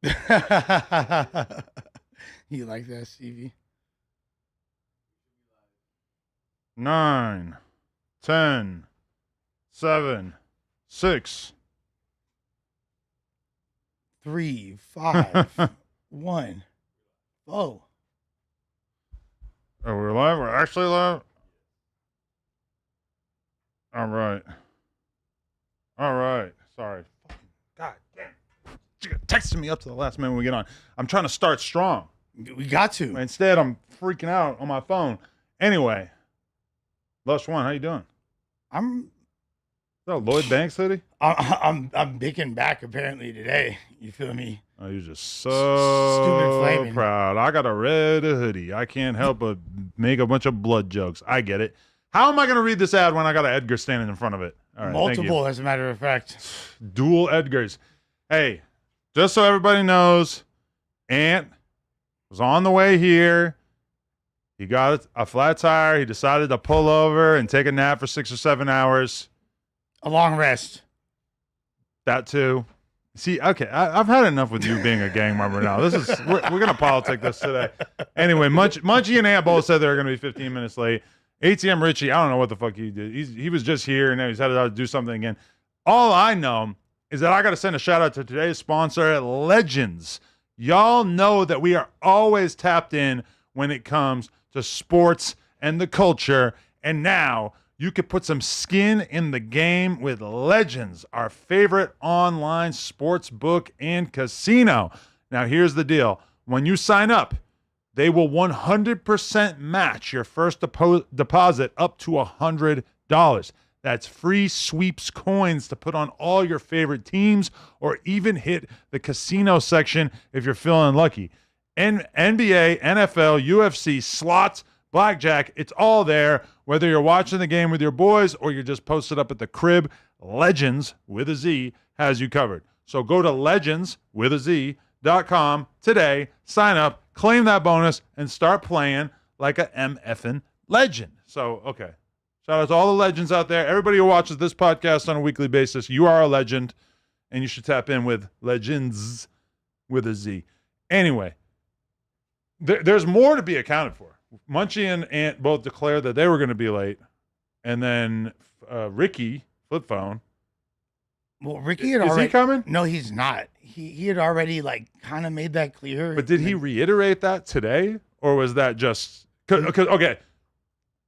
You like that, Stevie? 9, 10, 7, 6. 3, 5, 1. Oh, Are we live? We're actually live? All right. All right. Sorry. God damn. You texted me up to the last minute when we get on. I'm trying to start strong. we got to. Instead, I'm freaking out on my phone. Anyway, Lush One, how you doing? I'm Is that Lloyd Banks hoodie? I'm bigging back apparently today. You feel me? Oh, you're just Stupid so flaming. proud. I got a red hoodie. I can't help but make a bunch of blood jokes. I get it. How am I going to read this ad when I got an Edgar standing in front of it? All right, thank you. Multiple, as a matter of fact. Dual Edgars. Hey, just so everybody knows, Ant was on the way here. He got a flat tire. He decided to pull over and take a nap for 6 or 7 hours. A long rest. That too. See, okay, I've had enough with you being a gang member now. We're gonna politic this today. Anyway, Munchie and Ant both said they were gonna be 15 minutes late. ATM Richie, I don't know what the fuck he did. He was just here and now he's headed out to do something again. All I know is that I got to send a shout out to today's sponsor, Legends. Y'all know that we are always tapped in when it comes to sports and the culture, and now you could put some skin in the game with Legends, our favorite online sports book and casino. Now, here's the deal. When you sign up, they will 100% match your first deposit up to $100. That's free sweeps coins to put on all your favorite teams or even hit the casino section if you're feeling lucky. NBA, NFL, UFC, slots, blackjack, it's all there. Whether you're watching the game with your boys or you're just posted up at the crib, Legends, with a Z, has you covered. So go to legends.com today, sign up, claim that bonus, and start playing like a MFing legend. So, okay. Shout out to all the legends out there. Everybody who watches this podcast on a weekly basis, you are a legend, and you should tap in with Legends with a Z. Anyway, there's more to be accounted for. Munchie and Ant both declared that they were going to be late, and then Ricky, flip phone. Well, Ricky had Is already. he coming? No, he's not. He had already kind of made that clear. But did he reiterate that today, or was that just because? Okay,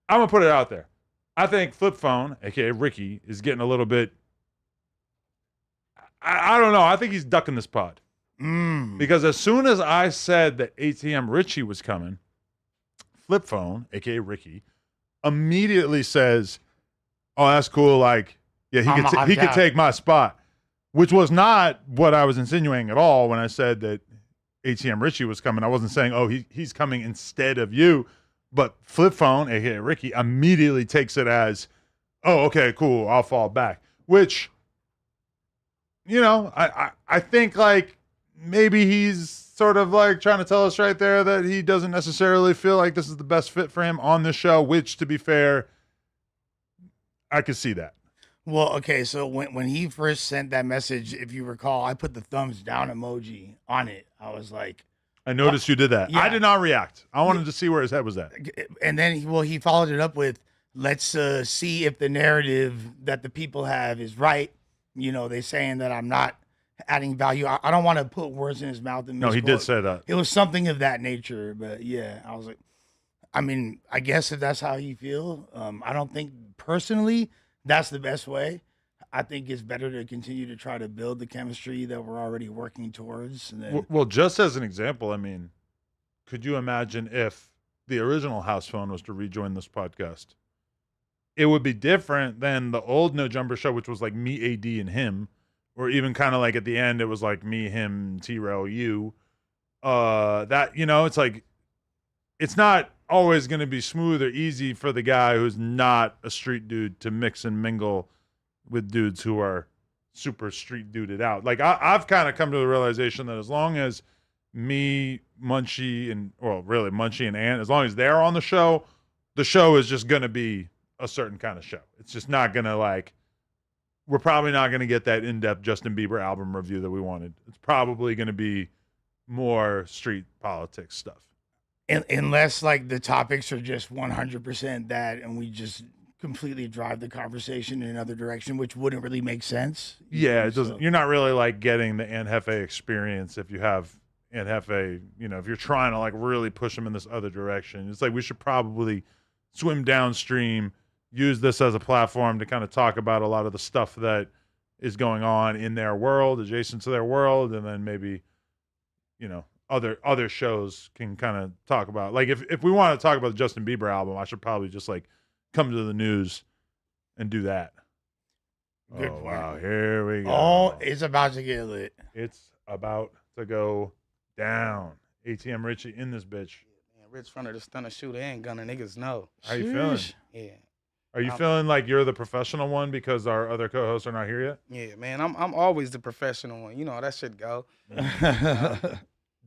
I'm gonna put it out there. I think flip phone, aka Ricky, is getting a little bit. I don't know. I think he's ducking this pod because as soon as I said that ATM Richie was coming, flip phone, aka Ricky, immediately says, "Oh, that's cool. Like, yeah, he could take my spot," which was not what I was insinuating at all when I said that ATM Richie was coming. I wasn't saying, "Oh, he's coming instead of you," but flip phone, aka Ricky, immediately takes it as, "Oh, okay, cool. I'll fall back," which, I think like maybe he's sort of like trying to tell us right there that he doesn't necessarily feel like this is the best fit for him on the show, which, to be fair, I could see that. Well, okay, so when he first sent that message, if you recall, I put the thumbs down emoji on it. I was like, I noticed you did that. Yeah. I did not react. I wanted to see where his head was at. and then he followed it up with, let's see if the narrative that the people have is right. They saying that I'm not adding value. I don't want to put words in his mouth. And No, he did say that. It was something of that nature, but yeah, I was like, I mean, I guess if that's how you feel, I don't think personally that's the best way. I think it's better to continue to try to build the chemistry that we're already working towards. And then, Well, just as an example, I mean, could you imagine if the original house phone was to rejoin this podcast? It would be different than the old No Jumper show, which was like me, AD, and him, or even kind of like at the end, it was like me, him, T-Rail, you. It's like, it's not always going to be smooth or easy for the guy who's not a street dude to mix and mingle with dudes who are super street duded out. Like I've kind of come to the realization that as long as me, Munchie, and Ant, as long as they're on the show is just going to be a certain kind of show. It's just not going to we're probably not going to get that in-depth Justin Bieber album review that we wanted. It's probably going to be more street politics stuff. Unless like the topics are just 100% that, and we just completely drive the conversation in another direction, which wouldn't really make sense. Yeah, it doesn't. You're not really like getting the Aunt Hefe experience if you have Aunt Hefe. If you're trying to like really push them in this other direction, it's like we should probably swim downstream, use this as a platform to kind of talk about a lot of the stuff that is going on in their world, adjacent to their world, and then maybe other shows can kind of talk about, like, if we want to talk about the Justin Bieber album, I should probably just like come to the news and do that. Good oh point. Wow, here we go. Oh, it's about to get lit. It's about to go down. ATM Richie in this bitch. Man, Rich Fronter, the stunner shooter, and gunner niggas know. How you feeling? Yeah. Are you feeling like you're the professional one because our other co-hosts are not here yet? Yeah, man, I'm always the professional one. You know how that shit go.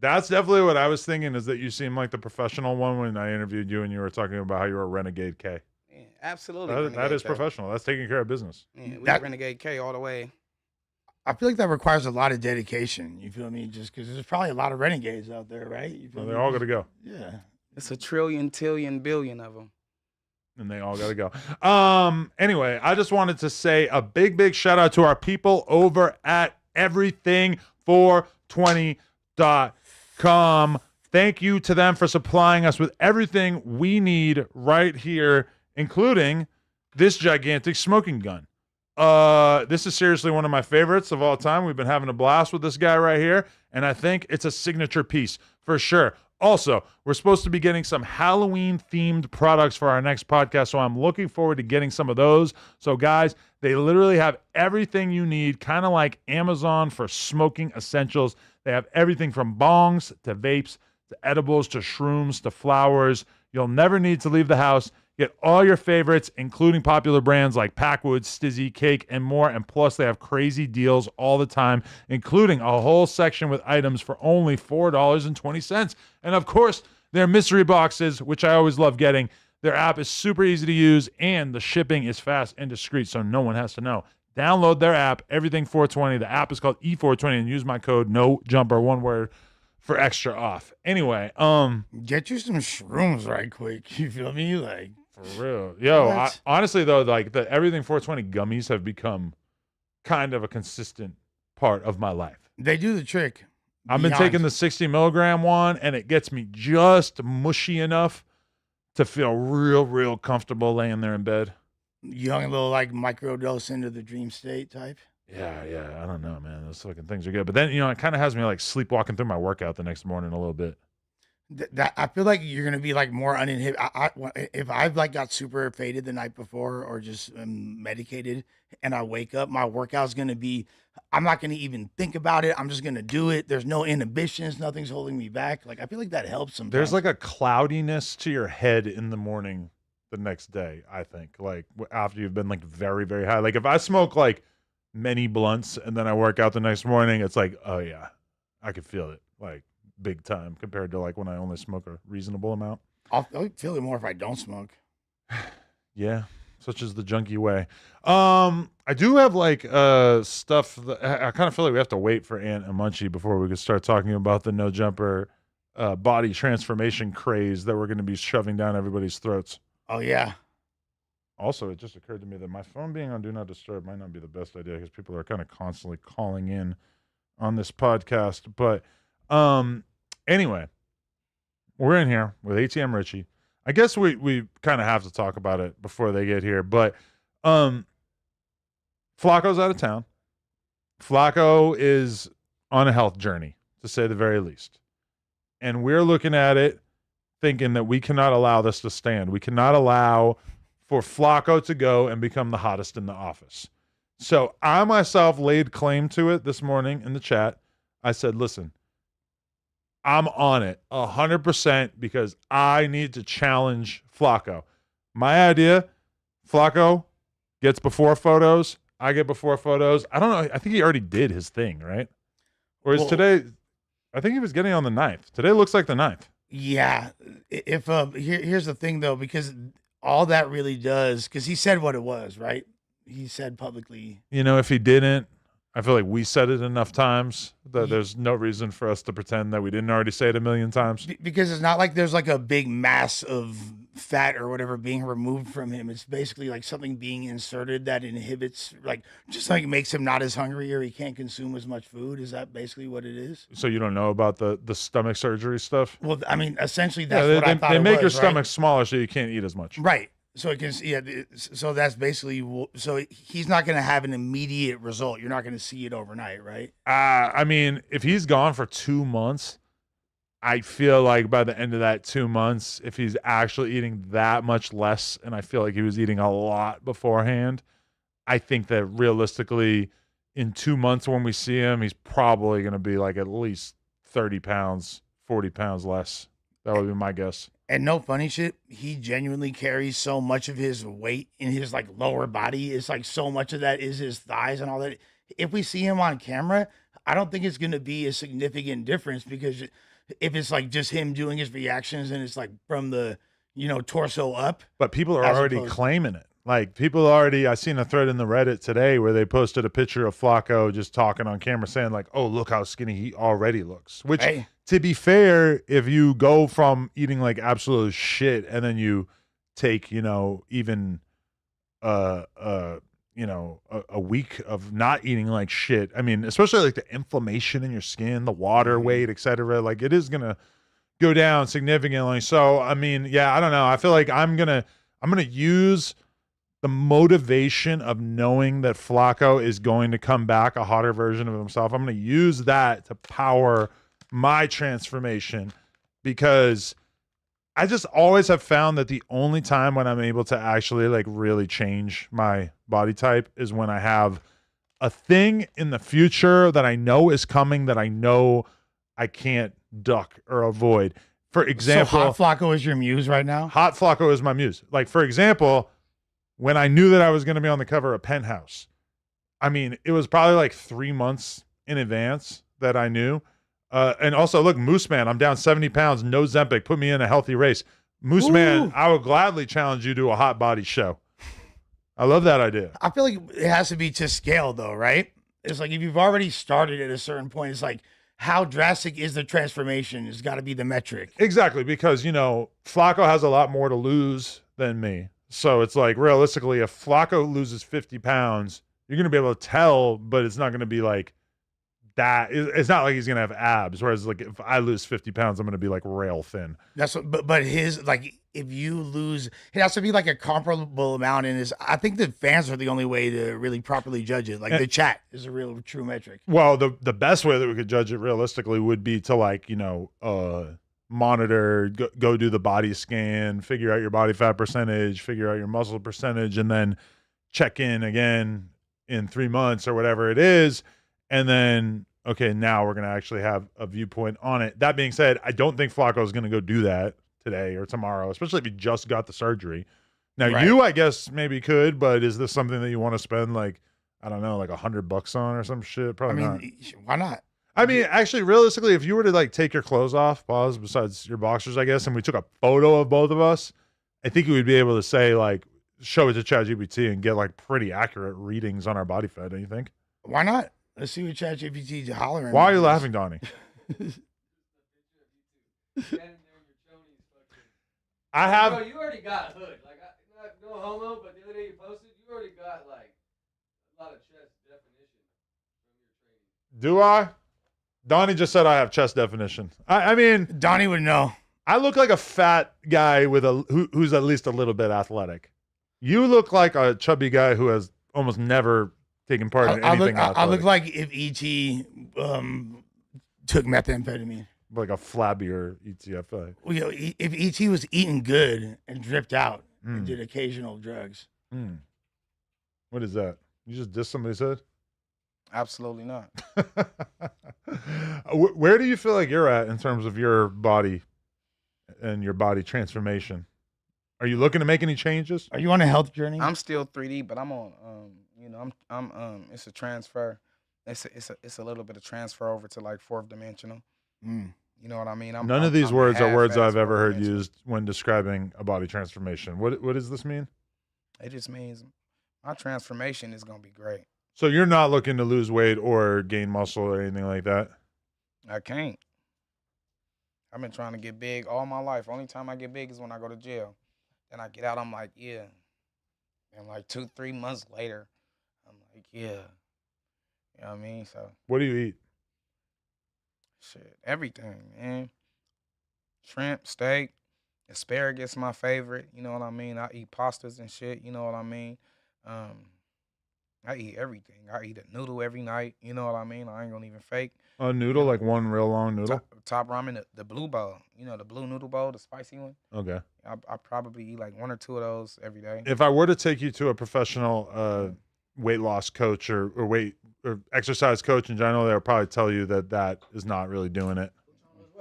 That's definitely what I was thinking, is that you seem like the professional one when I interviewed you and you were talking about how you were a Renegade K. Yeah, absolutely. That is K. professional. That's taking care of business. Yeah, we Renegade K all the way. I feel like that requires a lot of dedication. You feel me? Just because there's probably a lot of renegades out there, right? You feel Well, me? they're all going to go. Yeah. It's a trillion, tillion, billion of them. And they all got to go. Anyway, I just wanted to say a big shout out to our people over at everything420.com. Thank you to them for supplying us with everything we need right here, including this gigantic smoking gun. This is seriously one of my favorites of all time. We've been having a blast with this guy right here, and I think it's a signature piece for sure. Also, we're supposed to be getting some Halloween-themed products for our next podcast, so I'm looking forward to getting some of those. So, guys, they literally have everything you need, kind of like Amazon for smoking essentials. They have everything from bongs to vapes to edibles to shrooms to flowers. You'll never need to leave the house. Get all your favorites, including popular brands like Packwood, Stizzy, Cake, and more. And plus, they have crazy deals all the time, including a whole section with items for only $4.20. And of course, their mystery boxes, which I always love getting. Their app is super easy to use, and the shipping is fast and discreet, so no one has to know. Download their app, Everything 420. The app is called E420, and use my code NOJUMPER, one word, for extra off. Anyway, get you some shrooms right quick. You feel me? like For real. Yo, honestly though, like the Everything 420 gummies have become kind of a consistent part of my life. They do the trick. I've been taking the 60 milligram one, and it gets me just mushy enough to feel real comfortable laying there in bed. Young little like microdose into the dream state type. Yeah. I don't know, man. Those fucking things are good. But then, it kind of has me like sleepwalking through my workout the next morning a little bit. That I feel like you're gonna be like more uninhibited. If I've like got super faded the night before or just medicated, and I wake up, my workout's gonna be. I'm not gonna even think about it. I'm just gonna do it. There's no inhibitions. Nothing's holding me back. Like I feel like that helps sometimes. There's like a cloudiness to your head in the morning the next day. I think like after you've been like very high. Like if I smoke like many blunts and then I work out the next morning, it's like, oh yeah, I could feel it like big time compared to like when I only smoke a reasonable amount. I'll feel it more if I don't smoke. Yeah, such is the junkie way. I do have like stuff that I kind of feel like we have to wait for Ant and Munchie before we can start talking about the No Jumper body transformation craze that we're going to be shoving down everybody's throats. Oh yeah. Also, it just occurred to me that my phone being on Do Not Disturb might not be the best idea because people are kind of constantly calling in on this podcast. But anyway, we're in here with ATM Richie. I guess we kind of have to talk about it before they get here. But Flacco's out of town. Flacco is on a health journey, to say the very least. And we're looking at it thinking that we cannot allow this to stand. We cannot allow for Flacco to go and become the hottest in the office. So I myself laid claim to it this morning in the chat. I said, listen, I'm on it 100% because I need to challenge Flacco. My idea, Flacco gets before photos. I get before photos. I don't know. I think he already did his thing, right? Or is today, I think he was getting on the 9th. Today looks like the 9th. Yeah. If here's the thing though, because all that really does, because he said what it was, right? He said publicly. If he didn't, I feel like we said it enough times that there's no reason for us to pretend that we didn't already say it a million times. Because it's not like there's like a big mass of fat or whatever being removed from him. It's basically like something being inserted that inhibits, like, just like makes him not as hungry or he can't consume as much food. Is that basically what it is? So you don't know about the stomach surgery stuff? Well, I mean, essentially that's Yeah, what I thought they it make your was, right? stomach smaller so you can't eat as much. Right. So it can, yeah. So that's basically, so he's not going to have an immediate result. You're not going to see it overnight, right? I mean, if he's gone for 2 months, I feel like by the end of that 2 months, if he's actually eating that much less, and I feel like he was eating a lot beforehand, I think that realistically, in 2 months when we see him, he's probably going to be like at least 30 pounds, 40 pounds less. That would be my guess. And no funny shit, he genuinely carries so much of his weight in his like lower body. It's like so much of that is his thighs and all that. If we see him on camera, I don't think it's going to be a significant difference, because if it's like just him doing his reactions and it's like from the, torso up. But people are already claiming it. Like I seen a thread in the Reddit today where they posted a picture of Flacco just talking on camera saying like, oh, look how skinny he already looks. Which, to be fair, if you go from eating like absolute shit and then you take, even a week of not eating like shit. I mean, especially like the inflammation in your skin, the water weight, etc. Like it is gonna go down significantly. So I mean, yeah, I don't know. I feel like I'm gonna use the motivation of knowing that Flacco is going to come back a hotter version of himself. I'm going to use that to power my transformation, because I just always have found that the only time when I'm able to actually like really change my body type is when I have a thing in the future that I know is coming, that I know I can't duck or avoid. For example, so Hot Flacco is your muse right now? Hot Flacco is my muse. Like, for example, when I knew that I was going to be on the cover of Penthouse, I mean, it was probably like 3 months in advance that I knew. And also, look, Moose Man, I'm down 70 pounds, no Zempic, put me in a healthy race. Moose Man, I would gladly challenge you to a hot body show. I love that idea. I feel like it has to be to scale, though, right? It's like if you've already started at a certain point, it's like, how drastic is the transformation? It's got to be the metric. Exactly, because, Flacco has a lot more to lose than me. So it's like, realistically, if Flacco loses 50 pounds, you're going to be able to tell, but it's not going to be like that. It's not like he's going to have abs. Whereas, like, if I lose 50 pounds, I'm going to be like rail thin. That's what, but his, like, if you lose, it has to be like a comparable amount. And I think the fans are the only way to really properly judge it. Like, the chat is a real true metric. Well, the best way that we could judge it realistically would be to, like, monitor, go do the body scan, figure out your body fat percentage, figure out your muscle percentage, and then check in again in 3 months or whatever it is. And then, okay, now we're going to actually have a viewpoint on it. That being said, I don't think Flacco is going to go do that today or tomorrow, especially if he just got the surgery. Now, you, I guess, maybe could, but is this something that you want to spend, like, I don't know, like $100 on or some shit? Probably not. Why not? I mean, actually, realistically, if you were to like take your clothes off, besides your boxers, I guess, and we took a photo of both of us, I think we would be able to say, like, show it to ChatGPT and get like pretty accurate readings on our body fat. Don't you think? Why not? Let's see what ChatGPT is hollering. Why are you laughing, Donnie? I have. Bro, you already got hood. Like, no homo, but the other day you posted, you already got like a lot of chest definition from your training. Do I? Donnie just said I have chest definition. I mean, Donnie would know. I look like a fat guy with who's at least a little bit athletic. You look like a chubby guy who has almost never taken part in anything athletic. I look like if ET took methamphetamine. Like a flabbier ETFA. Well, if ET was eating good and dripped out and did occasional drugs. What is that? You just dissed somebody's head? Absolutely not. Where do you feel like you're at in terms of your body and your body transformation? Are you looking to make any changes? Are you on a health journey? I'm still 3D, but I'm on. It's a transfer. It's a little bit of transfer over to like fourth dimensional. You know what I mean? None of these words are words I've ever heard used when describing a body transformation. What does this mean? It just means my transformation is gonna be great. So you're not looking to lose weight or gain muscle or anything like that? I can't. I've been trying to get big all my life. Only time I get big is when I go to jail. Then I get out, I'm like, yeah. And like 2-3 months later, I'm like, yeah. You know what I mean? So What do you eat? shit, everything, man. Shrimp, steak, asparagus, my favorite. You know what I mean? I eat pastas and shit. You know what I mean? I eat everything. I eat a noodle every night. You know what I mean? I ain't gonna even fake. A noodle, You know, like one real long noodle? top ramen, the blue bowl. You know, the blue noodle bowl, the spicy one. Okay. I probably eat like 1 or 2 of those every day. If I were to take you to a professional weight loss coach or weight or exercise coach in general, they'll probably tell you that is not really doing it.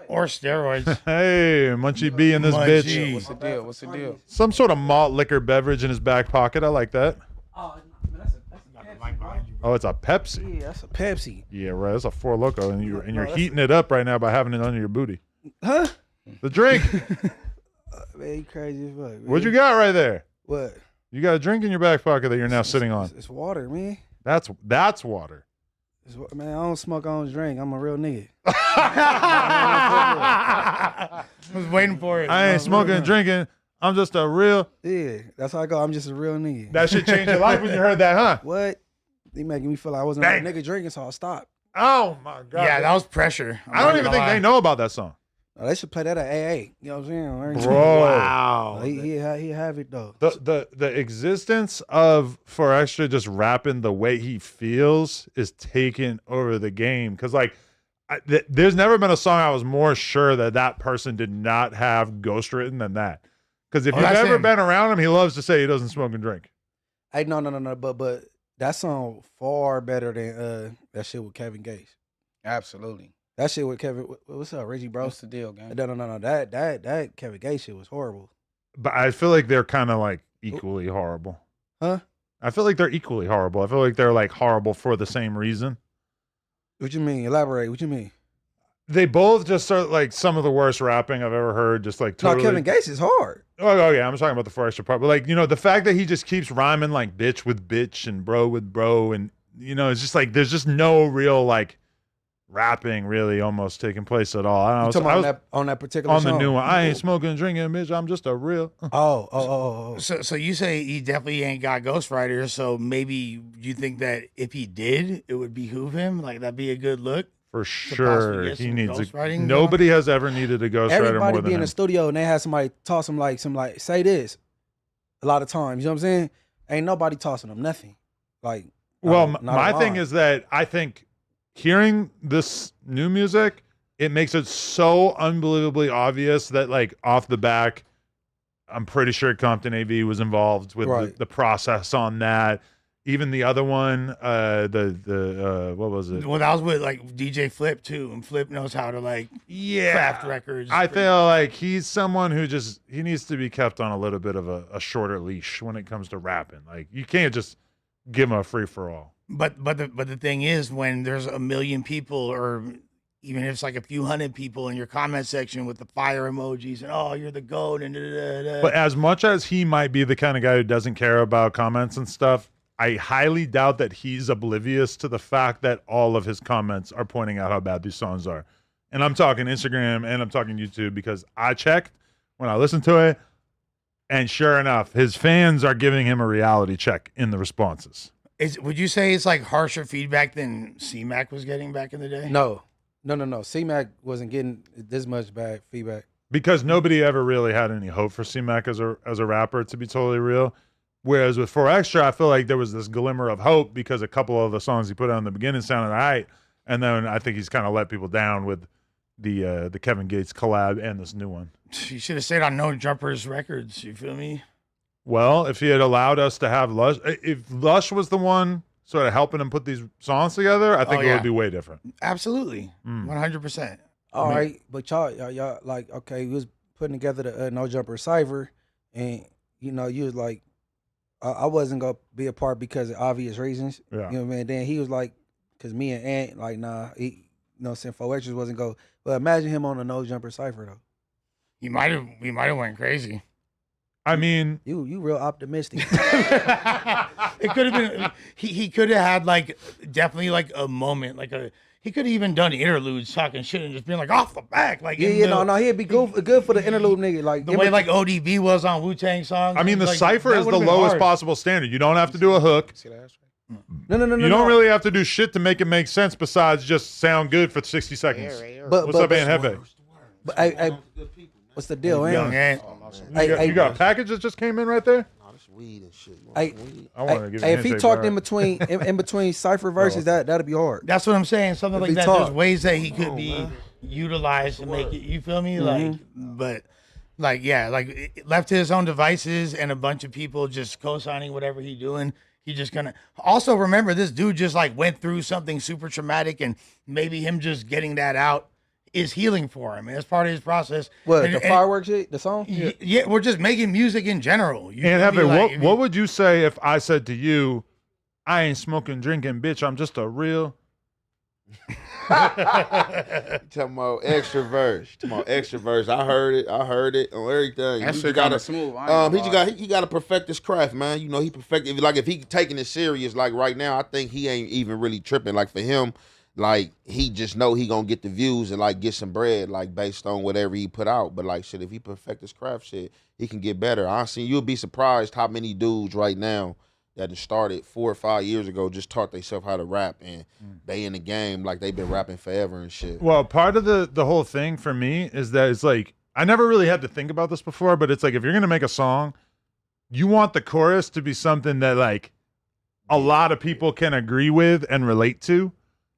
Or steroids. Hey, Munchie B in this Munchie. bitch. What's the deal? What's the deal? Some sort of malt liquor beverage in his back pocket. I like that. Oh, man, that's a Pepsi, bro. Oh, it's a Pepsi. Yeah, that's a Pepsi. Yeah, right. That's a Four Loko, and you're that's heating it up right now by having it under your booty. Huh? The drink. Man, you crazy as fuck. Man. What you got right there? What? You got a drink in your back pocket that you're now sitting on. It's water, man. That's water. Man, I don't smoke, I don't drink. I'm a real nigga. I was waiting for it. I ain't smoking and drinking. I'm just a real. Yeah, that's how I go. I'm just a real nigga. That shit changed your life when you heard that, huh? What? They making me feel like I wasn't a real nigga drinking, so I stopped. Oh my god. Yeah, that was pressure. I don't even think they know about that song. Oh, they should play that at AA. You know what I'm saying? Bro. Wow. He have it though. The existence of For Extra just rapping the way he feels is taking over the game. Because, like, there's never been a song I was more sure that person did not have ghostwritten than that. Because if you've ever been around him, he loves to say he doesn't smoke and drink. Hey, no. But that song far better than that shit with Kevin Gates. Absolutely. That shit with Kevin. What's up, Richie, bro? What's the deal, gang? No. That Kevin Gates shit was horrible. But I feel like they're kind of like equally horrible. Huh? I feel like they're equally horrible. I feel like they're like horrible for the same reason. What you mean? Elaborate. What you mean? They both just are like some of the worst rapping I've ever heard. Just like totally. No, Kevin Gates is hard. Oh yeah, I'm talking about the For Extra part. But like, you know, the fact that he just keeps rhyming like bitch with bitch and bro with bro, and you know, it's just like there's just no real like rapping really almost taking place at all. I was on that particular on song? the new one. I ain't smoking and drinking, bitch. I'm just a real. Oh. So you say he definitely ain't got ghostwriters. So maybe you think that if he did, it would behoove him. Like that'd be a good look. For sure, get he some needs a. ghostwriting Nobody has ever needed a ghostwriter Everybody more be than in the him. studio and they have somebody toss them like say this. A lot of times, you know what I'm saying? Ain't nobody tossing them nothing. Like, Well, not my a thing line. is that I think hearing this new music, it makes it so unbelievably obvious that, like, off the back, I'm pretty sure Compton AV was involved with Right. the process on that. Even the other one, what was it? Well, that was with like DJ Flip too, and Flip knows how to like craft records. I feel like he's someone who he needs to be kept on a little bit of a shorter leash when it comes to rapping. Like, you can't just give him a free for all. But the thing is, when there's a million people, or even if it's like a few hundred people in your comment section with the fire emojis and oh, you're the goat and da, da, da, da. But as much as he might be the kind of guy who doesn't care about comments and stuff, I highly doubt that he's oblivious to the fact that all of his comments are pointing out how bad these songs are. And I'm talking Instagram and I'm talking YouTube, because I checked when I listened to it, and sure enough, his fans are giving him a reality check in the responses. Would you say it's like harsher feedback than C-Mac was getting back in the day? No. C-Mac wasn't getting this much bad feedback. Because nobody ever really had any hope for C-Mac as a rapper, to be totally real. Whereas with 4Extra, I feel like there was this glimmer of hope because a couple of the songs he put out in the beginning sounded all right. And then I think he's kind of let people down with the Kevin Gates collab and this new one. You should have stayed on No Jumpers Records. You feel me? Well, if he had allowed us to have Lush, if Lush was the one sort of helping him put these songs together, I think it would be way different. Absolutely. 100%. All right, but y'all like, okay, we was putting together the No Jumper Cypher, and you know, you was like, I wasn't gonna be a part because of obvious reasons. Yeah. You know what I mean? Then he was like, because me and Ant, like, nah, he, you know, what I'm saying 4Extras wasn't go. But imagine him on a No Jumper Cypher though. We might have went crazy. I mean, You real optimistic. It could have been. He could have had like definitely like a moment, like a. He could have even done interludes, talking shit, and just being like off the back, like yeah, no, he'd be good for the interlude nigga. Like the way like ODB was on Wu-Tang songs. I mean, the like, cipher that is the would've been lowest hard. possible standard. You don't have to do a hook. See that? No. You don't really have to do shit to make it make sense besides just sound good for 60 seconds. What's up, Aunt Hefe? But hey, what's the deal, Young man? man. You got a package that just came in right there? Weed and shit. Hey, I want to give you hey, a if he handshake, talked bro. in between cipher verses, that'd be hard. That's what I'm saying. Something If like he that. talk. There's ways that he could be utilized to make it. You feel me? Like, but like, yeah, like left to his own devices and a bunch of people just co-signing whatever he doing. He just gonna also remember this dude just like went through something super traumatic, and maybe him just getting that out is healing for him. And it's part of his process. What, And- the and- fireworks shit, the song? Yeah, we're just making music in general. You Aunt feel me? Hefe, Like, what would you say if I said to you, I ain't smoking, drinking, bitch, I'm just a real... Talking about extra verse. I heard it on everything. That He shit just gotta- kinda smooth. I ain't gonna lie. he got to perfect his craft, man. You know, he perfected. Like if he taking it serious, like right now, I think he ain't even really tripping. Like for him, like he just know he gonna get the views and like get some bread, like based on whatever he put out. But like shit, if he perfect his craft, shit, he can get better. Honestly, you'll be surprised how many dudes right now that had started 4 or 5 years ago just taught themselves how to rap, and they in the game like they've been rapping forever and shit. Well, part of the whole thing for me is that it's like, I never really had to think about this before, but it's like, if you're going to make a song, you want the chorus to be something that like a lot of people can agree with and relate to.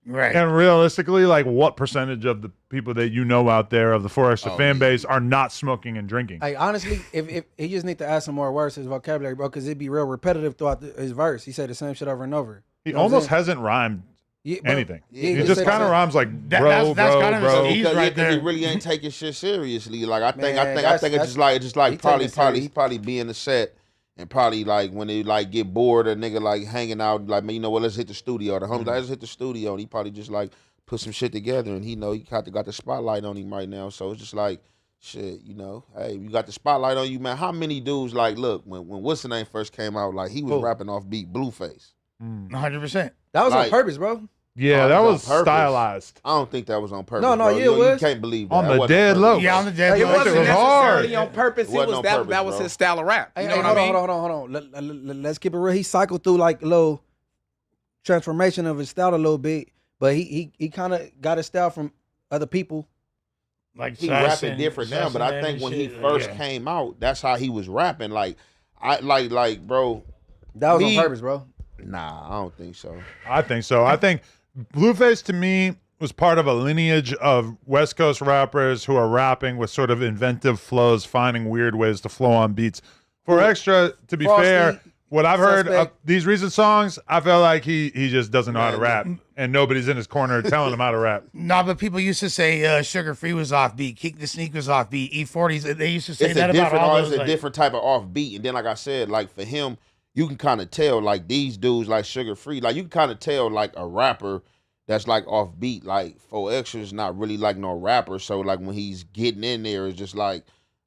right. And realistically, like what percentage of the people that you know out there of the 4 Extra fan base are not smoking and drinking? Hey, honestly, if he just need to add some more words to his vocabulary, bro, because it'd be real repetitive throughout his verse. He said the same shit over and over. He You know what I'm almost saying? hasn't rhymed Yeah, but- anything. yeah, He he just said kind of that. rhymes like That's kind of bro. his He's Because right he there. really ain't taking shit seriously. Like I think Man, it's just like he probably taking it he probably be in the set and probably like when they like get bored or nigga like hanging out like, man, you know what, let's hit the studio. The homies like, let's hit the studio, and he probably just like put some shit together, and he know he got the spotlight on him right now. So it's just like shit, you know. Hey, you got the spotlight on you, man. How many dudes like look when What's the Name first came out, like he was rapping off beat Blueface. 100%. That was on Like- purpose, bro. Yeah, Oh, that it was was on purpose. stylized. I don't think that was on purpose. No, bro. yeah, it You was. can't believe that. On That the wasn't dead purpose. low. Yeah, on the dead. Hey, it low. That wasn't shit was hard. necessarily on purpose. It wasn't on purpose, that was bro. his style of rap. You Hey, know what hold I mean? on. Let's keep it real. He cycled through like a little transformation of his style a little bit, but he kind of got his style from other people. Like He Sass rapping and- different now, Sass but and I them think and when shit, he first yeah. came out, that's how he was rapping. Like bro, That was Me- on purpose, bro. nah, I don't think so. I think so. I think Blueface to me was part of a lineage of West Coast rappers who are rapping with sort of inventive flows, finding weird ways to flow on beats. For Extra, to be Frosty, fair, what I've heard of Suspect. these recent songs, I feel like he just doesn't know how to Man, rap, and nobody's in his corner telling him how to rap. Nah, but people used to say Sugar Free was off beat, Keek the Sneak was off beat, E40s. They used to say It's that a about different, all it's those. a Like, different type of offbeat. And then, like I said, like for him, you can kind of tell like these dudes like Sugar Free, like you can kind of tell like a rapper that's like offbeat. Like 4 Extra is not really like no rapper, so like when he's getting in there, it's just like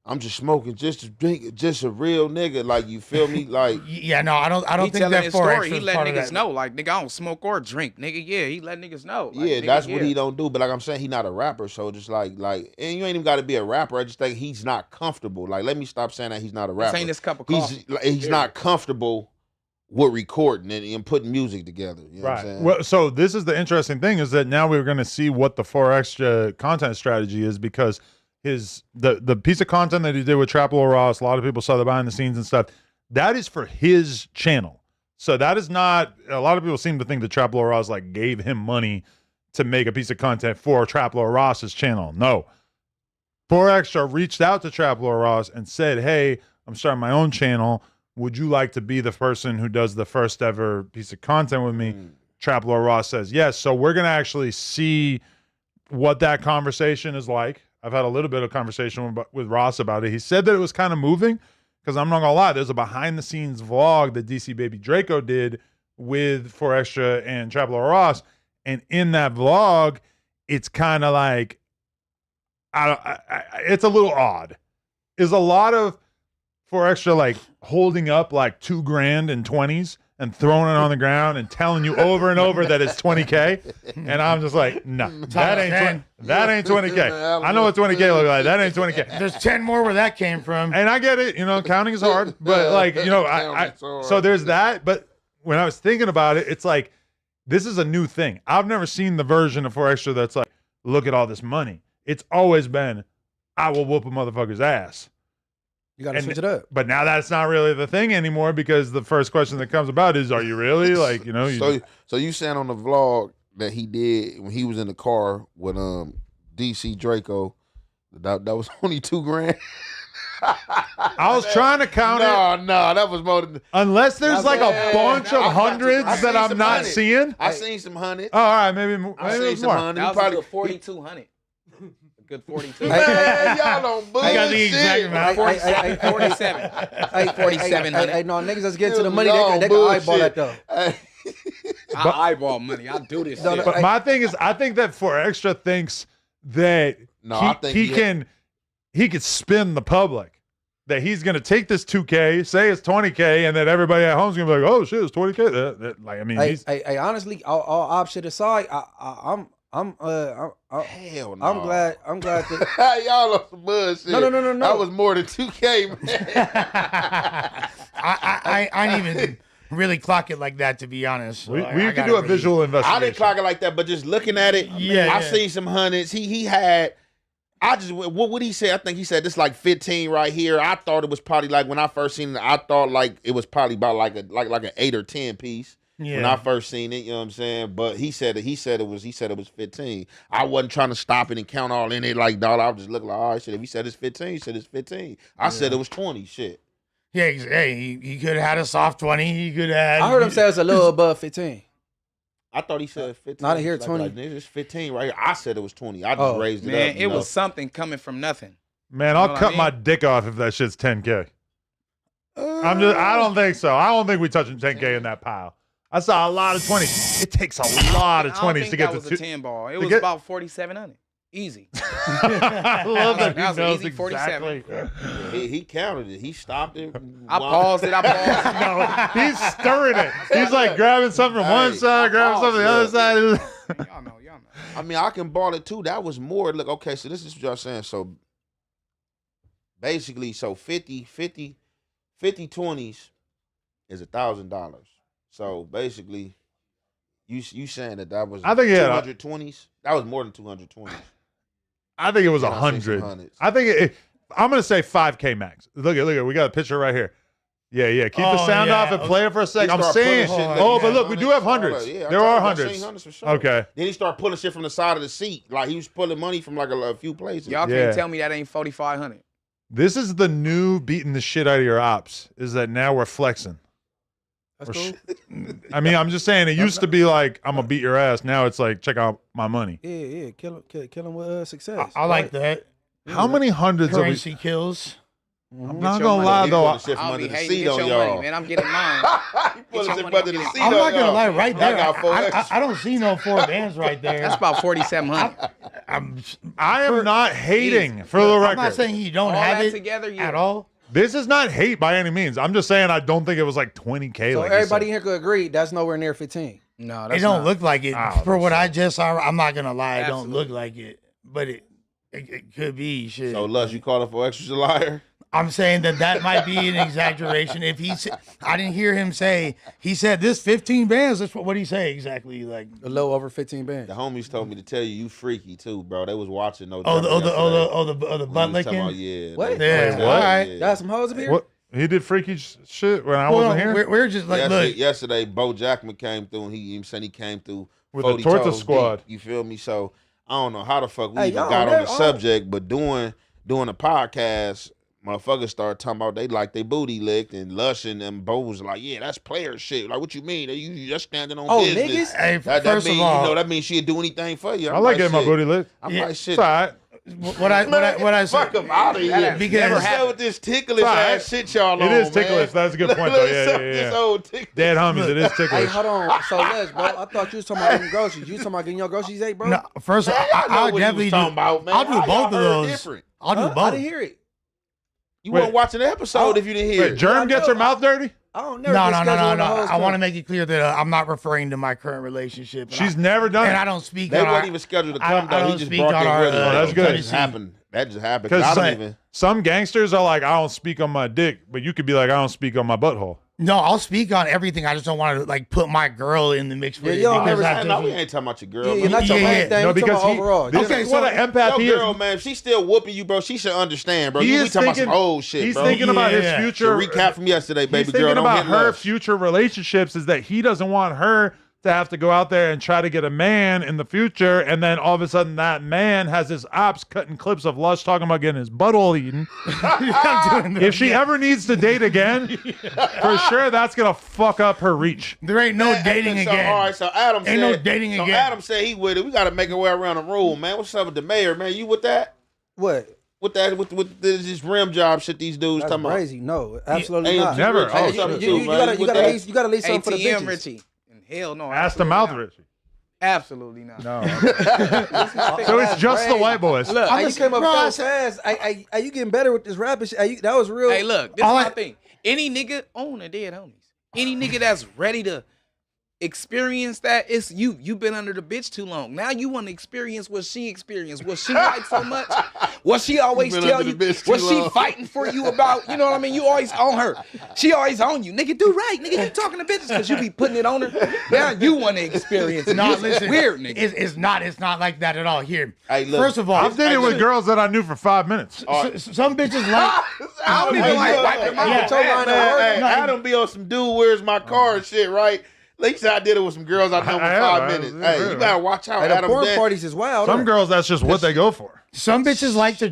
I'm just smoking, just to drink, just a real nigga. Like you feel me? Like yeah, no, I don't He think telling that his 4 story. extra He is let part of niggas that. know, like nigga, I don't smoke or drink, nigga. Yeah, he let niggas know. Like, yeah, nigga, that's what he don't do. But like I'm saying, he not a rapper, so just like, and you ain't even got to be a rapper. I just think he's not comfortable. Like, let me stop saying that he's not a rapper. This ain't his cup of He's coffee. like, he's not comfortable with recording and putting music together. You know what I'm saying? Well, so this is the interesting thing is that now we're going to see what the 4 Extra content strategy is, because the piece of content that he did with Trell Ross, a lot of people saw the behind the scenes and stuff. That is for his channel. So that is not, a lot of people seem to think that Trell Ross like gave him money to make a piece of content for Trell Ross's channel. No. 4 Extra reached out to Trell Ross and said, hey, I'm starting my own channel. Would you like to be the person who does the first ever piece of content with me? Trell Ross says yes. So we're going to actually see what that conversation is like. I've had a little bit of conversation with Ross about it. He said that it was kind of moving, because I'm not going to lie, there's a behind-the-scenes vlog that DC Baby Draco did with 4 Extra and Trell Ross. And in that vlog, it's kind of like, it's a little odd. Is a lot of for extra like holding up like $2,000 in 20s and throwing it on the ground and telling you over and over that it's 20K, and I'm just like, no, that ain't 20K. I know what 20K look like. That ain't 20K. There's 10 more where that came from. And I get it, counting is hard, but like, so there's that. But when I was thinking about it, it's like, this is a new thing. I've never seen the version of 4 Extra that's like, look at all this money. It's always been, I will whoop a motherfucker's ass. You got to switch it up. But now that's not really the thing anymore, because the first question that comes about is, are you really? Like, So you saying on the vlog that he did when he was in the car with DC Draco, that was only $2,000? I was trying to count it. No, that was more than. Unless there's like a bunch of hundreds that I'm not seeing. I seen some hundreds. Oh, all right, maybe it was more. That was a good 4,200. Good 42. Man, y'all don't bullshit. I got the exact amount. 47. 4,700. Hey, no, niggas that's getting to the money, they can eyeball that though. I eyeball money. I do this shit. But my thing is, I think that 4 Extra thinks that he could spin the public. That he's gonna take this 2K, say it's 20K, and that everybody at home's gonna be like, "Oh shit, it's 20K." Hey, honestly, all opposite aside, I'm hell no. I'm glad that y'all on some bullshit. No. That was more than 2K, man. I didn't even really clock it like that, to be honest. So we I can do a visual investigation. I didn't clock it like that, but just looking at it, I seen some hundreds. He had. What would he say? I think he said this like 15 right here. I thought it was probably like, when I first seen it, I thought like it was probably about like an 8 or 10 piece. When I first seen it, you know what I'm saying? But he said it was 15. I wasn't trying to stop it and count all in it like dog. I was just looking like, all right, shit. If he said it's 15, he said it's 15. I said it was 20. Shit. Yeah, hey, he could have had a soft 20. He could have. I heard him say it's a little above 15. I thought he said 15. Not here, 20. Like, it's 15 right here. I said it was 20. I just raised it up. Man, it was something coming from nothing. Man, I'll cut my dick off if that shit's 10K. I don't think so. I don't think we touching 10K in that pile. I saw a lot of 20s. It takes a lot of 20s to get to the 10 ball. It was about 4,700. Easy. I love that. That was an easy 47. Exactly. He counted it. He stopped it. I paused it. No, he's stirring it. He's like grabbing something from one side, grabbing something from the other side. Y'all know. I mean, I can ball it too. That was more. Look, okay, so this is what y'all saying. So basically, 50 20s is $1,000. So basically, you saying that was, I think 220s? That was more than 220s. I think it was 100. I think I'm gonna say 5K max. Look at, we got a picture right here. Yeah. Keep the sound off and play it for a second. I'm saying, but look, we do have hundreds. There are hundreds. For sure. Okay. Then he started pulling shit from the side of the seat. Like he was pulling money from like a few places. Y'all can't tell me that ain't 4,500. This is the new beating the shit out of your ops. Is that now we're flexing? That's cool. I mean, I'm just saying, it used to be like, I'm gonna beat your ass. Now it's like, check out my money. Yeah. Kill him with success. I like that. How many hundreds of Currency kills. I'm not gonna lie though. I'll be hating. Get your money, man. I'm getting mine. He pulling shit under the seat. I'm not gonna lie, right there. I I don't see no 4 bands right there. That's about 4,700. I am not hating, for the record. I'm not saying you don't have it together at all. This is not hate by any means. I'm just saying I don't think it was like 20K. So like everybody here could agree that's nowhere near 15. No, It don't look like it. For what I just saw, I'm not gonna lie, it Absolutely. don't look like it. But it could be shit. So Lush, you call it for extra liar? I'm saying that might be an exaggeration. If I didn't hear him say, he said this 15 bands. That's what did he say exactly? Like A little over 15 bands. The homies told me to tell you freaky too, bro. They was watching. the butt licking. Yeah. What? Yeah, Wait, what? all right. Y'all some hoes up here? What? He did freaky shit when I wasn't here? We're just like, look. Yesterday, Bo Jackman came through, and he said he came through With the 40 Torta toes squad. deep, you feel me? So I don't know how the fuck we Hey, even y'all got on there? the subject, but doing a podcast, motherfuckers started talking about they like they booty licked, and Lush and them Bo was like, yeah, that's player shit. Like, what you mean? You just standing on business. Niggas? Hey, That first mean, of all, that means she'd do anything for you. I like getting my booty lit. I'm Yeah. like, shit. It's all right. what I said. Fuck him out of here. Because- Never had with this ticklish Right. ass shit y'all It on, is ticklish. man. That's a good point, though. Yeah. This old ticklish. Dead homies, it is Hey, ticklish. hold on. So, Les, bro, I thought you was talking about getting groceries. You talking about getting your groceries ate, bro? No, first of all, I know I'll what he was definitely talking about, man. I'll do Y'all both of heard those. different. I'll do Huh? I both. didn't hear it. You Wait. weren't watching the episode if you didn't hear Wait, it. Germ gets her mouth dirty? I don't never No, get no, no, no, scheduled no. on the host I want to club. make it clear that I'm not referring to my current relationship. She's never done and it. I don't speak They on wasn't our, even scheduled to I come, though. don't He just speak brought on them our, with him. that's good. That just happened. That just happened. 'Cause 'Cause I don't but- even. Some gangsters are like, I don't speak on my dick, but you could be like, I don't speak on my butthole. No, I'll speak on everything. I just don't want to like put my girl in the mix for Yeah, it. you don't because never- that No, we doesn't- ain't talking about your girl. Yeah, man. you're not your Yeah, main yeah. thing. No, No, because because overall. this Okay, is what so- an empath Your is. girl, man, if she's still whooping you, bro, she should understand, bro. He We is talking about thinking, some old shit, he's bro. thinking about his Yeah. future. To recap from yesterday, He's baby thinking girl. Don't about hit her Lush. future relationships is that he doesn't want her to have to go out there and try to get a man in the future, and then all of a sudden that man has his ops cutting clips of Lush talking about getting his butthole eaten. I'm doing that. If she ever needs to date again, for sure that's gonna fuck up her reach. there ain't no Hey, dating so, again. All right, so Adam Ain't said, no dating so again. Adam said he with it. We got to make our way around the room, man. What's up with the mayor, man? You with that? What? With this rim job shit these dudes That's talking about? crazy. No, absolutely AMG not. Never. Richie, Oh, what's up shit. with You, you, you man? gotta, You you with gotta, that? lease, you gotta lease something for the ATM bitches. Richie. Hell no. Ask the absolutely mouth, not. Richie. Absolutely not. No. So it's just the white boys. Look, Hey, you came up Bro, I so fast. Are you getting better with this rapping shit? That was real. hey, look, this is All my I- thing. Any nigga own a dead homies. Any nigga that's ready to experience that, it's you. You've been under the bitch too long. Now you want to experience what she experienced, what she liked so much, what she always been tell under you, the bitch what too she long. fighting for you about. You know what I mean? You always on her. She always on you. Nigga, do right. Nigga, you talking to bitches because you be putting it on her. Now you want to experience it. No, You listen, weird nigga. It's not like that at all. Here, Hey, look, first of all, I've dated with girls that I knew for 5 minutes. some bitches like. I don't even like wiping my Yeah. mouth. Your line of Man, work. hey, No, Adam be on some dude, where's my car and shit, right? At least I did it with some girls I know for I have, 5 I minutes. have, Hey, yeah. you gotta watch out, Hey, the Adam. porn Dan. parties is wild. Some huh? girls, that's just what they go for. Some bitches like to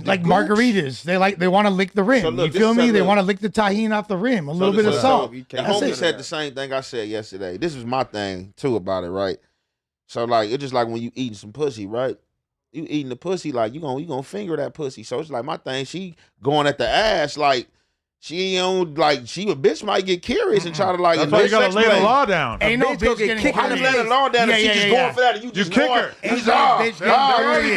like gooch. margaritas. They want to lick the rim. So look, you this feel is me? how- They look. want to lick the tahini off the rim. A little bit of So, salt. The That's homie it. said the same thing I said yesterday. This was my thing too about it, right? So like it's just like when you eating some pussy, right? You eating the pussy, like you gonna finger that pussy. So it's like my thing, she going at the ass, like she on like she a bitch might get curious and try to like That's why you gotta sex lay the play. law down. Ain't no bitch gonna bitch get getting kicked in How the you curious. let it long down Yeah, if she yeah, just yeah. going for that and you just kick going, her. you Ain't just, no ah, bitch getting ah, curious.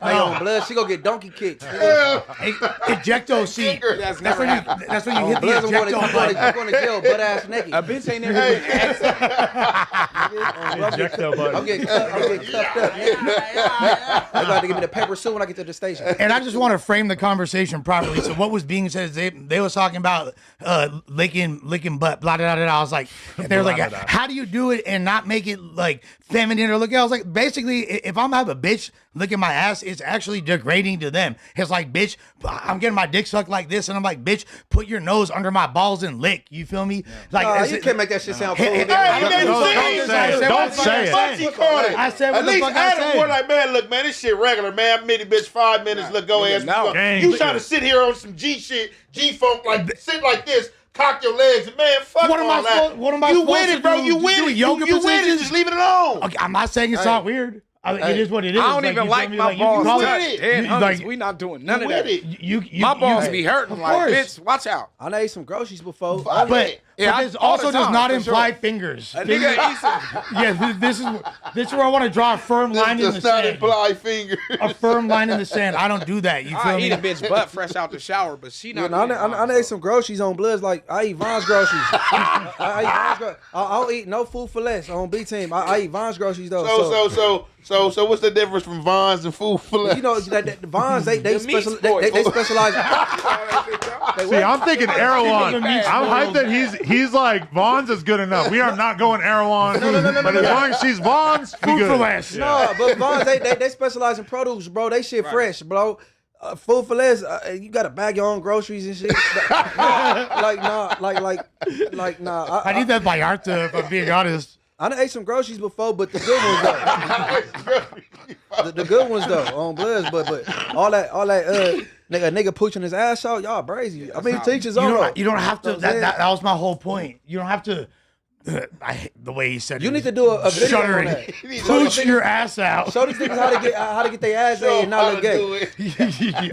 No, Hey, on blood, she gonna get donkey kicked. ejecto seat. That's That's never when you. happened. That's when you On hit the blood, I'm ejecto button. going to jail, butt ass naked. A bitch ain't never been asked. Ejecto button. I'm getting cuffed up. They about to give me the paper soon when I get to the station. And I just want to frame the conversation properly. So what was being said is they was talking about licking butt, blah, blah, blah, blah. I was like, they were like, Blah, blah, blah. how do you do it and not make it like feminine or look? I was like, basically, if I'm have a bitch licking my ass, it's actually degrading to them. It's like, bitch, I'm getting my dick sucked like this, and I'm like, bitch, put your nose under my balls and lick. You feel me? Like Nah, that's you it. can't make that shit sound cool. Hey, Hey, man, Don't you say it. see? Don't say it. Fuck he called it. I said what At the least fuck I Adam said. were like, man, look, man, this shit regular, man. I'm mini bitch 5 minutes. Look, go ahead. no. You trying to sit here on some G shit, G funk, like sit like this, cock your legs, and man, fuck What am I all that. supposed- what am I You supposed win to it, bro. do? You win Do it. yoga You win it. positions? Just leave it alone. Okay, I'm not saying it's not weird. It is what it is. I don't Like, even you like feel me? my Like, you balls call it- touched. it. Dead You- homies, like- we not doing none You of that. with it. My balls you- be hurting. Of Like, course. bitch, watch out. I done ate some groceries before. But Yeah, this all also the does time, not for imply sure. fingers. A nigga eat some. Yeah, this is where I want to draw a firm line in the Does not sand. imply fingers. A firm line in the sand. I don't do that. You I feel eat me? a bitch butt fresh out the shower, but she Yeah, not. no, I eating done mine, ate so. some groceries on Bloods. Like I eat Von's groceries. I eat Von's groceries. I'll eat no food for less on B team. I eat Von's groceries though. So what's the difference from Vons and Food for Less? You know, the Vons they The meat specialize. They specialize. They See, I'm thinking Erewhon. People meet I'm hyped that he's like Vaughn's is good enough. We are not going Erewhon. But as long as she's Vaughn's, we Food good. for less. No, but Vons they specialize in produce, bro. They shit fresh, bro. Food for less, you gotta bag your own groceries and shit. Nah. I need that Vallarta, if I'm being honest. I done ate some groceries before, but the good ones though. the good ones though on Bloods, but all that nigga pooching his ass out, y'all crazy. I mean, teachers You on. don't have to. That was my whole point. You don't have to I hate the way he said it. You need to do a video on Shuddering. that. Pooch your ass out. Show these niggas how to get their ass ate and not look gay.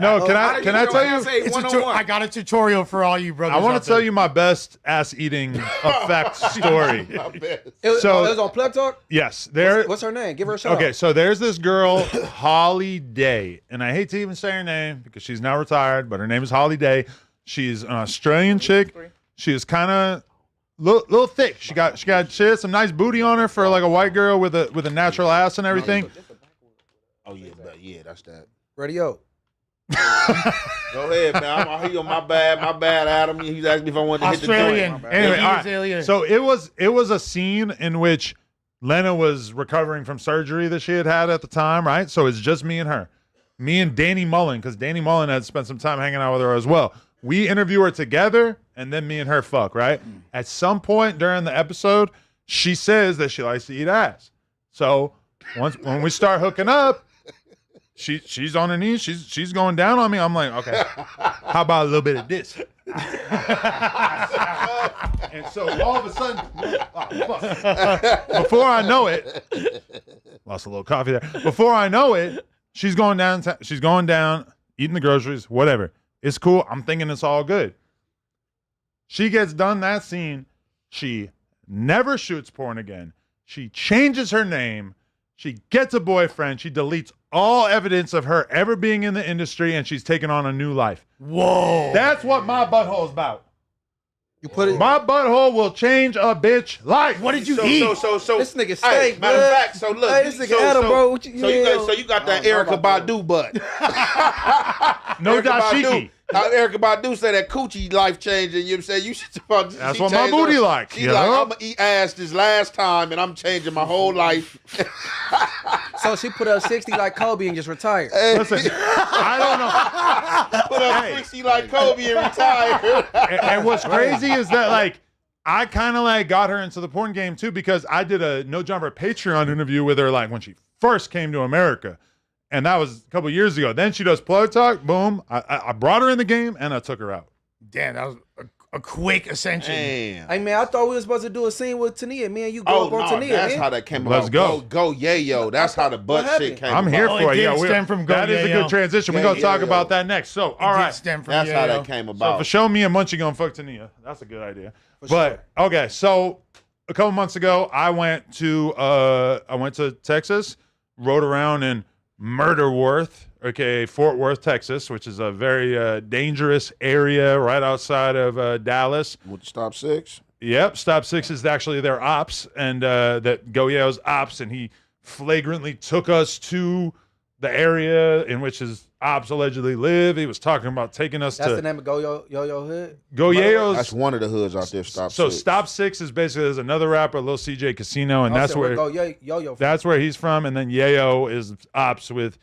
No, can I tell you? I got a tutorial for all you brothers. I want to tell you my best ass eating effect story. It was on Plug Talk. Yes, there. What's her name? Give her a shout. Okay, so there's this girl, Holly Day, and I hate to even say her name because she's now retired, but her name is Holly Day. She's an Australian chick. She is kind of little thick. She had some nice booty on her for like a white girl with a natural ass and everything. Oh yeah, that's that. Radio. Go ahead, man. I hear you. My bad, Adam. He's asking me if I wanted to Australian. hit the joint. Anyway, He all was right. alien. So it was a scene in which Lena was recovering from surgery that she had at the time, right? So it's just me and her. Me and Danny Mullen, because Danny Mullen had spent some time hanging out with her as well. We interview her together, and then me and her fuck, right? At some point during the episode, she says that she likes to eat ass. So when we start hooking up, she's on her knees, she's going down on me. I'm like, okay, how about a little bit of this? And so all of a sudden, before I know it, lost a little coffee there. Before I know it, she's going down, eating the groceries, whatever. It's cool. I'm thinking it's all good. She gets done that scene. She never shoots porn again. She changes her name. She gets a boyfriend. She deletes all evidence of her ever being in the industry, and she's taken on a new life. Whoa. That's what my butthole is about. You put it. My butthole will change a bitch life. What did you eat? So This nigga hey, steak, matter of blood. fact, so look. Hey, this nigga Adam, bro. What you got that Erica Badu butt. No Erica dashiki. Badu. How Erica Badu said that coochie life changing. You know what I'm saying? You should. That's what my booty like. She's You like, know? I'm gonna eat ass this last time, and I'm changing my whole life. So she put up 60 like Kobe and just retired. Listen, I don't know. Put up 60 like Kobe and retire. And what's crazy is that like I kind of like got her into the porn game too because I did a No Jumper Patreon interview with her like when she first came to America, and that was a couple years ago. Then she does Plug Talk, boom. I brought her in the game and I took her out. Damn, that was a quick ascension. Damn. Hey man, I thought we were supposed to do a scene with Tania. Me and you go Oh up on no, Tania, that's man. how that came Let's about. go. Go Yayo. That's how the butt happened? shit came I'm about. here Oh, for it it. did Yeah, stem from Go that is a Yayo. good transition. We're Yeah, gonna talk yeah. about that next. So, all It did right. stem from That's how Yayo. that came So about. for show me and Munchie gonna fuck Tania. That's a good idea. For Okay, so a couple months ago, I went to Texas, rode around in Murderworth, Fort Worth, Texas, which is a very dangerous area right outside of Dallas. With Stop 6. Yep, Stop 6 is actually their ops, and that Goyeo's ops, and he flagrantly took us to the area in which his ops allegedly live. He was talking about taking us That's to the name of Yo Hood. Goyeo's. That's one of the hoods out there. Stop So 6. Stop 6 is basically there's another rapper, Lil CJ Casino, and that's where Yo. that's where he's from. And then Yayo is ops with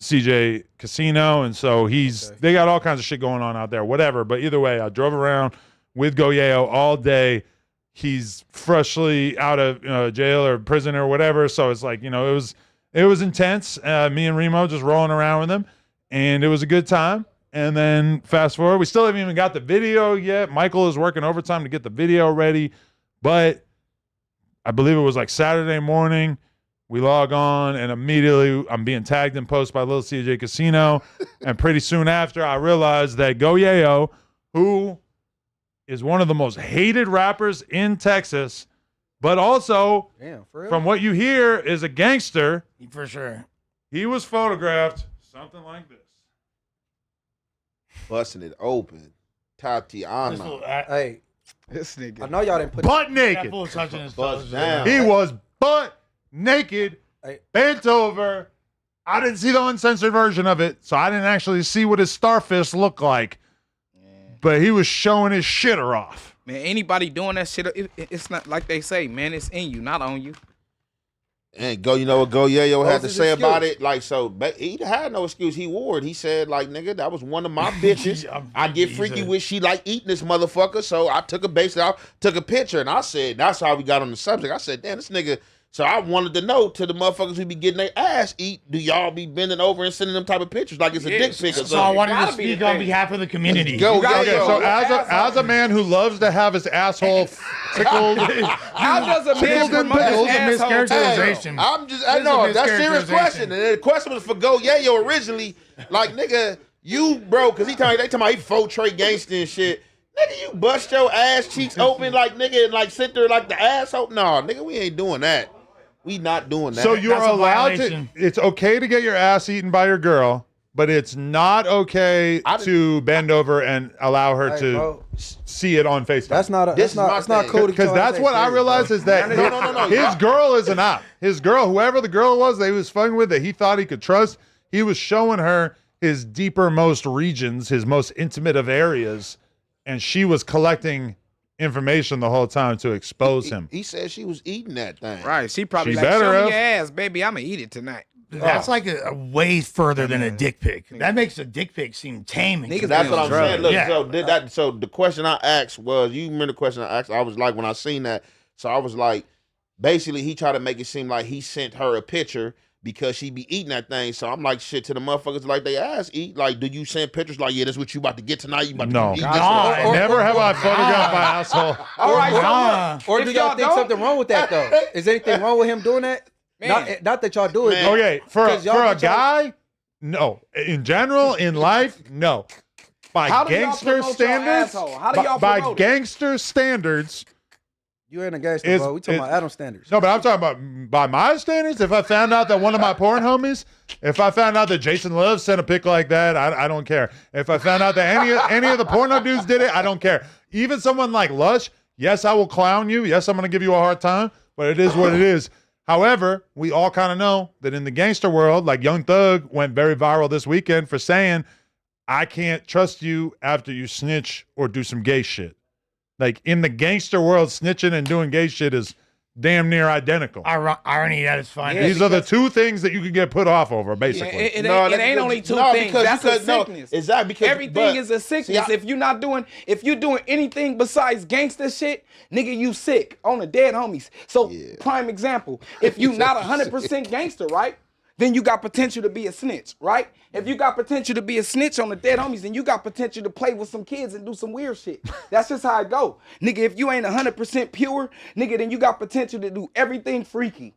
CJ Casino, and so they got all kinds of shit going on out there. Whatever, but either way, I drove around with Goyeyo all day. He's freshly out of jail or prison or whatever, so it's like it was intense. Me and Remo just rolling around with him, and it was a good time. And then fast forward, we still haven't even got the video yet. Michael is working overtime to get the video ready, but I believe it was like Saturday morning. We log on, and immediately I'm being tagged in post by Lil CJ Casino. And pretty soon after, I realized that Goyeyo, who is one of the most hated rappers in Texas, but also, Damn, for real? from what you hear, is a gangster. For sure. He was photographed something like this. Busting it open. Tatiana. Hey, This I nigga. know y'all didn't put Butt That naked. fool touching his Bust toes. down. He was butt naked, Hey. bent over. I didn't see the uncensored version of it, so I didn't actually see what his starfish looked like. But he was showing his shitter off. Man, anybody doing that shit, it's not like they say, man, it's in you, not on you. And you know what Yayo What had was to his say about excuse? it? Like, so he had no excuse. He wore it. He said, like, nigga, that was one of my bitches. I get freaky with. She like eating this motherfucker. So I took a picture, and I said, that's how we got on the subject. I said, damn, this nigga So I wanted to know to the motherfuckers who be getting their ass eat, do y'all be bending over and sending them type of pictures like it's a dick pic or So I something? wanted to Gotta be speak the on thing. behalf of the community. Go, gotta yo, Okay, yo. so as a man who loves to have his asshole tickled, How does a man Tickled and promote his pickled. asshole? Mischaracterization. I know that's serious mischaracterization. question. And the question was for Go Yayo originally. Like, nigga, you bro, cause they talking about he faux trade gangster and shit. Nigga, you bust your ass cheeks open like nigga and like sit there like the asshole. No, nigga, we ain't doing that. We not doing that. so you're That's a allowed to. violation. It's okay to get your ass eaten by your girl, but it's not okay to bend over and allow her Hey, to bro, see it on FaceTime. that's not. This is my It's not thing. cool to Because kill that's what I realized is that No. his girl is an op. His girl, whoever the girl was that he was fucking with, that he thought he could trust, he was showing her his deepermost regions, his most intimate of areas, and she was collecting information the whole time to expose him. He said she was eating that thing. Right, she probably She like, better show me have. your ass, baby. I'ma eat it tonight. That's like a way further than a dick pic. That makes a dick pic seem tame. And Niggas That's what I'm Drugs. saying. Look, Yeah. so the question I asked was, you remember the question I asked? I was like, when I seen that, so I was like, basically he tried to make it seem like he sent her a picture because she be eating that thing. So I'm like, shit to the motherfuckers like they ass eat. Like, do you send pictures like, yeah, that's what you about to get tonight? You about to No. eat this Nah, one? Never have I photographed my asshole. All right, Nah. so Or look, do if y'all y'all think don't, something wrong with that though? Is anything wrong with him doing that? Man. Not that y'all do it. Man. but- Okay, for Because y'all a get y'all- guy, no. In general, in life, no. By How do y'all gangster promote your standards, asshole? How do y'all by promote it? gangster standards, You ain't a gangster, It's- bro. We talking it's- about Adam standards. no, but I'm talking about by my standards. If I found out that one of my porn homies, if I found out that Jason Love sent a pic like that, I don't care. If I found out that any of the porno dudes did it, I don't care. Even someone like Lush, yes, I will clown you. Yes, I'm going to give you a hard time, but it is what it is. However, we all kind of know that in the gangster world, like Young Thug went very viral this weekend for saying, I can't trust you after you snitch or do some gay shit. Like in the gangster world, snitching and doing gay shit is damn near identical. Irony at its finest. These are the two things that you can get put off over, Yeah, basically. it No, ain't only two no, things. because That's you a could- no, sickness. exactly, because- everything but- is a sickness. See, if you're doing anything besides gangster shit, nigga, you sick on the dead homies. So prime example, if you not 100% gangster, right? Then you got potential to be a snitch, right? If you got potential to be a snitch on the dead homies, then you got potential to play with some kids and do some weird shit. That's just how it go. Nigga, if you ain't 100% pure, nigga, then you got potential to do everything freaky.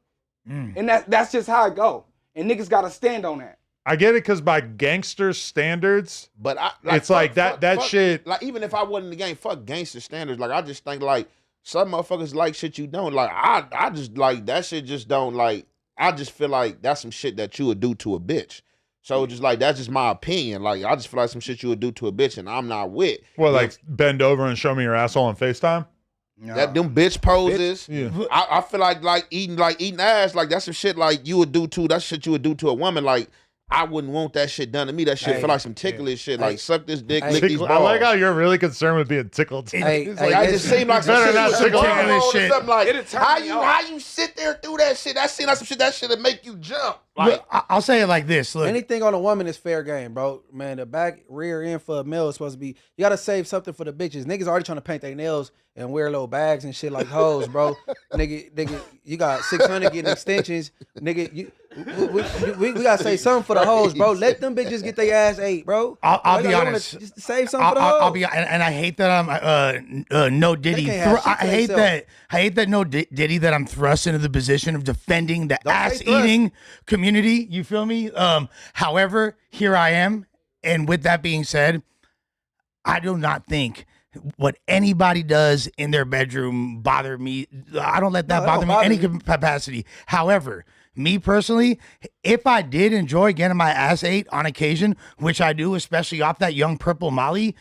And that's just how it go. And niggas gotta stand on that. I get it because by gangster standards, But It's like that shit- Like, even if I wasn't in the game, fuck gangster standards. Like, I just think like some motherfuckers like shit you don't. Like, I just like that shit. Just don't like. I just feel like that's some shit that you would do to a bitch. So just like that's just my opinion. Like, I just feel like some shit you would do to a bitch, and I'm not with. well, like bend over and show me your asshole on FaceTime. That them bitch poses. Yeah. I feel like eating ass. Like that's some shit like you would do to. That's shit you would do to a woman. Like, I wouldn't want that shit done to me. That shit Hey, feel like some ticklish shit. Like, suck this dick, Hey, lick these Tickle- balls. I like how you're really concerned with being tickled. Hey, It's hey, Like, it listen. just seemed like some Better shit not with tickle some me hormones with or shit. something like It'll turn me on. how you sit there through that shit. That seemed like some shit that should make you jump. Like, Look, I'll say it like this. Look, Anything on a woman is fair game, bro. Man, the back, rear end for a male is supposed to be. You gotta save something for the bitches. Niggas already trying to paint their nails and wear little bags and shit like hoes, bro. nigga, you got 600 getting extensions, nigga. We gotta say something for the hoes, bro. Let them bitches get their ass ate, bro. I'll be You wanna honest. Just save something for the hoes. I'll be, and I hate that I'm no Diddy. They can't have shit I to hate themselves. I hate that no Diddy that I'm thrust into the position of defending the Don't say ass thrust. eating community. You feel me? However, here I am, and with that being said, I do not think what anybody does in their bedroom bother me. I don't let that No, it bother don't me in bother any me. capacity. However, me personally, if I did enjoy getting my ass ate on occasion, which I do, especially off that young purple Molly,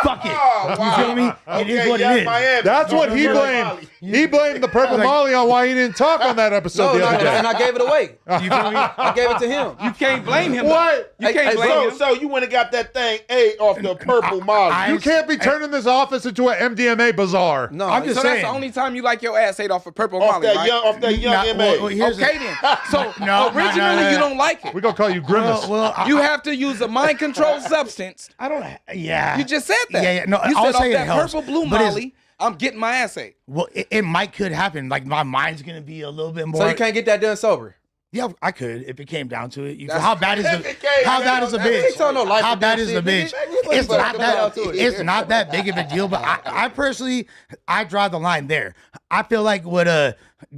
fuck it. You feel me? It is what it is. That's what he blamed. He blamed the purple Molly on why he didn't talk on that episode No, the other day. and I gave it away. You feel me? I gave it to him. You can't blame him. What? You can't Hey, blame him. so you went and got that thing ate off the purple Molly. You can't be turning this office into an MDMA bazaar. No, I'm just So that's saying. the only time you like your ass ate off of purple off Molly, that right? young, off that young Nah, MA. well, here's Okay the- then. So No, originally you don't like it. We're going to call you Grimace. Well, You have to use a mind control substance. I don't. Yeah. You just said that. Yeah, yeah. No, you I'll said say off it that helps, purple blue but it's- Molly. I'm getting my ass ate. Well, it might could happen. Like my mind's gonna be a little bit more. So you can't get that done sober. Yeah, I could if it came down to it. That's- How bad is the how bad is the Ain't bitch? talking no life How or bad death is the shit, bitch? nigga. It's not that. to it. It's not that big of a deal. But I personally, I draw the line there. I feel like what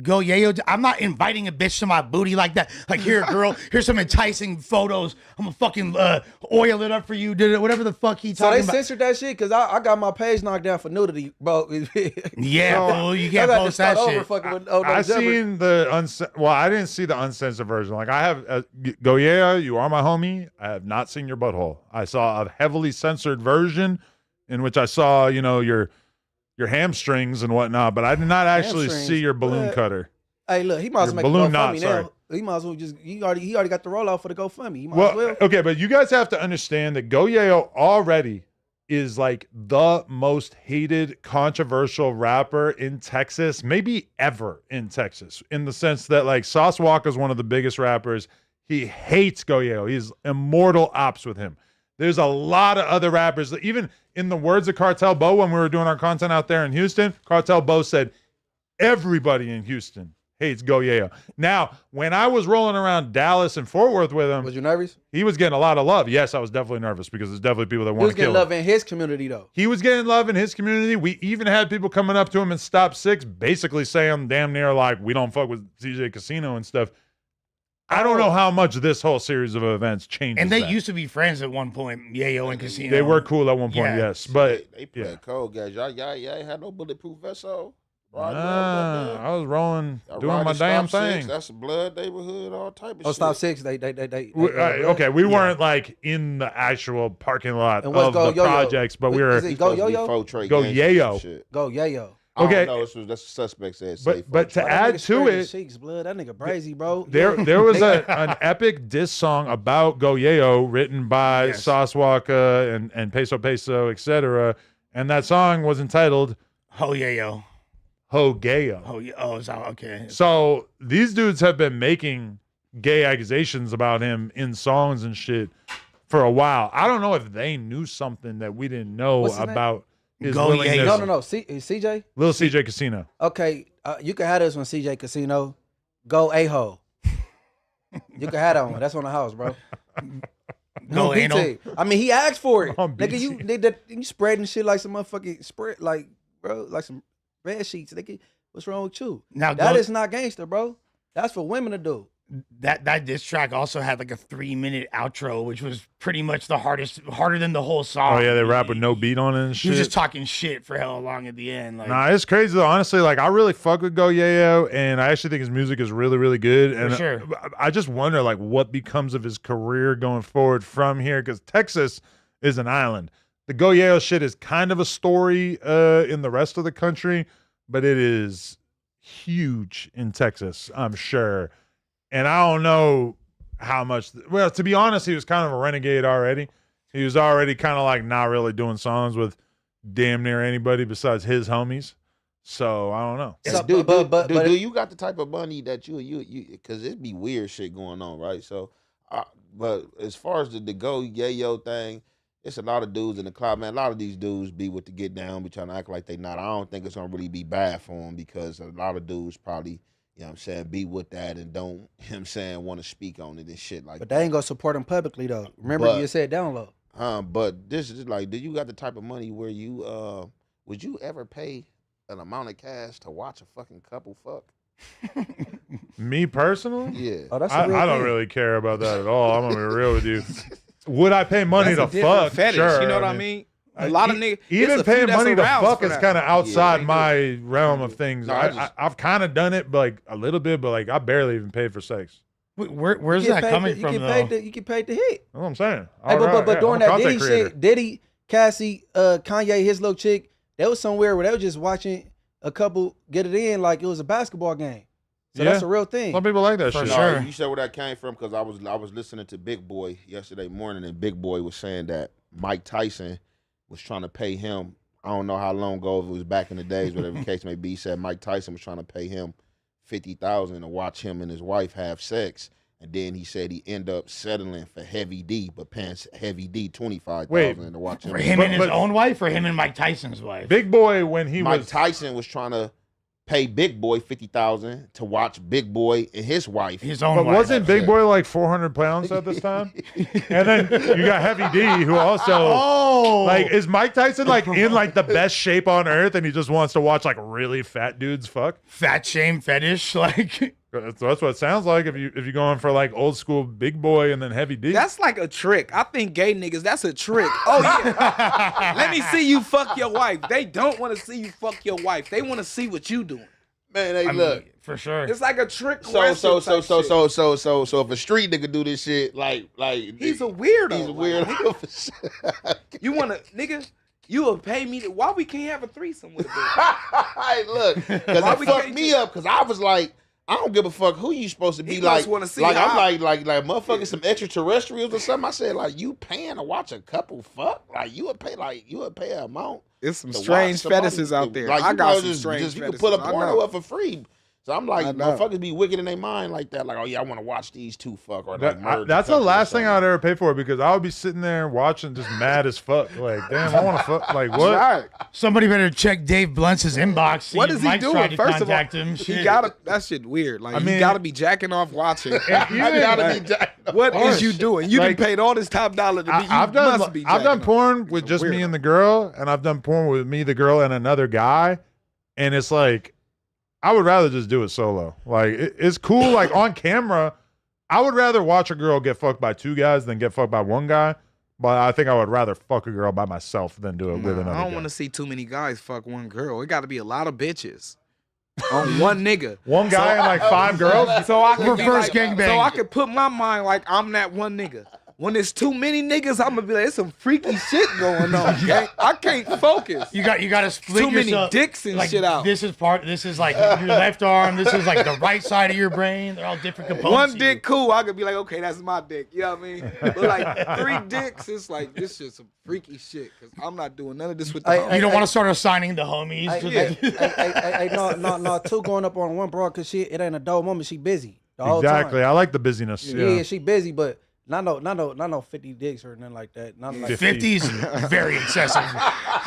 Go Yayo. I'm not inviting a bitch to my booty like that. Like here, girl, here's some enticing photos. I'm gonna fucking oil it up for you. Did it whatever the fuck he So talking they about. censored that shit because I got my page knocked down for nudity, bro. Yeah, fool, you I can't got to post start that over shit. fucking with I seen the well, I didn't see the uncensored version. Like I have, Go yeah, you are my homie. I have not seen your butthole. I saw a heavily censored version in which I saw, your hamstrings and whatnot, but I did not actually Hamstrings, see your balloon but- cutter. Hey, look, he might as Your well make balloon a knot, GoFundMe sorry. now. He might as well he already got the rollout for the GoFundMe. He might Well, as well. okay, but you guys have to understand that Go Yayo already is like the most hated, controversial rapper in Texas, maybe ever in Texas, in the sense that like Sauce Walka is one of the biggest rappers. He hates Go Yayo. He's immortal ops with him. There's a lot of other rappers, even in the words of Cartel Bo, when we were doing our content out there in Houston, Cartel Bo said, everybody in Houston hates Go Yayo. Now, when I was rolling around Dallas and Fort Worth with him, Was you nervous? he was getting a lot of love. Yes, I was definitely nervous because there's definitely people that He want was to kill getting him. love in his community though. He was getting love in his community. We even had people coming up to him in Stop 6 basically saying damn near like, we don't fuck with CJ Casino and stuff. I don't know how much this whole series of events changes And they that. used to be friends at one point, Yayo and Casino. They were cool at one point, Yeah. yes. But they play yeah. cold, guys. Y'all ain't had no bulletproof vessel. I was rolling, doing my damn thing. That's a blood neighborhood, all type of Oh, shit. Stop 6. They Okay, we weren't like in the actual parking lot And what's of Go the Yo-Yo? projects, but we were. Is it Go Yo-Yo? Go Yayo. Shit. Go Yayo. I don't Okay. know, that's what the suspect said. But to That add nigga to spread his it, cheeks, blood. That nigga brazy, bro. there was an epic diss song about Go Yayo written by Yes. Sauce Walka and Peso Peso, etc. And that song was entitled Oh Yayo. Ho Gayo. Oh yeah. Oh, is that okay? So these dudes have been making gay accusations about him in songs and shit for a while. I don't know if they knew something that we didn't know What's his name? about his Go willingness. Yayo. No. CJ? Lil CJ Casino. Okay, you can have this one, CJ Casino. Go A-hole. You can have that one. That's on the house, bro. Go BT. anal. I mean, he asked for it. On Nigga, you spreading shit like some motherfucking spread, like, bro, like some red sheets. Nigga, what's wrong with you? Now That Go- is not gangster, bro. That's for women to do. that diss track also had like a 3-minute outro, which was pretty much harder than the whole song. Oh yeah, they rap with no beat on it and He was shit. just talking shit for hella long at the end. Like, Nah, it's crazy though. Honestly, like I really fuck with Go Yayo, and I actually think his music is really, really good. And sure. I just wonder like what becomes of his career going forward from here, because Texas is an island. The Go Yayo shit is kind of a story in the rest of the country, but it is huge in Texas, I'm sure. And I don't know how much. Well, to be honest, he was kind of a renegade already. He was already kind of like not really doing songs with damn near anybody besides his homies. So I don't know. So, Do you got the type of money that you because it'd be weird shit going on, right? So, but as far as the Go Yayo thing, it's a lot of dudes in the club, man. A lot of these dudes be with the get down, be trying to act like they not. I don't think it's gonna really be bad for them because a lot of dudes probably, you know what I'm saying, be with that and don't, you know what I'm saying, want to speak on it and shit like But that. they ain't gonna support him publicly though. Remember, But- you said download. But this is like, do you got the type of money where you would you ever pay an amount of cash to watch a fucking couple fuck? Me personally, Yeah. Oh, that's a I real don't thing. really care about that at all. I'm gonna be real with you. Would I pay money That's to a different fuck? fetish. Sure. You know what I mean? A lot of niggas. Even it's a few paying that's money to aroused fuck for is that. kind of outside they do. my realm of things. No, I've kind of done it, but like a little bit, but like I barely even paid for sex. where's You get that paid coming to- from you though? get paid you get paid to hit. That's what I'm saying. Hey, All right, but yeah, during I'm a that Diddy content creator. shit, Diddy, Cassie, Kanye, his little chick, they was somewhere where they were just watching a couple get it in like it was a basketball game. So Yeah. that's a real thing. Some people like that For shit. sure. You said where that came from because I was listening to Big Boy yesterday morning, and Big Boy was saying that Mike Tyson was trying to pay him. I don't know how long ago, if it was back in the days, whatever the case may be. He said Mike Tyson was trying to pay him $50,000 to watch him and his wife have sex, And then he said he end up settling for Heavy D, but paying Heavy D $25,000 Wait, to watch him. For him and his But- own wife, or him and Mike Tyson's wife? Big Boy when he Mike was Tyson was trying to pay Big Boy $50,000 to watch Big Boy and his wife. His own But wife. wasn't Big Boy like 400 pounds at this time? And then you got Heavy D, who also like is Mike Tyson like in like the best shape on earth, and he just wants to watch like really fat dudes fuck. Fat shame fetish? Like, That's what it sounds like if you going for like old school Big Boy and then Heavy D. That's like a trick. I think gay niggas, that's a trick. Oh, yeah. Let me see you fuck your wife. They don't want to see you fuck your wife. They want to see what you doing. Man, hey, I mean, look. for sure. It's like a trick So question type shit. if a street nigga do this shit, like He's a weirdo. he's a Like, weirdo. for sure. you want to, nigga, you will pay me. Why we can't have a threesome with a bitch? Hey, look, because Why it we fucked can't me just- up because I was like, I don't give a fuck who you supposed to be He like. must wanna see like how- I'm like motherfucking some extraterrestrials or something. I said like you paying to watch a couple fuck like you would pay an amount. There's some to strange watch somebody fetishes out there. Like, I you got know, some strange just you fetishes. can put a I porno know. up for free. So I'm like, I know. motherfuckers be wicked in their mind like that. Like, oh yeah, I want to watch these two fuck or like merge That's a the couple or last thing something. I'd ever pay for because I would be sitting there watching just mad as fuck. Like, damn, I want to fuck. Like, what? Right. Somebody better check Dave Blunt's inbox. See What if is he Mike's doing? tried to First of all, contact him. he Shit. gotta. That shit weird. Like, I mean- you gotta be jacking off watching. I gotta be jacked up. What is you doing? You Like, done paid all this top dollar to be. You I've must be done jacking off. porn with It's a just me weirdo. and the girl, and I've done porn with me, the girl, and another guy, and it's like I would rather just do it solo. Like it's cool, like on camera. I would rather watch a girl get fucked by two guys than get fucked by one guy. But I think I would rather fuck a girl by myself than do it with another I don't guy. want to see too many guys fuck one girl. It got to be a lot of bitches on one nigga. One guy and like five girls. So I can Reverse be like, gangbang. So I can put my mind like I'm that one nigga. When there's too many niggas, I'm gonna be like, there's some freaky shit going on. gang. I can't focus. You got to split Too many yourself. dicks and like, shit out. This is like your left arm. This is like the right side of your brain. They're all different components. One of dick you. cool, I could be like, okay, that's my dick. You know what I mean? But like 3 dicks, it's like this shit's some freaky shit. Cause I'm not doing none of this with the homies. You don't want to start assigning the homies. to the- No, two going up on one broad because it ain't a dull moment. She busy the whole Exactly. time. I like the busyness. Yeah, she busy, but not no 50 dicks or nothing like that. Not like 50's very excessive.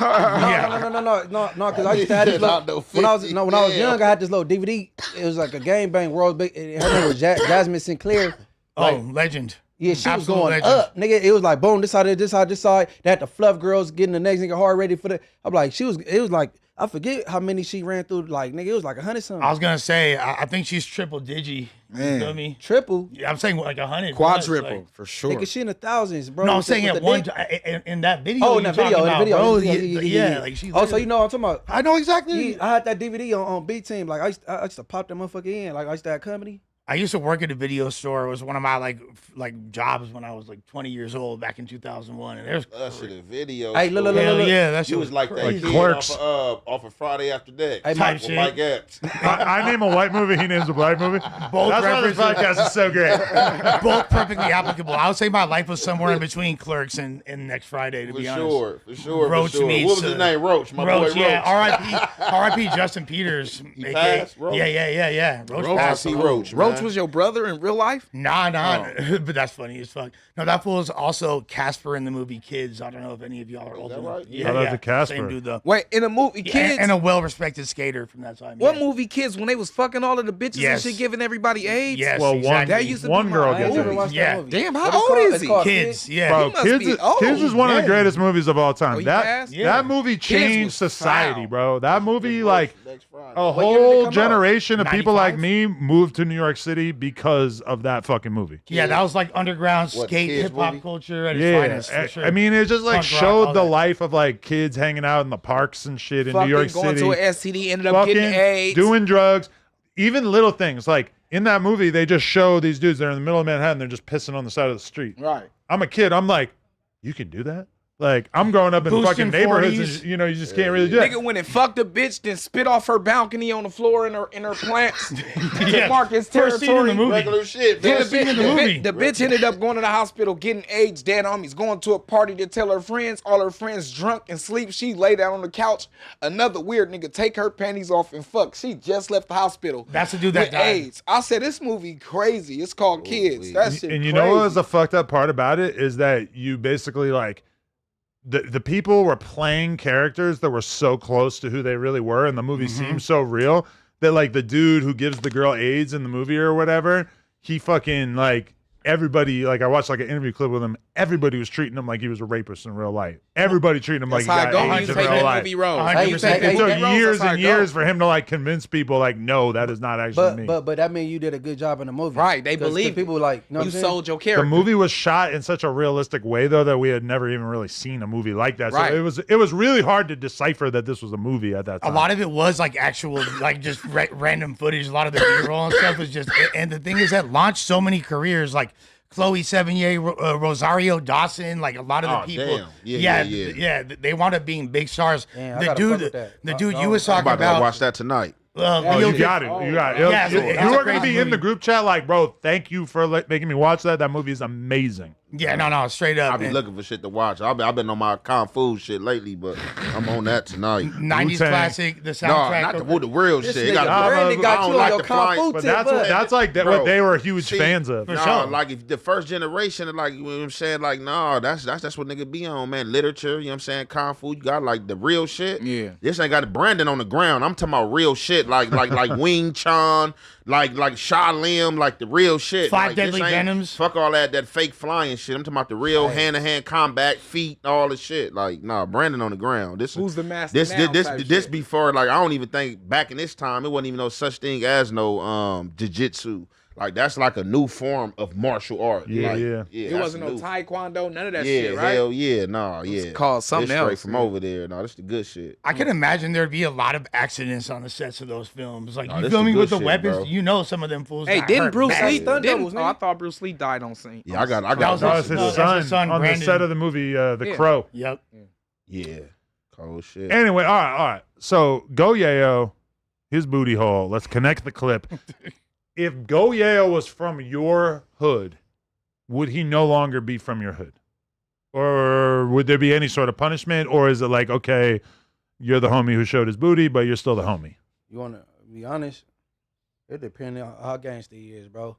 Yeah. No, because I used to have this Not little, no when I was 50, when I was damn. young, I had this little DVD. It was like a gang bang world big. Her name was Jasmine Sinclair. Oh, legend. Yeah, she was Absolute going legend. up, nigga. It was like boom, this side, this side, this side. They had the fluff girls getting the next nigga hard ready for the. I'm like, it was like I forget how many she ran through. Like nigga, it was like 100 something. I was gonna say, I think she's triple digi. Man. You feel me? Triple, Yeah, I'm saying like 100. Quadruple Like, for sure. nigga, she in the thousands, bro. no, I'm with saying the at one dick. time in that video. Oh, in you're that video, talking in the about, video, bro, yeah, like she. Oh, so you know what I'm talking about? I know exactly. Yeah, I had that DVD on B Team. Like I used to pop that motherfucker in. Like I used to have company. I used to work at a video store. It was one of my like jobs when I was like 20 years old back in 2001. And there's That shit a video. Hey, look, store. hell yeah, that shit You was like that crazy. kid Clerks. off of Friday After That. Hey, Type with shit. Mike Epps. I name a white movie. He names a black movie. Both That's why this references. podcast is so great. both perfectly applicable. I would say my life was somewhere in between Clerks and Next Friday, to For be honest. sure, for sure, Roach for sure. meets, What was his name? Roach, my Roach, boy yeah. Roach. R.I.P. Justin Peters. He aka passed, Roach? Yeah. Roach Roach, passed. R.I.P. Roach, Roach man. was your brother in real life? Nah, Oh. but that's funny as fuck. No, that fool is also Casper in the movie Kids. I don't know if any of y'all are old that enough. right? Yeah, Shout out yeah. to Casper. Same dude though. Wait, in a movie, Yeah, kids. and a well-respected skater from that time. What yeah. movie, kids? When they was fucking all of the bitches Yes. and shit, giving everybody AIDS. Yes, Well, exactly. That used to one be girl my gets I ain't never it. watched Yeah. that movie. Damn, how What it's old called? is It's he? called Kids, yeah. Bro, You must Kids, be old. Kids is one of the Yeah. greatest movies of all Oh, time. you That passed? Yeah. that movie changed was society, foul. bro. That movie, like Next Friday. a What year did it whole come out? generation of people like 95? me moved to New York City because of that fucking movie. Yeah, that was like underground What, skate Kids hip hop movie? culture at its Yeah, finest. For sure. I mean, it just like Punk rock, showed all the that. life of like kids hanging out in the parks and shit in Fucking New York going City, to an STD, ended up getting AIDS. doing drugs, even little things like in that movie. They just show these dudes. They're in the middle of Manhattan. They're just pissing on the side of the street. Right. I'm a kid. I'm like, you can do that? Like, I'm growing up in Boosting fucking neighborhoods, 40s. and, you just can't really do that. Nigga went and fucked a bitch, then spit off her balcony on the floor in her plants to mark his First scene in territory. the movie. Regular shit, Then man. the, bitch, in the movie. the bitch ended up going to the hospital, getting AIDS, dead homies, going to a party to tell her friends, all her friends drunk and sleep. She lay down on the couch. Another weird nigga take her panties off and fuck. She just left the hospital. That's the dude that with died. AIDS. I said, this movie crazy. It's called Kids. That shit And you crazy. know what was the fucked up part about it is that you basically like the people were playing characters that were so close to who they really were, and the movie seemed so real that like the dude who gives the girl AIDS in the movie or whatever, he fucking like everybody, like I watched like an interview clip with him, everybody was treating him like he was a rapist in real life. Everybody treating him That's like how he it got goes when AIDS you in take real that life. movie roles. 100%. How you take It that took movie roles, years that's how and it years goes. for him to like convince people like, no, that is not actually me. But that means you did a good job in the movie. Right, they 'Cause believe people like, you know what You I'm saying? sold your The character. movie was shot in such a realistic way, though, that we had never even really seen a movie like that. Right. So it was really hard to decipher that this was a movie at that A time. lot of it was like actual, like just random footage. A lot of the B-roll and stuff was just. And the thing is that launched so many careers, like Chloe Sevigny, Rosario Dawson, like a lot of the Oh, people. damn. Yeah. They wound up being big stars. Damn, I the gotta dude, fuck with that. the dude No, you was I'm talking about to about. watch that tonight. Oh, Leo you got it. Oh, You got it. yeah, You- it's you a were going to crazy be in the movie. group chat like, bro, thank you for making me watch that. That movie is amazing. Yeah, no, straight up. I be looking for shit to watch. I've been on my Kung Fu shit lately, but I'm on that tonight. 90s Wu-Tang. classic, the No, soundtrack. not of- the real This shit. It nigga gotta be- Brandon I got don't you on like your the flying- Kung Fu But tip. that's like Bro, what they were huge see, fans of. For No, sure. like if the first generation, like you know what I'm saying, like no, that's what nigga be on, man. Literature, you know what I'm saying, Kung Fu, you got like the real shit. Yeah. This ain't got the Brandon on the ground. I'm talking about real shit, like Wing Chun, like Sha Lim, like the real shit. Five Like, this Deadly ain't- Venoms. Fuck all that fake flying shit. I'm talking about the real hand-to-hand combat, feet, all the shit. Like, nah, Brandon on the ground. This Who's the master This now this type this shit. before, like, I don't even think back in this time it wasn't even no such thing as no jiu-jitsu. Like that's like a new form of martial art. Yeah, like, yeah. It that's wasn't no new. taekwondo, none of that Yeah, shit, right? hell yeah, nah, yeah. It's called something It's straight else, from yeah. over there. No, this the good shit. I can imagine there'd be a lot of accidents on the sets of those films. Like Nah, you this feel the me good with the shit, weapons, bro. you know some of them fools. Hey, got didn't hurt Bruce bad. Lee? Stunt doubles, Oh, I nigga. thought Bruce Lee died on scene. Yeah, I got That was That his- was no, his that's son, his son, on Brandon. the set of the movie The Yeah. Crow. Yep. Yeah, cold shit. Anyway, all right. So Go Yayo, his booty hole. Let's connect the clip. If Go Yayo was from your hood, would he no longer be from your hood? Or would there be any sort of punishment? Or is it like, okay, you're the homie who showed his booty, but you're still the homie? You want to be honest? It depends on how gangster he is, bro.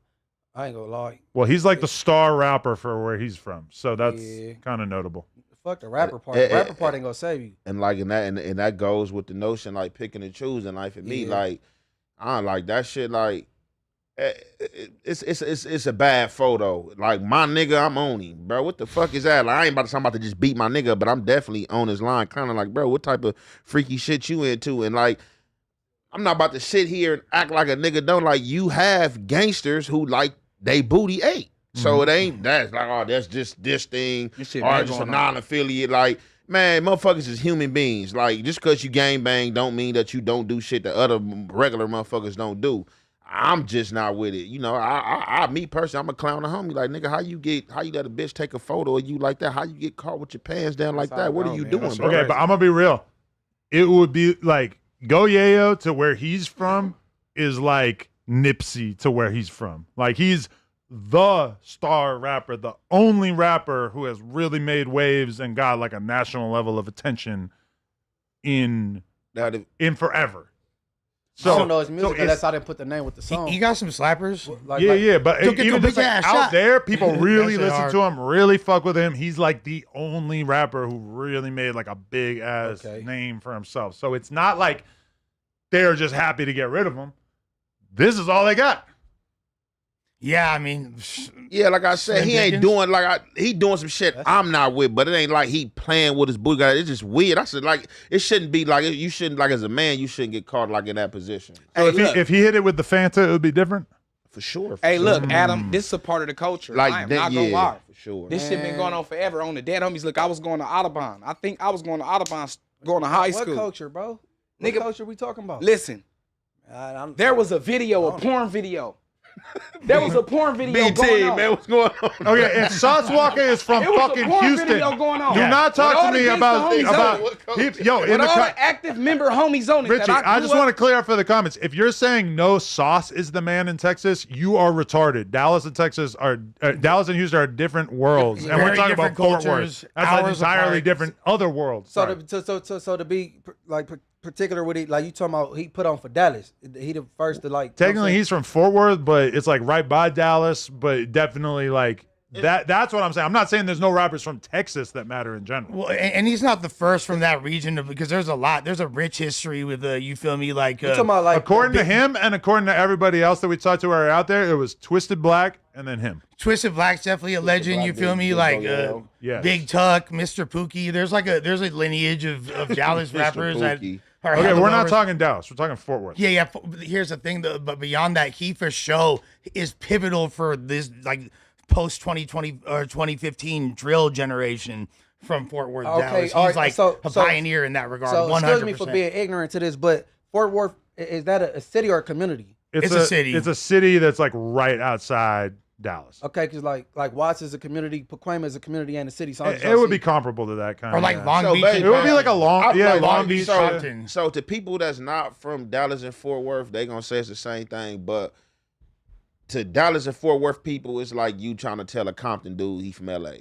I ain't gonna lie. Well, he's like the star rapper for where he's from. So that's Yeah. kind of notable. Fuck the rapper part. The rapper part ain't gonna save you. And like and that goes with the notion like picking and choosing. Like for me, Yeah. like I don't like that shit. Like it's a bad photo. Like my nigga, I'm on him, bro. What the fuck is that? Like I ain't about to just beat my nigga, but I'm definitely on his line. Kind of like, bro, what type of freaky shit you into? And like, I'm not about to sit here and act like a nigga don't. Like you have gangsters who like they booty ate. So it ain't that's like, oh, that's just this thing, This shit or been just a going on. non-affiliate. Like, man, motherfuckers is human beings. Like, just because you gang bang don't mean that you don't do shit that other regular motherfuckers don't do. I'm just not with it. You know, me personally, I'm a clown a homie. Like, nigga, how you let a bitch take a photo of you like that? How you get caught with your pants down like That's how that? it What go, are you man. doing, That's bro? Okay, but I'm going to be real. It would be like Go Yayo to where he's from is like Nipsey to where he's from. Like, he's the star rapper, the only rapper who has really made waves and got like a national level of attention in forever. I don't know his music it's- unless I didn't put the name with the song. He got some slappers. Like, Yeah, but Don't get even your just like bitch ass out shot. there, people really That shit listen hard. to him, really fuck with him. He's like the only rapper who really made like a big ass Okay. name for himself. So it's not like they're just happy to get rid of him. This is all they got. Yeah, I mean, Yeah, like I said, Slim he ain't Dickens? doing he doing some shit I'm not with, but it ain't like he playing with his booty. It's just weird. I said like it shouldn't be like you shouldn't like as a man you shouldn't get caught like in that position. So if he hit it with the Fanta, it would be different. For sure. Hey, sure. look, Adam, this is a part of the culture. Like I am that, not gonna yeah, lie. for sure. This shit been going on forever. On the dead homies, look, I was going to Audubon. I think I was going to Audubon, going to high what school. culture, bro? What Nigga- culture we talking about? Listen, I'm- there was a video, a porn video. There was a porn video going BT, on. man, what's going on? Okay, and Sauce Walker is from It was a fucking porn Houston. video going on. Do not With all talk to the me gangsta about homies on yo. With In the all the active member homies on it. Richie, that I just want to clear up for the comments. If you're saying no Sauce is the man in Texas, you are retarded. Dallas and Texas are Dallas and Houston are different worlds, and we're Very talking about different Fort Worth. cultures, That's an hours entirely apart. different other world. So to be like particular with it, like you talking about, he put on for Dallas. He the first to like. Technically, he's from Fort Worth, but it's like right by Dallas, but definitely like that. That's what I'm saying. I'm not saying there's no rappers from Texas that matter in general. Well, and he's not the first from that region because there's a lot. There's a rich history with you feel me, like You talking about like According to him and according to everybody else that we talked to are out there, it was Twisted Black and then him. Twisted Black's definitely a legend. Black, You feel me, Big like Yayo. Yes. Big Tuck, Mr. Pookie. There's a lineage of Dallas Mr. rappers that Pookie. are Okay, hella we're not well-res- talking Dallas. We're talking Fort Worth. Yeah. Here's the thing, though, but beyond that, he for sure is pivotal for this like post 2020 or 2015 drill generation from Fort Worth, Okay, Dallas. He's all right, like so- a so- pioneer in that regard. So 100%. excuse me for being ignorant to this, but Fort Worth, is that a city or a community? It's a city. It's a city that's like right outside Dallas. Okay, because like Watts is a community, Pacoima is a community and a city. So I'm just It would trying be to see. comparable to that kind Or of. like Long So Beach. basically- It would be like a Long Beach. So, Compton. so to people that's not from Dallas and Fort Worth, they gonna say it's the same thing. But to Dallas and Fort Worth people, it's like you trying to tell a Compton dude he from LA.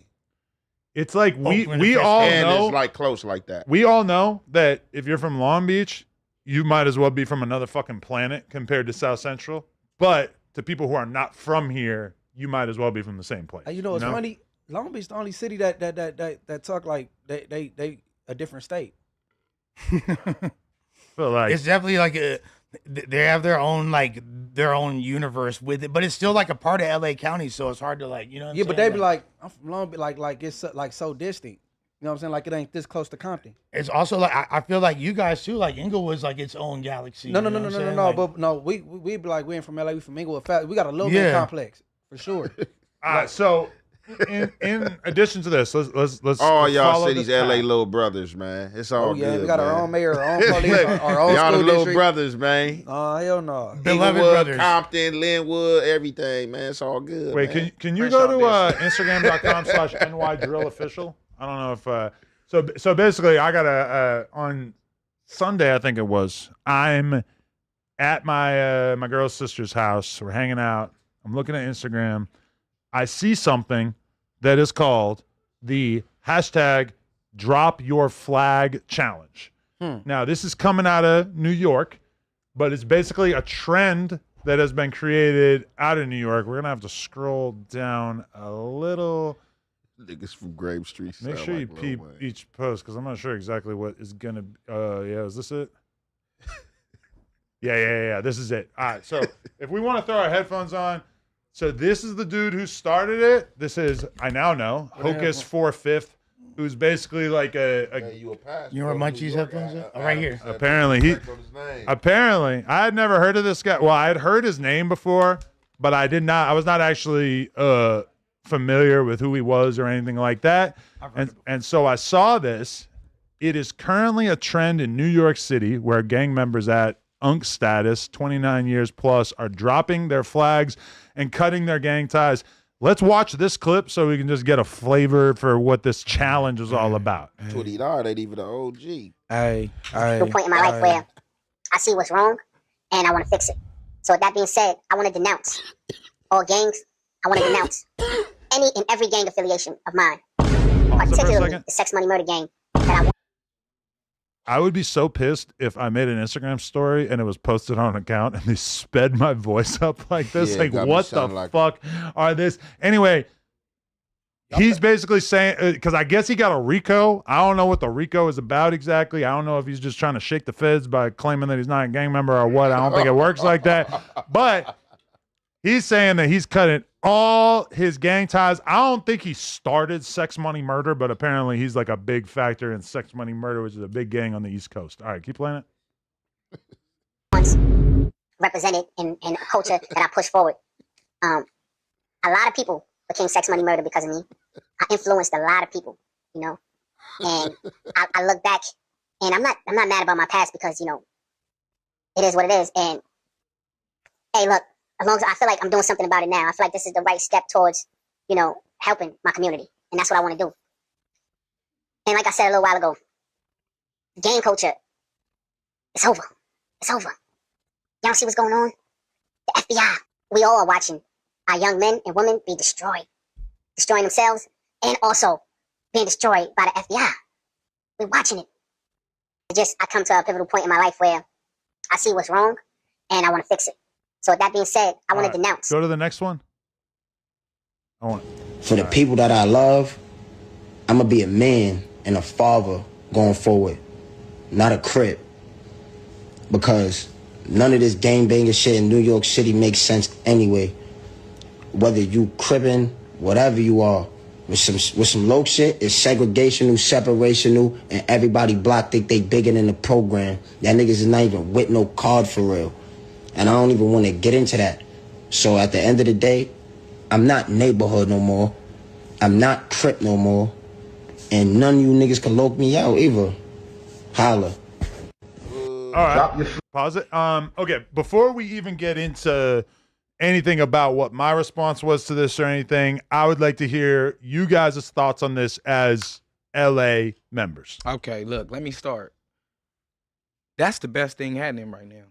It's like Oakland we and all And know it's like close like that. we all know that if you're from Long Beach, you might as well be from another fucking planet compared to South Central. But to people who are not from here, you might as well be from the same place. You know, it's funny. Long Beach, the only city that talk like they a different state. But like, It's definitely like they have their own universe with it, but it's still like a part of LA County, so it's hard to like, you know what I'm Yeah, but saying? they be like, I'm from Long Beach, like it's like so distant. You know what I'm saying? Like it ain't this close to Compton. It's also like I feel like you guys too, like Inglewood's like its own galaxy. No, you know what I'm saying? Like, but no, we be like we ain't from LA, we from Inglewood. We got a little Yeah. bit complex for sure. so in addition to this, let's All let's y'all follow cities, this LA path. little brothers, man. It's all Oh yeah, good. we got our man. own mayor, our own police, our own Y'all the school little district. brothers, man. Oh hell no. Beloved Inglewood, brothers. Compton, Linwood, everything, man. It's all good. Wait, man. can you Fresh go out to Instagram.com/NYDrillOfficial? I don't know if so basically I got on Sunday, I think it was, I'm at my girl's sister's house. We're hanging out. I'm looking at Instagram. I see something that is called the hashtag Drop Your Flag Challenge. Now, this is coming out of New York, but it's basically a trend that has been created out of New York. We're going to have to scroll down a little. Niggas from Grave Street. Make sound sure you like Lil peep Wayne. each post because I'm not sure exactly what is going to. Yeah, is this it? Yeah. This is it. All right. So if we want to throw our headphones on, so this is the dude who started it. This is, I now know, Hocus 4/5, who's basically like Hey, you a pass, You know where bro. Munchie's New York, headphones I- are? Oh, right here. Apparently, he- Correct on his name. Apparently, I had never heard of this guy. Well, I had heard his name before, but I was not actually familiar with who he was or anything like that. And so I saw this. It is currently a trend in New York City where gang members at UNC status, 29 years plus, are dropping their flags and cutting their gang ties. Let's watch this clip so we can just get a flavor for what this challenge is all about. $20 ain't even an OG. Hey, to a point in my life where I see what's wrong and I want to fix it. So with that being said, I want to denounce all gangs. I want to denounce any and every gang affiliation of mine, Pause it for a particularly second. the Sex Money Murder gang. That I want. I would be so pissed if I made an Instagram story and it was posted on an account and they sped my voice up like this. Yeah, Like, got me what the sounding like- fuck are this? Anyway, he's basically saying, because I guess he got a RICO. I don't know what the RICO is about exactly. I don't know if he's just trying to shake the feds by claiming that he's not a gang member or what. I don't think it works like that. But he's saying that he's cutting all his gang ties. I don't think he started Sex Money Murder, but apparently he's like a big factor in Sex Money Murder, which is a big gang on the East Coast. All right, keep playing it. Once represented in a culture that I push forward. A lot of people became Sex Money Murder because of me. I influenced a lot of people, you know. And I look back, and I'm not mad about my past because, you know, it is what it is. And hey, look, as long as I feel like I'm doing something about it now, I feel like this is the right step towards, helping my community. And that's what I want to do. And like I said a little while ago, gang culture, it's over. It's over. Y'all see what's going on? The FBI, we all are watching our young men and women be destroyed, destroying themselves, and also being destroyed by the FBI. We're watching it. I come to a pivotal point in my life where I see what's wrong, and I want to fix it. So with that being said, I want to denounce. Go to the next one. For the people that I love, I'm going to be a man and a father going forward, not a crip. Because none of this gangbanging shit in New York City makes sense anyway. Whether you crippin', whatever you are, with some low shit, it's segregational, separational, and everybody block think they bigger than the program. That niggas is not even with no card for real. And I don't even want to get into that. So at the end of the day, I'm not neighborhood no more. I'm not crip no more. And none of you niggas can lock me out either. Holla. All right, pause it. Okay, before we even get into anything about what my response was to this or anything, I would like to hear you guys' thoughts on this as LA members. Okay, look, let me start. That's the best thing happening right now.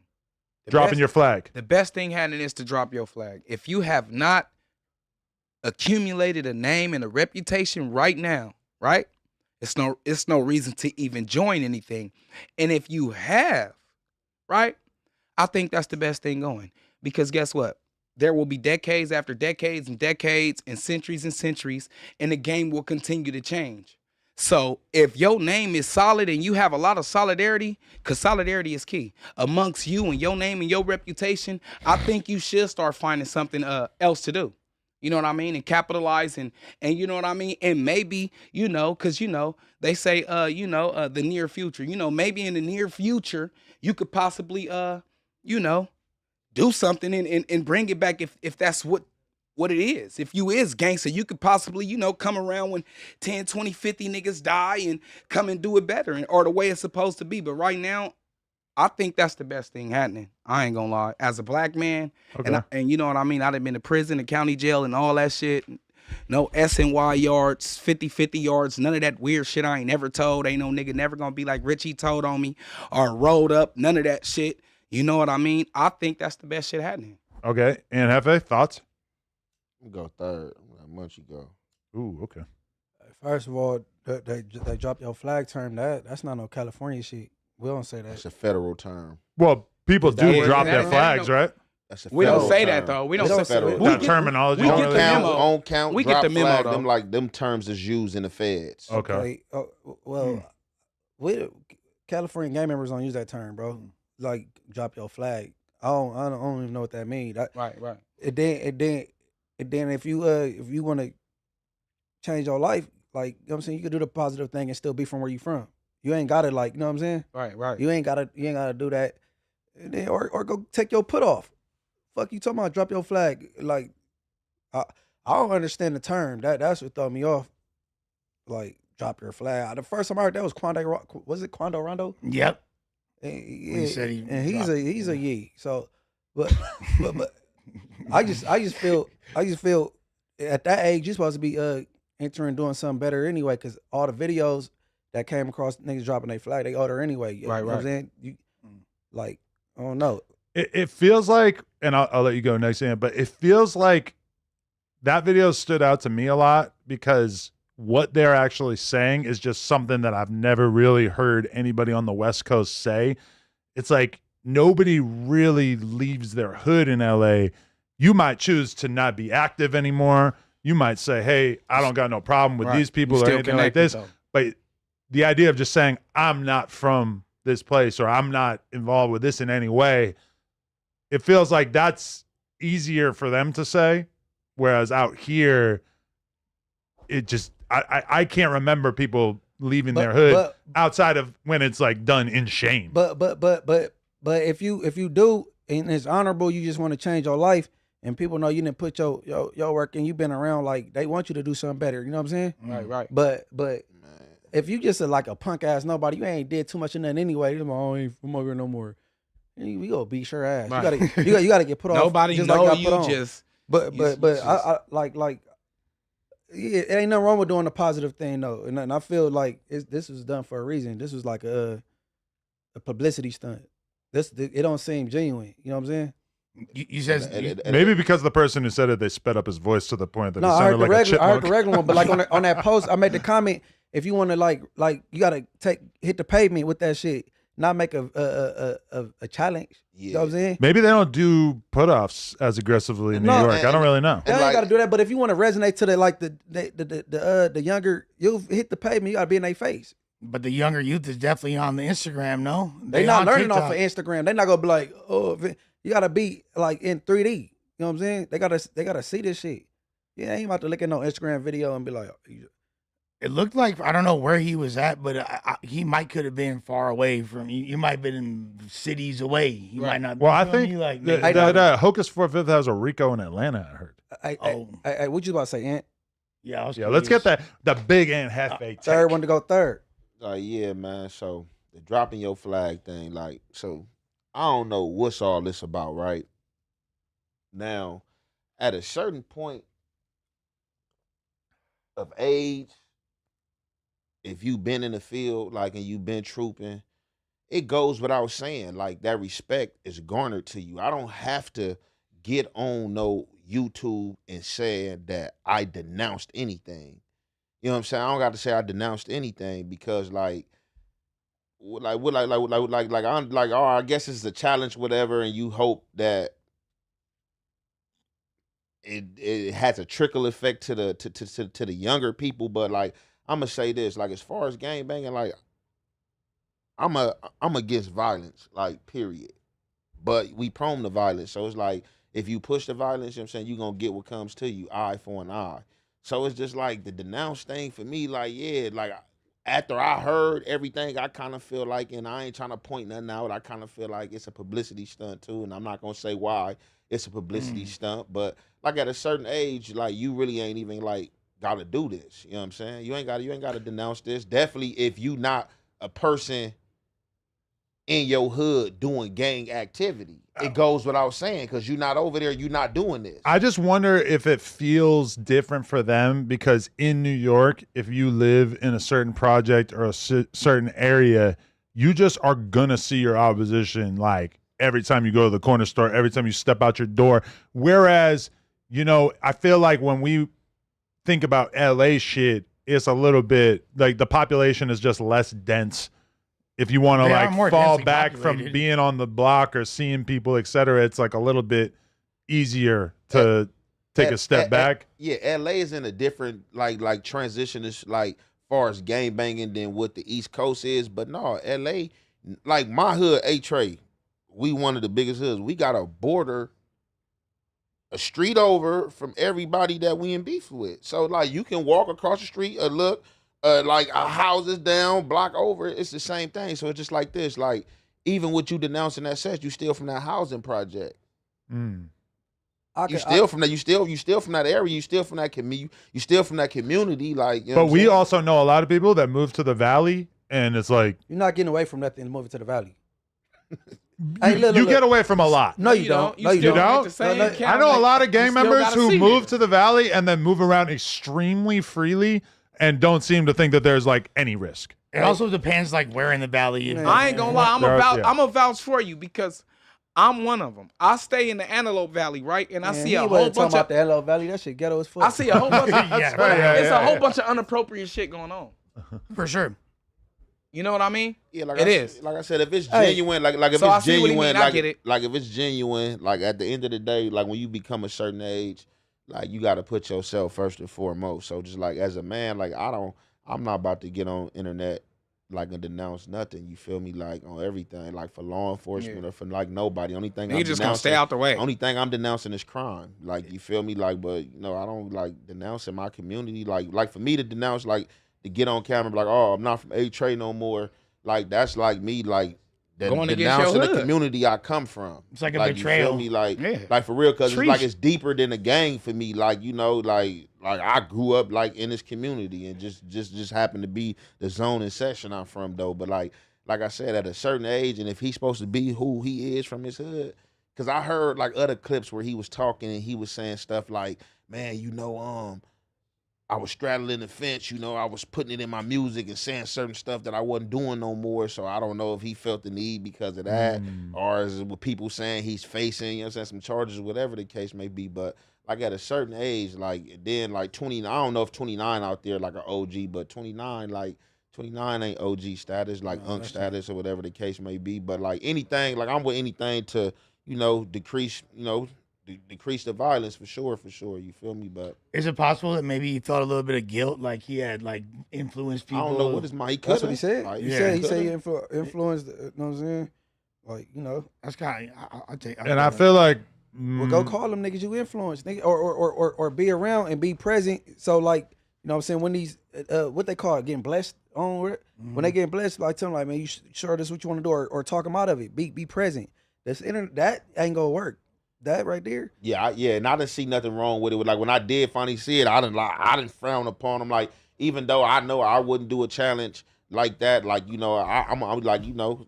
Dropping your flag. The best thing happening is to drop your flag. If you have not accumulated a name and a reputation right now, right? It's no reason to even join anything. And if you have, right, I think that's the best thing going. Because guess what? There will be decades after decades and decades and centuries, and the game will continue to change. So if your name is solid and you have a lot of solidarity, because solidarity is key, amongst you and your name and your reputation, I think you should start finding something else to do. You know what I mean? And capitalize and you know what I mean? And maybe, because, they say, the near future, maybe in the near future, you could possibly, do something and bring it back if that's what it is. If you is gangster, you could possibly, come around when 10, 20, 50 niggas die and come and do it better or the way it's supposed to be. But right now, I think that's the best thing happening. I ain't gonna lie. As a black man, okay. and you know what I mean? I done been to prison, the county jail, and all that shit. No SNY yards, 50-50 yards, none of that weird shit I ain't never told. Ain't no nigga never gonna be like Richie told on me or rolled up. None of that shit. You know what I mean? I think that's the best shit happening. Okay. And Hefe, thoughts? I'm gonna go third. Let Munchie go. Ooh, okay. First of all, they drop your flag term. That's not no California shit. We don't say that. That's a federal term. Well, people do drop their that- flags, right? That's a We don't federal say term. that though. We don't That's say federal. That terminology. we don't get really the have- memo. On count, We get drop the memo, flag, though. them terms is used in the feds. Okay. We California gang members don't use that term, bro. Like drop your flag. I don't even know what that means. Right. And then if you want to change your life, like, you know what I'm saying, you could do the positive thing and still be from where you from. You ain't gotta, like, you know what I'm saying? Right. You ain't gotta do that. And then, or go take your put off. Fuck you talking about drop your flag. Like, I don't understand the term. That's what threw me off. Like, drop your flag. The first time I heard that was Quando Rondo? Yep. He said he's a yee. So, but I just feel at that age you're supposed to be entering doing something better anyway, because all the videos that came across niggas dropping their flag, they order anyway. You know what I'm saying? Like, I don't know. It feels like, and I'll let you go next, Ian, but it feels like that video stood out to me a lot because what they're actually saying is just something that I've never really heard anybody on the West Coast say. It's like nobody really leaves their hood in LA. You might choose to not be active anymore. You might say, hey, I don't got no problem with these people or anything like this. Though. But the idea of just saying, I'm not from this place or I'm not involved with this in any way, it feels like that's easier for them to say. Whereas out here, it just, I can't remember people leaving their hood outside of when it's like done in shame. But if you do and it's honorable, you just want to change your life, and people know you didn't put your work in, you've been around, like they want you to do something better. You know what I'm saying? Right. But if you just like a punk ass nobody, you ain't did too much of nothing anyway. I ain't from over here no more. We gonna beat your ass. Right. You gotta get put off. Nobody just know like you. put on. Just But you I like yeah, it ain't nothing wrong with doing the positive thing though, and I feel like this was done for a reason. This was like a publicity stunt. It don't seem genuine. You know what I'm saying? You said Maybe because the person who said it, they sped up his voice to the point that No, he I sounded heard like a I heard chipmunk. the regular one, but like on that post, I made the comment. If you want to like you gotta hit the pavement with that shit, not make a challenge. You know what I'm saying? Maybe they don't do put-offs as aggressively in New No, York. I don't really know. They ain't like- gotta do that. But if you want to resonate to the younger, you'll hit the pavement. You gotta be in their face. but the younger youth is definitely on the Instagram. No, They not on learning TikTok. off of Instagram. They not gonna be like, oh, you gotta be like in 3D. You know what I'm saying? They gotta see this shit. Yeah, I ain't about to look at no Instagram video and be like, It looked like I don't know where he was at, but he might could have been far away from you. You might have been in cities away. He might not. Well, I you feel think me? Like that Hocus for Fifth has a Rico in Atlanta, I heard. what you about to say, Ant? yeah, I was Yeah, let's get curious. the big Aunt Hefe. Third one to go third. Yeah, man. So the dropping your flag thing, like, so I don't know what's all this about, right? Now, at a certain point of age, if you've been in the field, like, and you've been trooping, it goes without saying, like, that respect is garnered to you. I don't have to get on no YouTube and say that I denounced anything. You know what I'm saying? I don't got to say I denounced anything because, like, oh, I guess it's a challenge, whatever, and you hope that it has a trickle effect to the younger people. But like, I'm gonna say this, like, as far as gang banging, like, I'm against violence, like, period. But we prone to violence, so it's like if you push the violence, you know what I'm saying, you're gonna get what comes to you, eye for an eye. So it's just like the denounce thing for me, like, yeah, like, after I heard everything, I kind of feel like, and I ain't trying to point nothing out, I kind of feel like it's a publicity stunt too, and I'm not gonna say why it's a publicity stunt, but like at a certain age, like, you really ain't even like gotta do this. You know what I'm saying? You ain't gotta denounce this. Definitely if you not a person in your hood doing gang activity. It goes without saying, because you're not over there, you're not doing this. I just wonder if it feels different for them because in New York, if you live in a certain project or a certain area, you just are going to see your opposition like every time you go to the corner store, every time you step out your door. Whereas, you know, I feel like when we think about LA shit, it's a little bit like the population is just less dense. If you want to They are like more fall densely back from populated. being on the block or seeing people, et cetera, it's like a little bit easier to take a step back. Yeah, LA is in a different like transition is like far as gang banging than what the East Coast is. But no, LA, like my hood, A-Trey, we one of the biggest hoods. We got a border a street over from everybody that we in beef with. So like you can walk across the street or look like a houses down, block over, it's the same thing. So it's just like this. Like even what you denouncing that says, you steal from that housing project. You steal from that. You steal from that area. You steal from that community. You steal from that community. Like, you know But we also know a lot of people that move to the valley, and it's like you're not getting away from nothing and moving to the valley. you get away from a lot. No, you don't. No, you You don't. don't? No, no, I know a lot of gang members who move to to the valley and then move around extremely freely and don't seem to think that there's like any risk. It also depends like where in the valley. You I ain't gonna lie, Yeah. I'm a vouch for you because I'm one of them. I stay in the Antelope Valley, right? And I see a whole bunch talking about of the Antelope Valley. That shit ghetto as fuck. I see a whole bunch of it's a whole yeah. bunch of inappropriate shit going on. For sure. You know what I mean? Yeah, like It I, is. Like I said, if it's genuine, like if So I it's see what he genuine, mean, I like get it. like if it's genuine, like at the end of the day, like when you become a certain age, like you got to put yourself first and foremost. So just like as a man, like I'm not about to get on internet like and denounce nothing. You feel me? Like on everything, like for law enforcement or for like nobody. Only thing You just gonna stay out the way. Only thing I'm denouncing is crime. Like you feel me? Like, but you know, I don't like denouncing my community. Like for me to denounce, like to get on camera, like, oh, I'm not from A-Trey no more. Like that's like me, like Going against denouncing your the hood. community I come from. It's like a You betrayal. feel me? Like, Yeah. like for real, because it's like Treason. it's deeper than a gang for me. Like you know, like I grew up like in this community and just happened to be the zone and section I'm from though. But like like I said, at a certain age, and if he's supposed to be who he is from his hood, because I heard like other clips where he was talking and he was saying stuff like, man, I was straddling the fence, I was putting it in my music and saying certain stuff that I wasn't doing no more. So I don't know if he felt the need because of that, or is it with people saying he's facing, some charges, whatever the case may be. But like at a certain age, like then like 29, I don't know if 29 out there like an OG, but 29 ain't OG status, like unk status or whatever the case may be. But like anything, like I'm with anything to, decrease the violence for sure. You feel me? But Is it possible that maybe he felt a little bit of guilt, like he had like influenced people? I don't know what his mic. That's what he said. Like, He said he influenced. You know what I'm saying? Like That's kind of I take. And I feel like well, go call them niggas you influence, nigga, or be around and be present. So like, you know what I'm saying, when these what they call it, getting blessed on when they get blessed, like tell them like, man, you sure this what you want to do, or talk them out of it. Be present. That ain't gonna work. That right there. Yeah, and I didn't see nothing wrong with it. Like when I did finally see it, I didn't frown upon him. Like even though I know I wouldn't do a challenge like that, like I'm like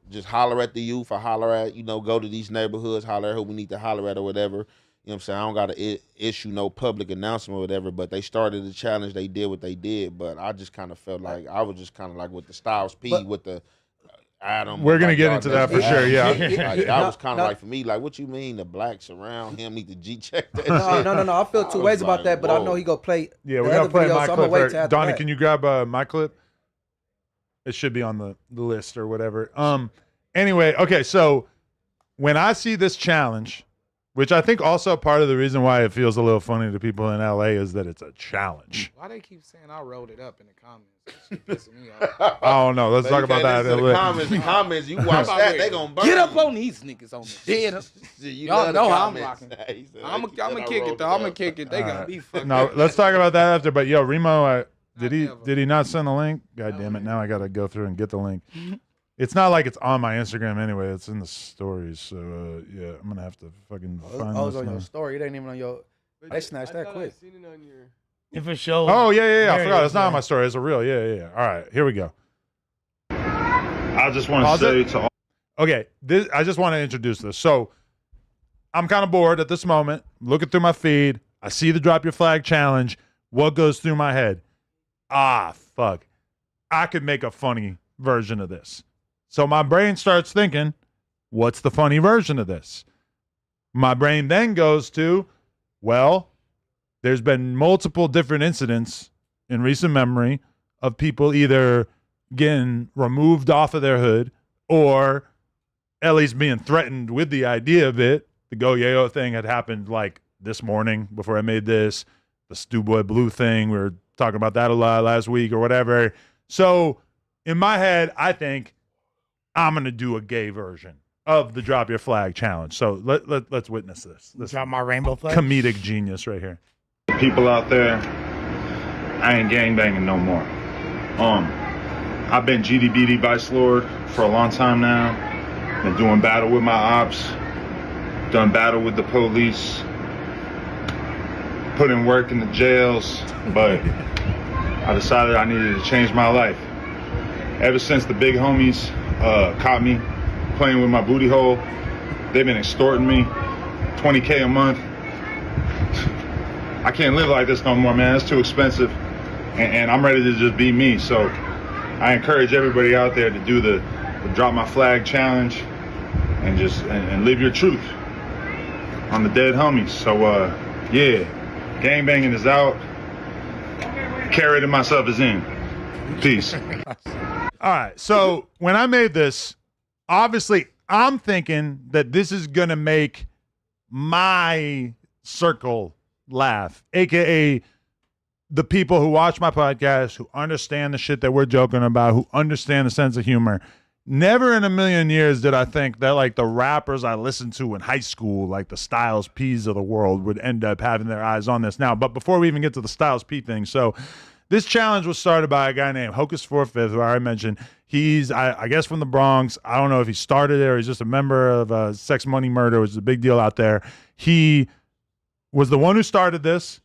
just holler at the youth, or holler at go to these neighborhoods, holler at who we need to holler at or whatever. You know what I'm saying? I don't got to issue no public announcement or whatever. But they started the challenge, they did what they did. But I just kind of felt like I was just kind of like with the Styles P with the. Adam, we're gonna get into that for sure. Yeah, like, that was kind of like for me. Like, what you mean the blacks around him need to G-check that? No. I feel two ways about that, but I know he gonna play. Yeah, we're gonna play video, my so clip. Donnie, can you grab my clip? It should be on the list or whatever. Anyway, okay. So when I see this challenge, which I think also part of the reason why it feels a little funny to people in LA is that it's a challenge. Why they keep saying I wrote it up in the comments? It's pissing me off. I don't know. Let's talk about that. The comments, you watch that, they gonna burn. Get up on these niggas on me. Y'all know how I'm rocking. I'm gonna kick it though. I'm gonna kick it. They gonna be fucking. No, let's talk about that after. But yo, Remo, did he not send the link? God damn it! Now I gotta go through and get the link. It's not like it's on my Instagram anyway. It's in the stories. So yeah, I'm gonna have to fucking find this. It's on your story. It ain't even on your. They snatched that quick. I seen it on your. If it shows. Oh yeah. I forgot. It's not on my story. It's a reel. Yeah. All right, here we go. I just want to say to all. Okay, I just want to introduce this. So I'm kind of bored at this moment. Looking through my feed, I see the Drop Your Flag challenge. What goes through my head? Fuck. I could make a funny version of this. So my brain starts thinking, what's the funny version of this? My brain then goes to, well, there's been multiple different incidents in recent memory of people either getting removed off of their hood or at least being threatened with the idea of it. The Go Yayo thing had happened like this morning before I made this. The Stu Boy Blue thing, we were talking about that a lot last week or whatever. So in my head, I think I'm going to do a gay version of the Drop Your Flag challenge. So let's witness this. Drop my rainbow flag. Comedic genius right here. People out there, I ain't gangbanging no more. I've been GDBD Vice Lord for a long time now. Been doing battle with my ops, done battle with the police, put in work in the jails, but I decided I needed to change my life. Ever since the big homies caught me playing with my booty hole, they've been extorting me, $20K a month. I can't live like this no more, man. It's too expensive, and I'm ready to just be me. So I encourage everybody out there to do the Drop My Flag challenge and just and live your truth on the dead homies. So yeah, gangbanging is out. Carrot and myself is in. Peace. All right. So when I made this, obviously I'm thinking that this is gonna make my circle laugh, aka the people who watch my podcast, who understand the shit that we're joking about, who understand the sense of humor. Never in a million years did I think that like the rappers I listened to in high school, like the Styles P's of the world, would end up having their eyes on this now. But before we even get to the Styles P thing, so this challenge was started by a guy named Hocus 4/5, who I already mentioned. He's, I guess, from the Bronx. I don't know if he started it or he's just a member of Sex Money Murder, which is a big deal out there. He was the one who started this,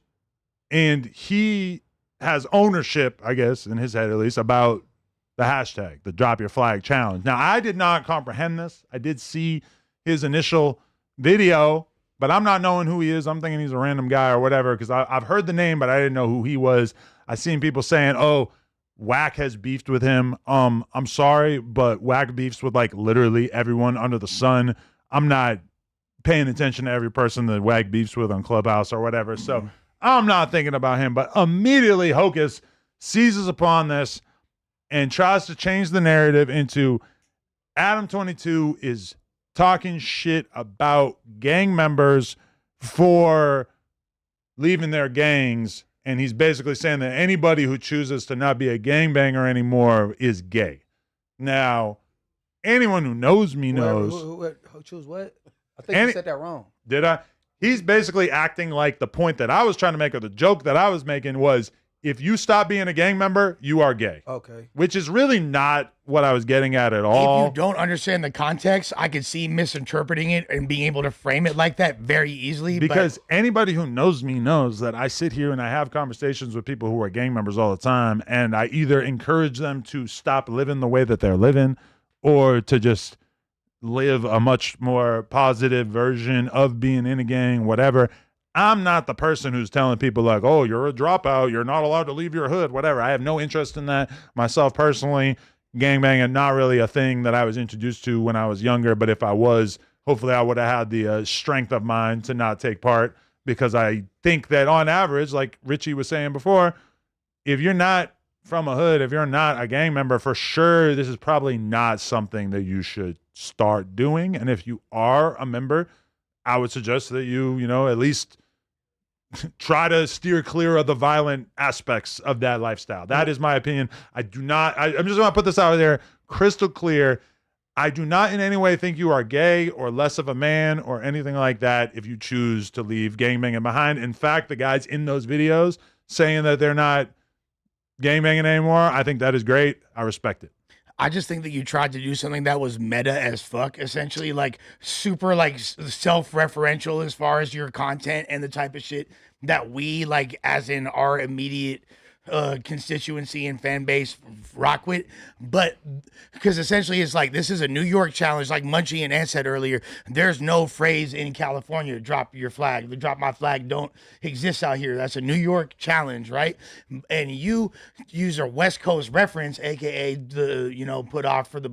and he has ownership, I guess, in his head at least, about the hashtag, the Drop Your Flag Challenge. Now, I did not comprehend this. I did see his initial video, but I'm not knowing who he is. I'm thinking he's a random guy or whatever because I've heard the name, but I didn't know who he was. I seen people saying, oh, Wack has beefed with him. I'm sorry, but Wack beefs with like literally everyone under the sun. I'm not paying attention to every person that Wack beefs with on Clubhouse or whatever. So I'm not thinking about him. But immediately Hocus seizes upon this and tries to change the narrative into Adam 22 is talking shit about gang members for leaving their gangs. And he's basically saying that anybody who chooses to not be a gangbanger anymore is gay. Now, anyone who knows me knows. Who choose what? I think you said that wrong. Did I? He's basically acting like the point that I was trying to make or the joke that I was making was if you stop being a gang member, you are gay. Okay. Which is really not what I was getting at all. If you don't understand the context, I could see misinterpreting it and being able to frame it like that very easily. Because anybody who knows me knows that I sit here and I have conversations with people who are gang members all the time, and I either encourage them to stop living the way that they're living or to just live a much more positive version of being in a gang, whatever. I'm not the person who's telling people like, oh, you're a dropout, you're not allowed to leave your hood, whatever. I have no interest in that myself personally. Gangbanging, not really a thing that I was introduced to when I was younger, but if I was, hopefully I would have had the strength of mind to not take part because I think that on average, like Richie was saying before, if you're not from a hood, if you're not a gang member, for sure, this is probably not something that you should start doing. And if you are a member, I would suggest that you at least try to steer clear of the violent aspects of that lifestyle. That is my opinion. I'm just going to put this out there crystal clear. I do not in any way think you are gay or less of a man or anything like that if you choose to leave gangbanging behind. In fact, the guys in those videos saying that they're not gangbanging anymore, I think that is great. I respect it. I just think that you tried to do something that was meta as fuck, essentially, like super like self-referential as far as your content and the type of shit that we like as in our immediate constituency and fan base rock with. But because essentially it's like this is a New York challenge, like Munchie and Ant said earlier. There's no phrase in California, drop your flag, the drop my flag don't exist out here. That's a New York challenge, right? And you use a West Coast reference, aka the put off for the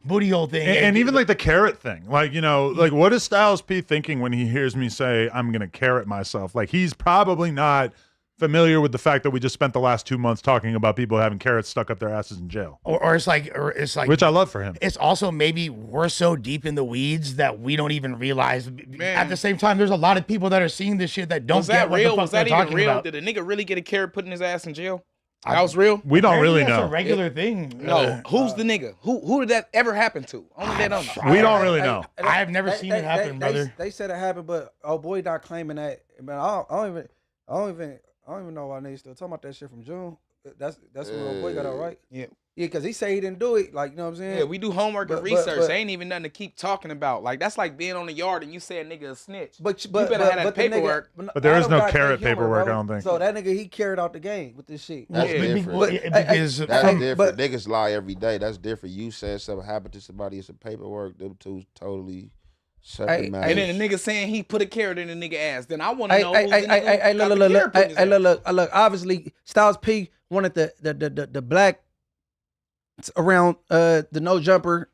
booty hole thing, and even like the carrot thing, like like what is Styles P thinking when he hears me say I'm gonna carrot myself? Like he's probably not familiar with the fact that we just spent the last 2 months talking about people having carrots stuck up their asses in jail. Or it's like which I love for him. It's also maybe we're so deep in the weeds that we don't even realize. At the same time, there's a lot of people that are seeing this shit that don't get what the fuck Was that they're even talking real? about. Did a nigga really get a carrot put in his ass in jail? That was real? We don't really That's know. a regular thing. No. Who's the nigga? Who did that ever happen to? Only they don't know. We don't really know. I have never seen it happen, brother. They said it happened, but oh boy, not claiming that. Man, I don't even know why they still talking about that shit from June. That's when old boy got out, right? Yeah. Yeah, because he said he didn't do it. Like, you know what I'm saying? Yeah, we do homework and But- research. but- There ain't even nothing to keep talking about. Like, that's like being on the yard and you say a nigga a snitch. But you better have that the nigga- paperwork. But there is Adam no got carrot that humor, paperwork, bro. I don't think. So that nigga, he carried out the game with this shit. That's Yeah. different. Because That's different. Niggas lie every day. That's different. You said something happened to somebody, it's a paperwork. Them two totally separate matters. And then the nigga saying he put a carrot in the nigga ass. Then I want to Hey, know hey, who's hey, the hey, nigga hey, who got the look, carrot put in his ass. look. Obviously, Styles P wanted the black around the no jumper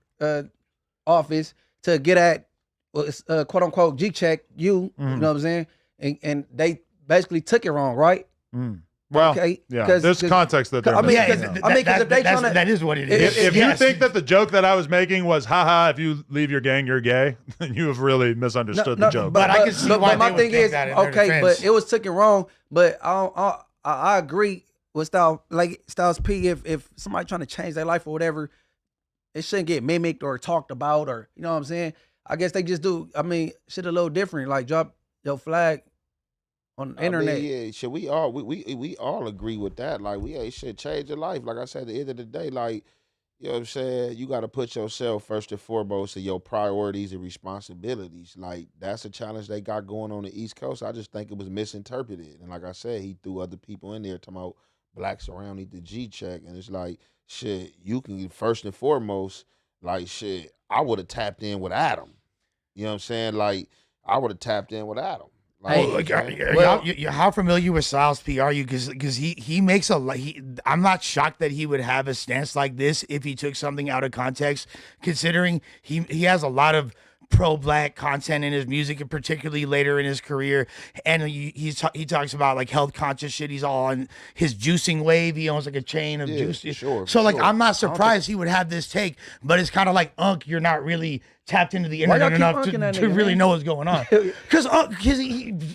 office to get at quote unquote G check you. You know what I'm saying? And they basically took it wrong, right? Well, Okay, yeah, 'cause- there's 'cause- context that they're I mean, missing. because Yeah. if they trying to, that is what it is. If Yes. you think that the joke that I was making was, haha, if you leave your gang, you're gay, then you have really misunderstood the joke. But I can see why my they would thing think is that in their okay, defense. but it was taken wrong. But I agree with Styles P. If somebody trying to change their life or whatever, it shouldn't get mimicked or talked about or you know what I'm saying. I guess they just do. I mean, shit a little different. Like drop your flag on the internet. Yeah, should we all agree with that? Like it should change your life. Like I said, at the end of the day, like you know what I'm saying, you got to put yourself first and foremost in your priorities and responsibilities. Like that's a challenge they got going on the East Coast. I just think it was misinterpreted, and like I said, he threw other people in there talking about blacks around need the G check, and it's like shit. You can first and foremost, like shit. I would have tapped in with Adam. You know what I'm saying? Like I would have tapped in with Adam. Like, Hey, Well, like, well- how familiar with Styles P are you? Because he makes I'm not shocked that he would have a stance like this if he took something out of context, considering he has a lot of pro-black content in his music, and particularly later in his career. And he talks about like health conscious shit. He's all on his juicing wave. He owns like a chain of Yeah, juice. for sure, So for like sure. I'm not surprised he would have this take, but it's kind of like you're not really tapped into the Why y'all internet keep enough to, unking that to nigga, really man? know what's going on. Because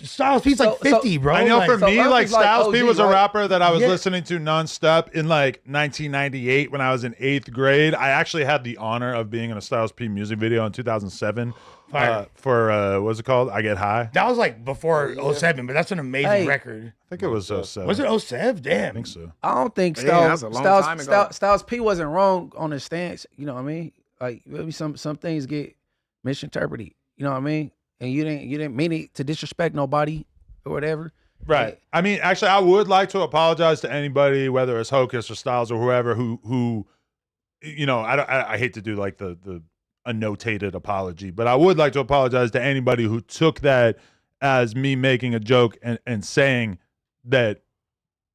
Styles P's like So- 50, bro. I know Like, for me, Unc like is like Styles P OG, was a right? rapper that I was Yeah. listening to nonstop in like 1998 when I was in 8th grade. I actually had the honor of being in a Styles P music video in 2007 Fire. for what's it called? I Get High. that was like before 07, but that's an amazing Hey. record. I think it was 07. Was it 07? Damn. I think so. I don't think Yeah, that's a long time ago. Styles P wasn't wrong on his stance. You know what I mean? Like maybe some things get misinterpreted. You know what I mean? And you didn't mean it to disrespect nobody or whatever. Right. I mean, actually, I would like to apologize to anybody, whether it's Hocus or Styles or whoever, who, you know, I hate to do like the annotated apology, but I would like to apologize to anybody who took that as me making a joke and saying that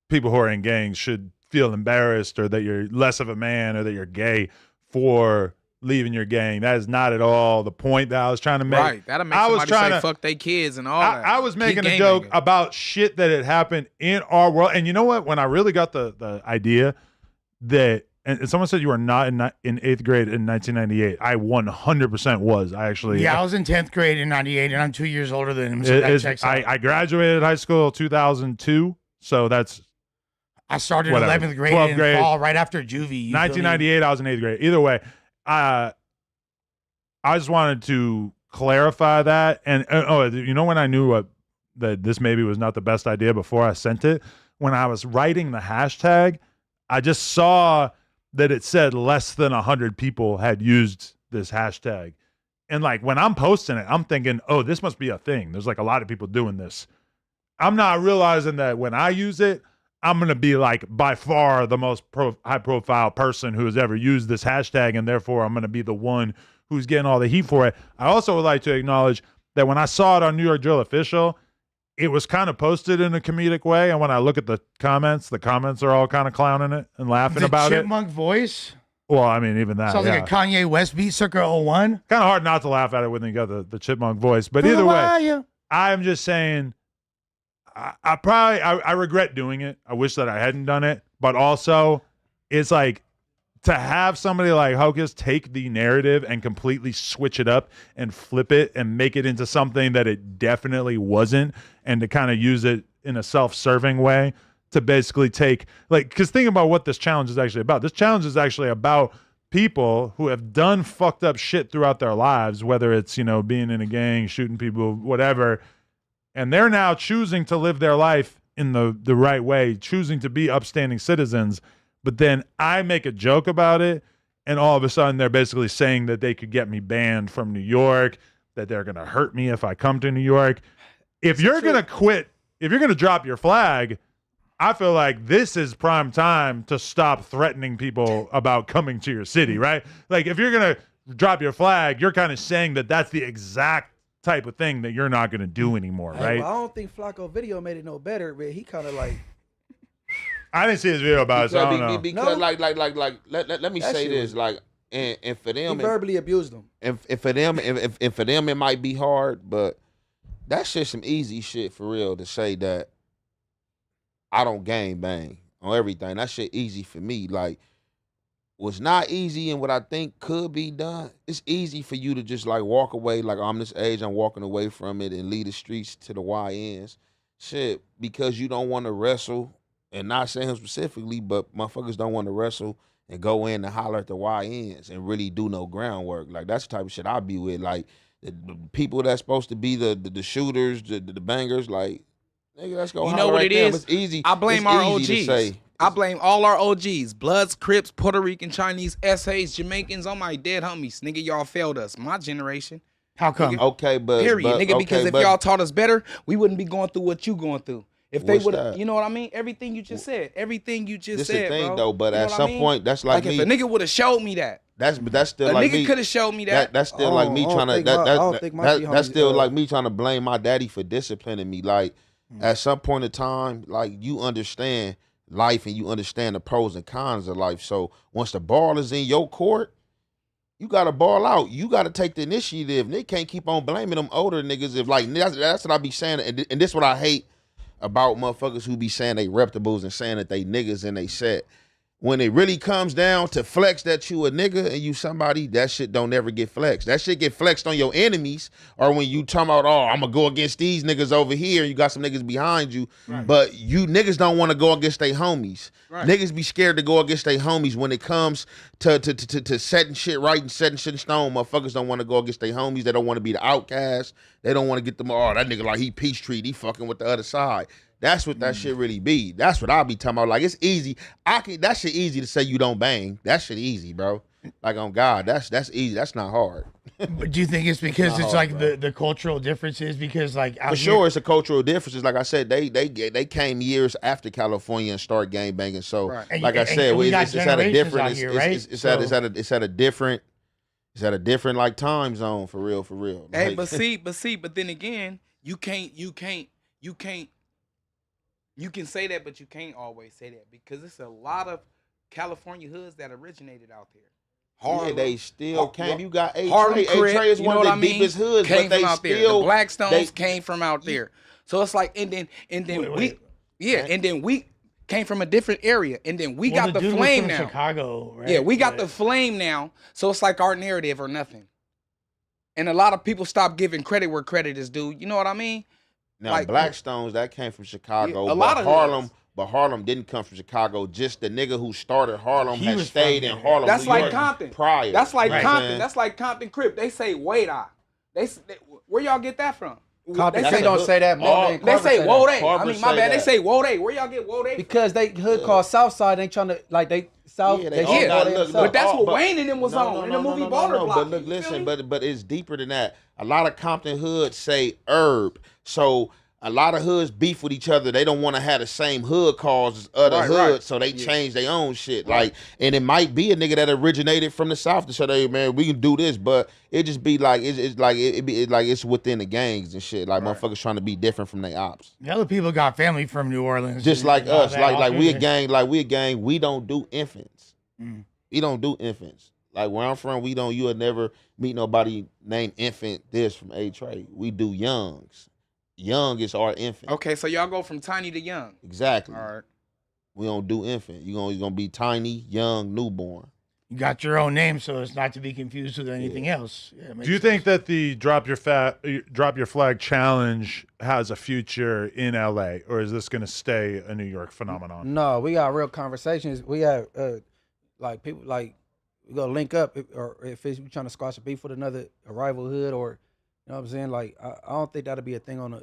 people who are in gangs should feel embarrassed or that you're less of a man or that you're gay for leaving your gang. That is not at all the point that I was trying to make. Right. That'll make I was somebody trying say to- fuck they kids and all that. I was making Keep a joke gang-banging. about shit that had happened in our world. And you know what? When I really got the idea that, and someone said you were not in 8th grade in 1998. I 100% was. I actually. Yeah, I was in 10th grade in 98, and I'm 2 years older than him, so it that is- checks out. I graduated high school 2002. So that's I started whatever. 11th grade 12th in grade. fall, right after juvie. You feel me? 1998. I was in 8th grade. Either way, I just wanted to clarify that. And you know when I knew that this maybe was not the best idea before I sent it? When I was writing the hashtag, I just saw that it said less than 100 people had used this hashtag. And like when I'm posting it, I'm thinking, oh, this must be a thing. There's like a lot of people doing this. I'm not realizing that when I use it, I'm going to be like by far the most high profile person who has ever used this hashtag. And therefore I'm going to be the one who's getting all the heat for it. I also would like to acknowledge that when I saw it on New York Drill Official, it was kind of posted in a comedic way. And when I look at the comments are all kind of clowning it and laughing The about chipmunk voice it. Well, I mean, even that. sounds like a Kanye West beat, circa 01. Kind of hard not to laugh at it when you got the chipmunk voice. But either way, I'm just saying, I regret doing it. I wish that I hadn't done it. But also, it's like to have somebody like Hocus take the narrative and completely switch it up and flip it and make it into something that it definitely wasn't, and to kind of use it in a self-serving way to basically take, like, because think about what this challenge is actually about. This challenge is actually about people who have done fucked up shit throughout their lives, whether it's, you know, being in a gang, shooting people, whatever, and they're now choosing to live their life in the right way, choosing to be upstanding citizens. But then I make a joke about it, and all of a sudden they're basically saying that they could get me banned from New York, that they're going to hurt me if I come to New York. If you're going to quit, if you're going to drop your flag, I feel like this is prime time to stop threatening people about coming to your city, right? Like if you're going to drop your flag, you're kind of saying that that's the exact type of thing that you're not going to do anymore, Hey, right? well, I don't think Flacco video made it no better, but he kind of like I didn't see his video about it, so I don't know. Because No. let me That say shit this, was- like, and for he them, verbally abused him. and for them, and for them, it might be hard, but that shit some easy shit for real to say that I don't gang bang on everything. That shit easy for me. Like, what's not easy and what I think could be done, it's easy for you to just like walk away, like I'm this age, I'm walking away from it and leave the streets to the YNs. Shit, because you don't want to wrestle, and not saying him specifically, but motherfuckers don't want to wrestle and go in and holler at the YNs and really do no groundwork. Like, that's the type of shit I be with. Like, the people that's supposed to be the shooters, the bangers, like, nigga, let's go You know holler what at it them. is? It's easy. I blame It's our easy to OGs. say. I blame all our OGs. Bloods, Crips, Puerto Rican, Chinese, SAs, Jamaicans, all my dead homies. Nigga, y'all failed us. My generation. How come? Okay, but Period, but, nigga, because okay, if but- y'all taught us better, we wouldn't be going through what you going through. If they What's would, that? you know what I mean? Everything you just said. Everything you just This said, the thing bro. though, but You know at what I some mean? point, that's like if me. a nigga would have showed me that, That's still a like nigga me. could have showed me that. That's still like me I don't trying to. think my- I don't think my G That's homies, still like me trying to blame my daddy for disciplining me. Like at some point in time, like you understand life and you understand the pros and cons of life. So once the ball is in your court, you gotta ball out. You gotta take the initiative. They can't keep on blaming them older niggas. If like that's what I be saying, and this what I hate about motherfuckers who be saying they reputables and saying that they niggas and they set. When it really comes down to flex that you a nigga and you somebody, that shit don't ever get flexed. That shit get flexed on your enemies, or when you talking about, oh, I'm gonna go against these niggas over here, you got some niggas behind you, but you niggas don't want to go against their homies. Right. Niggas be scared to go against their homies when it comes to setting shit right and setting shit in stone. Motherfuckers don't want to go against their homies. They don't want to be the outcast. They don't want to get them, oh, that nigga like he Peachtree, he fucking with the other side. That's what that shit really be. That's what I be talking about. Like, it's easy. That shit easy to say you don't bang. That shit easy, bro. Like, on God, that's easy. That's not hard. But do you think it's because it's hard, like bro. the cultural differences? Because like out For here- sure, it's a cultural differences. Like I said, they came years after California and started gang banging. So, Right. And- like I and- said, and we got it's at a generations different. out It's, here, it's, right? it's, it's at a different. It's at a different like time zone for real. Hey, Like, but then again, you can say that, but you can't always say that because it's a lot of California hoods that originated out there. yeah, they still came. You got Harlem A-Trey. Crip, A-Trey is you one know of what the I mean? deepest hoods, Came but they from out there. still The Blackstones they- came from out there. So it's like, and then Wait. and then we came from a different area, and then we Well, got the dude was flame from now. Chicago, right? Yeah, we got But- the flame now. So it's like our narrative or nothing. And a lot of people stop giving credit where credit is due. You know what I mean? Now, like- Blackstones, that came from Chicago. Yeah, a lot of Harlem, hoods. but Harlem didn't come from Chicago. Just the nigga who started Harlem He has was stayed from in there. Harlem. That's New like York Compton. prior. That's like You know what I'm Compton. saying? That's like Compton Crip. They say wait where y'all get that from? Compton They Crip say, don't say that more than they Carver say that. Wode. I Carver mean, my say bad. They that. say Wode. Where y'all get Wode? Because they hood called Southside, they trying to like they South. Yeah, they all Yeah, got- Wode look, and look, But that's all- what Wayne and them was on in the movie Baller Block. But look, You feel listen, me? but it's deeper than that. A lot of Compton hoods say herb. So a lot of hoods beef with each other. They don't want to have the same hood calls as other Right, hoods, right. so they change their own shit. Like, and it might be a nigga that originated from the South to say, "Hey, man, we can do this," but it just be like it's within the gangs and shit. Like motherfuckers trying to be different from their ops. The other people got family from New Orleans, Just and like all us, that, like all we a through gang. We don't do infants. Mm. We don't do infants. Like where I'm from, we don't. You would never meet nobody named infant this from A-Trey. We do youngs. Young is our infant. Okay, so y'all go from tiny to young. Exactly. All right. We don't do infant. You're gonna be tiny, young, newborn. You got your own name, so it's not to be confused with anything else. Yeah, it makes Do you sense. think that the drop your flag challenge has a future in LA, or is this going to stay a New York phenomenon? No, we got real conversations. We have like people like we go link up or if it's we trying to squash a beef with another rival hood or you know what I'm saying. Like I don't think that'll be a thing on a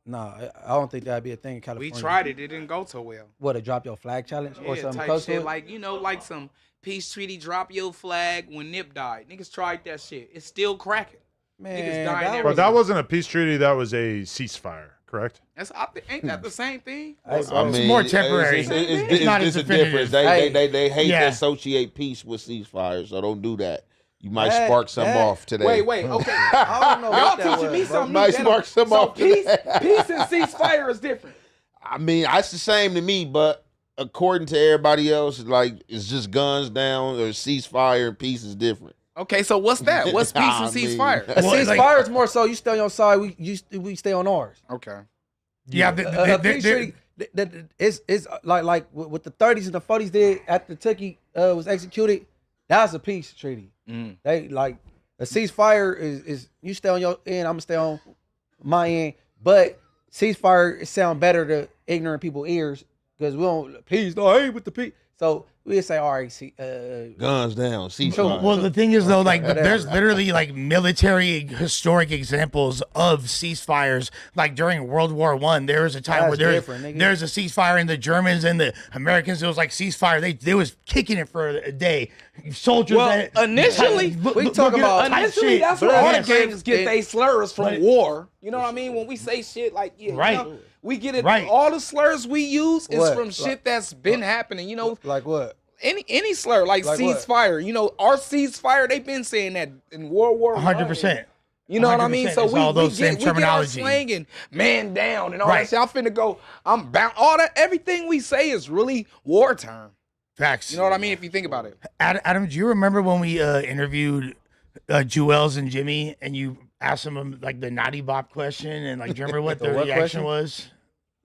nah. I don't think that'd be a thing in We California. tried it. It didn't go so well. What a drop your flag challenge or Yeah, something type close to shit it? like like some peace treaty drop your flag when Nip died. Niggas tried that shit. It's still cracking. Man, dying that every But was- that wasn't a peace treaty. That was a ceasefire, correct? Ain't that the same thing? Hey, I bro, mean, more temporary. It's not it's as a difference. definitive. They hate Yeah. to associate peace with ceasefire, so don't do that. You might That- spark something that- off today. Wait, okay. I don't know Y'all what that teaching me was, bro. something Might new. spark some So off peace today. and ceasefire is different. I mean, it's the same to me, but according to everybody else, it's just guns down or ceasefire and peace is different. Okay, so what's that? What's peace and I mean- ceasefire? A Well, like- ceasefire is more so you stay on your side, we stay on ours. Okay. Yeah, A peace treaty, it's like what the 30s and the 40s did after Tucky was executed. That's a peace treaty. Mm. They like a ceasefire is you stay on your end, I'm gonna stay on my end. But ceasefire sound better to ignorant people's ears because we don't peace. No, I ain't with the peace. So we'd say, all right, Guns down, So, ceasefire. well, the thing is though, like whatever. there's literally like military historic examples of ceasefires. Like during World War I, there was a time That's where there's different, nigga. there's a ceasefire, and the Germans and the Americans, it was like ceasefire. They was kicking it for a day. Soldiers. Well, that, initially, we talk about type Initially, shit. that's where all the Yes. gangs get It- their slurs from but- war. You know what I mean? When we say shit like, yeah, Right. you know, we get it. Right. All the slurs we use is What? from shit that's been happening. You know, like what? any slur like Like what? ceasefire. You know, our ceasefire. They've been saying that in World War I. 100%. You know what I mean? 100%. So It's all those same we get our terminology. slang and man down and all Right. that shit. I'm finna go. I'm bound. All that. Everything we say is really war term. Facts. You know what I mean? If you think about it. Adam, do you remember when we interviewed Jewels and Jimmy, and you asked them like the naughty bop question, and like, do you remember what The their what reaction question? was?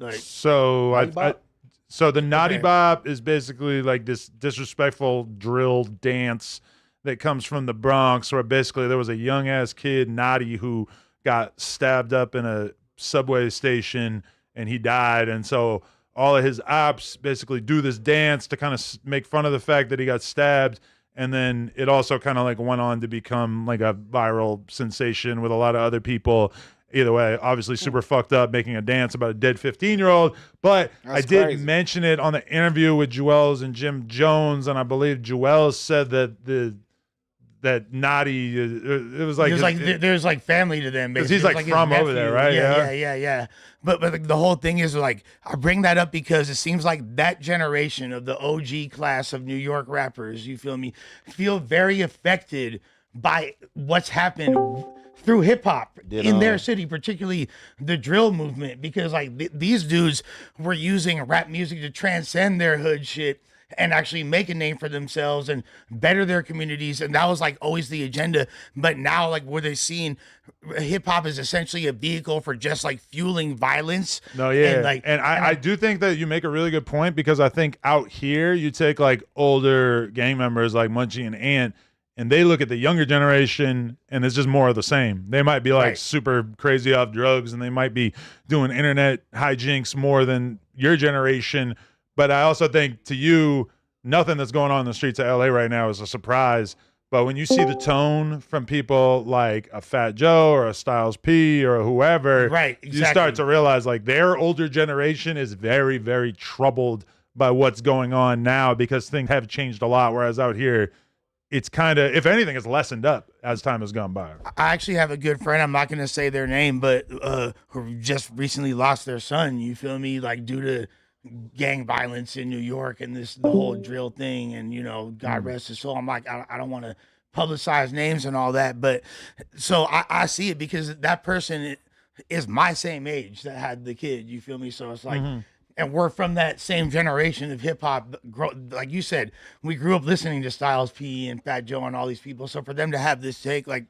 Like, So Naughty Bop? so the naughty Okay. bop is basically like this disrespectful drill dance that comes from the Bronx, where basically there was a young ass kid, Naughty, who got stabbed up in a subway station and he died. And so all of his ops basically do this dance to kind of make fun of the fact that he got stabbed. And then it also kind of like went on to become like a viral sensation with a lot of other people. Either way, obviously super fucked up, making a dance about a dead 15-year-old. But I That's did crazy. mention it on the interview with Jewels and Jim Jones, and I believe Jewels said that Naughty, it was like, there's like family to them 'Cause basically. he's, It's like, his from over there, right? Yeah. But like, the whole thing is like, I bring that up because it seems like that generation of the OG class of New York rappers, you feel me, feel very affected by what's happened through hip hop in their city, particularly the drill movement, because like these dudes were using rap music to transcend their hood shit and actually make a name for themselves and better their communities. And that was like always the agenda. But now, like, where they're seeing hip hop is essentially a vehicle for just like fueling violence. No, yeah. And I do think that you make a really good point, because I think out here you take like older gang members like Munchie and Ant, and they look at the younger generation and it's just more of the same. They might be like Right. super crazy off drugs, and they might be doing internet hijinks more than your generation. But I also think to you, nothing that's going on in the streets of LA right now is a surprise. But when you see the tone from people like a Fat Joe or a Styles P or whoever, Right, you start exactly. to realize like their older generation is very, very troubled by what's going on now, because things have changed a lot. Whereas out here, it's kind of, if anything, it's lessened up as time has gone by. I actually have a good friend, I'm not going to say their name, but who just recently lost their son, you feel me, like due to gang violence in New York and the whole drill thing, and, you know, God rest his soul. I'm like, I don't want to publicize names and all that, but so I see it because that person is my same age that had the kid, you feel me? So it's like, and we're from that same generation of hip hop. Like you said, we grew up listening to Styles P and Fat Joe and all these people. So for them to have this take, like,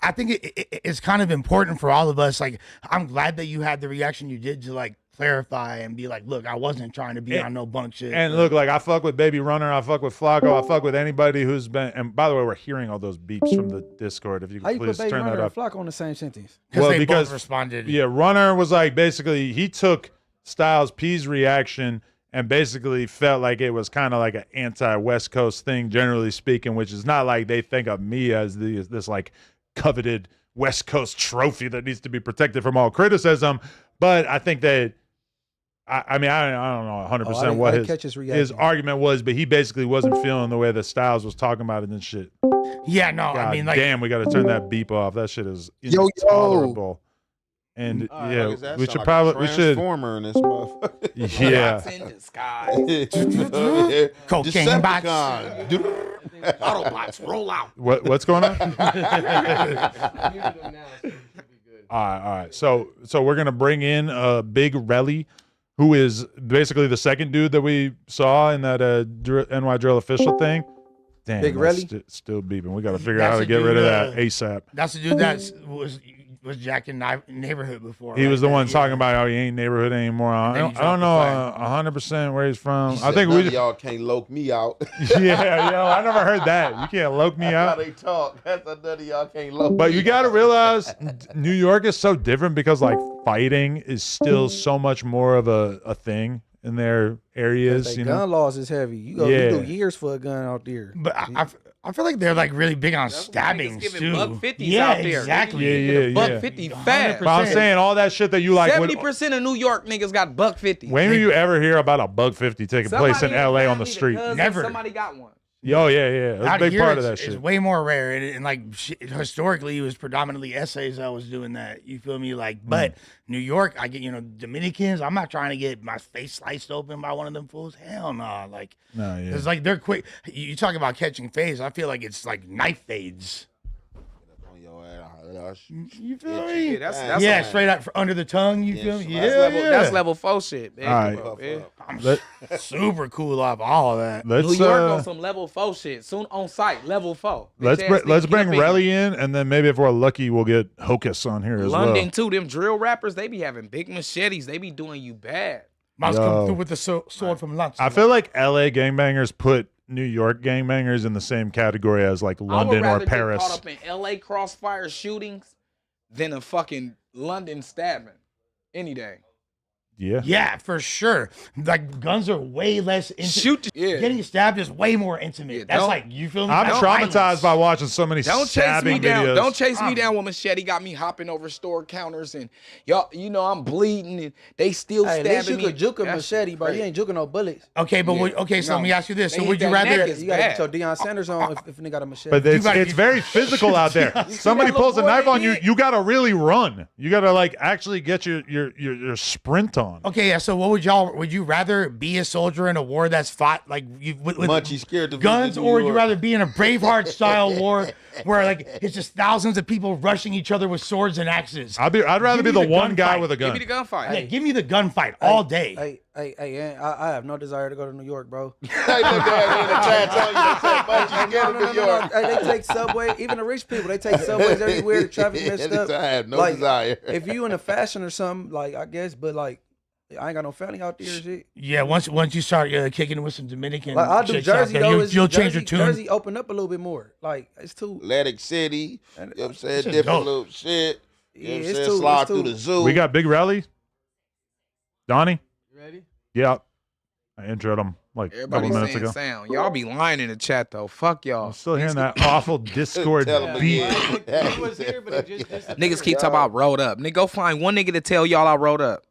I think it's kind of important for all of us. Like, I'm glad that you had the reaction you did to like clarify and be like, look, I wasn't trying to be on no bunk shit. And look, like I fuck with Baby Runner, I fuck with Flacco, I fuck with anybody who's been. And by the way, we're hearing all those beeps from the Discord. If you How could you put please Baby turn that Runner and up. Flock on the same sentence? Because they because- both responded. Yeah, Runner was like basically he took Styles P's reaction and basically felt like it was kind of like an anti-West Coast thing, generally speaking, which is not like they think of me as this like coveted West Coast trophy that needs to be protected from all criticism. But I think that I mean I don't know 100% what his argument was, but he basically wasn't feeling the way that Styles was talking about it and shit. Yeah, no, God I mean, like, damn, we got to turn that beep off. That shit is Yo. intolerable. And yeah, Like, that we sound should like a probably transformer in this motherfucker. yeah. Bots in the sky. Cocaine bots. Decepticon. Autobots roll out. What's going on? Muted them now, so it should be good. All right. So we're gonna bring in Big Relly, who is basically the second dude that we saw in that NY Drill official thing. Damn, Big that's Relly? still beeping. We got to figure That's out how to a get dude, rid of that ASAP. That's the dude that was Jack in neighborhood before. He right? was the one Yeah. talking about how he ain't neighborhood anymore. I then he don't dropped know 100% where he's from. He I said, think none we of y'all can't loke me out. yeah, I never heard that. You can't loke me That's how out. they talk. That's how none of y'all can't loke But me you got to out. realize New York is so different because like fighting is still so much more of a thing in their areas. They You gun know, laws is heavy. You go Yeah. you do years for a gun out there. But I feel like they're like really big on That's why stabbings niggas too. giving $150s Yeah, out there. exactly. Nigga, you Yeah, get a yeah, buck yeah. 50 100%. fast. but I'm saying all that shit that you like. 70% of New York niggas got buck 50. When do you ever hear about a $150 taking place in LA on the street? Never. Somebody got one. Oh yeah. That's a Out big here, part of that it's shit. way more rare, and like historically, it was predominantly essays that was doing that. You feel me? Like, but New York, I get Dominicans. I'm not trying to get my face sliced open by one of them fools. Hell no. Like, No, yeah. it's like they're quick. You talk about catching phase. I feel like it's like knife fades. On your ass. You feel me? Yeah, that's yeah, all. straight out under the tongue. You feel me? Yeah, That's level 4 shit, man. All right. Yeah. I'm Let- super cool off all of that. New Let's York on some level 4 shit. Soon on site, level 4. let's Bitch ass let's nigga, bring get up in Relly in, and then maybe if we're lucky, we'll get Hocus on here as London well. too. Them drill rappers, they be having big machetes. They be doing you bad. Must Yo. come through with the sword from lunch. I feel like LA gangbangers put New York gangbangers in the same category as like I would London or rather Paris. get caught up in LA crossfire shootings than a fucking London stabbing any day. Yeah. Yeah, for sure. Like guns are way less intimate. Yeah. Getting stabbed is way more intimate. Yeah, That's don't- like you feel me? I'm That's traumatized violence. by watching so many Don't chase stabbing me down. videos. Don't chase me down with machete. Got me hopping over store counters and y'all. You know I'm bleeding and they still Hey, at least stabbing you me. could juke a That's machete, but you crazy. ain't juking no bullets. Okay, but Yeah. okay, so let me No. ask you this. They So hit would you that rather neck is You gotta bad. get your Deion Sanders on if a nigga got a machete. But gotta it's be- very physical out there. Somebody that little pulls a boy knife they on you, did? you gotta really run. You gotta like actually get your sprint on. Okay, yeah, so would you rather be a soldier in a war that's fought like you with Munchie scared to guns, visit New or would you York. rather be in a Braveheart style war where like it's just thousands of people rushing each other with swords and axes? I'd rather Give be me the the one guy gunfight. with a Give gun. me the gunfight. Yeah, give me the gunfight all day. Hey, I have no desire to go to New York, bro. Hey, look at in the chat telling you that Munchie scared of New York. Hey, they take subway. Even the rich people, they take subways everywhere. The traffic messed up. I have no Like, desire. If you in a fashion or something, like I guess, but like I ain't got no family out there and shit. Yeah, once you start kicking it with some Dominican Like I do chicks out Jersey there, though. you'll change your tune. Jersey open up a little bit more. Like it's too. Atlantic City, you know what I'm saying? This is Different dope. little shit. You know Yeah, what I'm it's saying? too. Slide It's through too. the zoo. We got Big Rally. Donnie? You ready? Yeah. I introed him like a couple Everybody minutes saying ago. sound. Y'all be lying in the chat though. Fuck y'all. I'm still hearing that awful Discord Tell him beat. again. He was here, but it just disappeared. Niggas keep talking about rolled up. Nigga, go find one nigga to tell y'all I rolled up.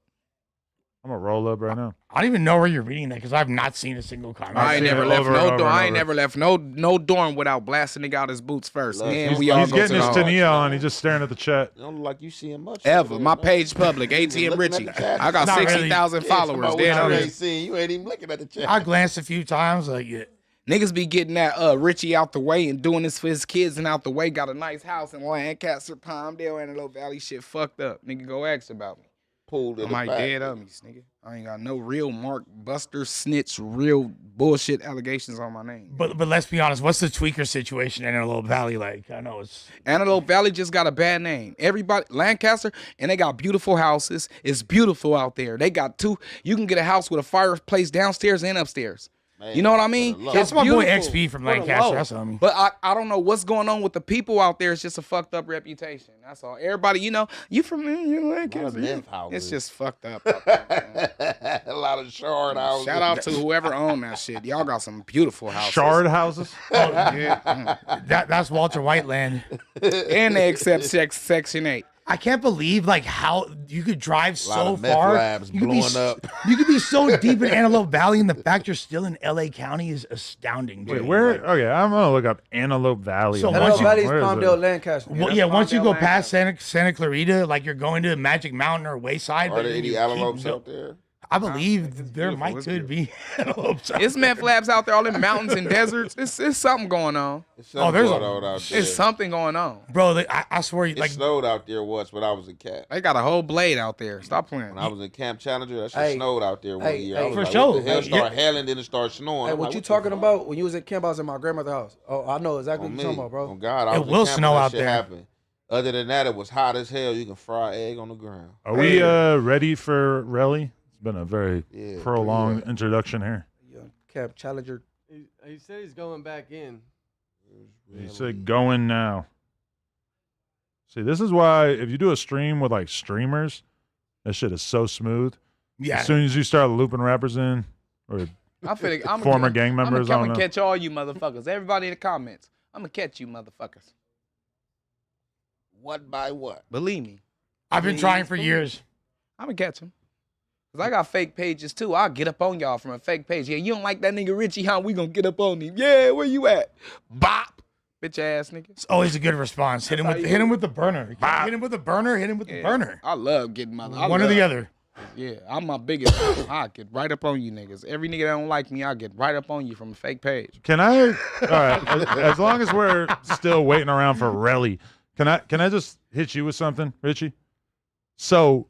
I'm gonna roll up right now. I don't even know where you're reading that because I've not seen a single comment. I ain't seen never it left over and no over dorm. and I ain't over. never left no dorm without blasting nigga out his boots first. Look, Man, he's- we all He's go getting to his the Tania on. He's just staring at the chat. It don't look like you seeing much. Ever. over My there, page public. You ATM looking Richie. at the chat? I got Not really. 60,000 Yeah, followers. somebody Dead you on ain't it. seen. You ain't even looking at the chat. I glanced a few times, like yeah. Niggas be getting that Richie out the way and doing this for his kids and out the way. Got a nice house in Lancaster, Palmdale, Antelope Valley. Shit fucked up. Nigga, go ask about me. Pulled in I the might back. dead of me, nigga. I ain't got no real Mark Buster snitch, real bullshit allegations on my name. But let's be honest, what's the tweaker situation in Antelope Valley like? I know it's Antelope Valley just got a bad name. Everybody, Lancaster, and they got beautiful houses. It's beautiful out there. They got you can get a house with a fireplace downstairs and upstairs. Man, You know what I mean? better luck. That's my boy beautiful XP from for the Lancaster. low. That's homie. But I don't know what's going on with the people out there. It's just a fucked up reputation. That's all. Everybody, you from Lancaster. myth houses. It's just fucked up out there, man. A lot of shard houses. Shout out to whoever owned that shit. Y'all got some beautiful houses. Shard houses. Yeah. That's Walter Whiteland. And they accept Section 8. I can't believe like how you could drive lot so of meth far. labs You could be blowing up. You could be so deep in Antelope Valley, and the fact you're still in LA County is astounding. Wait, dude. where? Like, Okay, I'm gonna look up Antelope Valley. So on once Antelope you- Valley is where is Palmdale, it? Lancaster. well, that's yeah, once you go Palmdale, past Santa Clarita, like you're going to Magic Mountain or Wayside. Are but there then any you antelopes keep out there? I believe It's there beautiful. might It's could be antelopes. out It's there. meth labs out there, all in mountains and deserts. It's something going on. There's something there's going a- on out there. It's something going on. Bro. I swear, It like snowed out there once when I was a cat. They got a whole blade out there. Stop playing. When I was in Camp Challenger, that shit Hey, snowed out there one hey, year. hey, I was for like, sure. What the hell? Hey, Started hailing, then it started snowing. Hey, I'm what like, you the talking fuck? about when you was at camp? I was at my grandmother's house. Oh, I know exactly On what me. you're talking about, bro. On God, I It was in will camp snow when that out shit there. happened. Other than that, it was hot as hell. You can fry egg on the ground. Are we ready for Relly? It's been a very Yeah, prolonged yeah. introduction here. Yeah, Camp Challenger. He said he's going back in. You said going now. See, this is why if you do a stream with like streamers, that shit is so smooth. Yeah. As soon as you start looping rappers in, or I'm former gang members, I I'm don't gonna know. catch all you motherfuckers. Everybody in the comments. I'm gonna catch you motherfuckers. What by what? Believe me. I've been trying for years. I'm gonna catch them. Cause I got fake pages too. I'll get up on y'all from a fake page. Yeah, you don't like that nigga Richie, huh? We gonna get up on him. Yeah, where you at? Bop. Bitch ass nigga. It's always a good response. Hit him with the burner. Hit him with the burner. Hit him with the burner. I love getting my One or the other. Yeah, I'm my biggest. I get right up on you niggas. Every nigga that don't like me, I get right up on you from a fake page. Can I? All right. As long as we're still waiting around for Relly, can I just hit you with something, Richie? So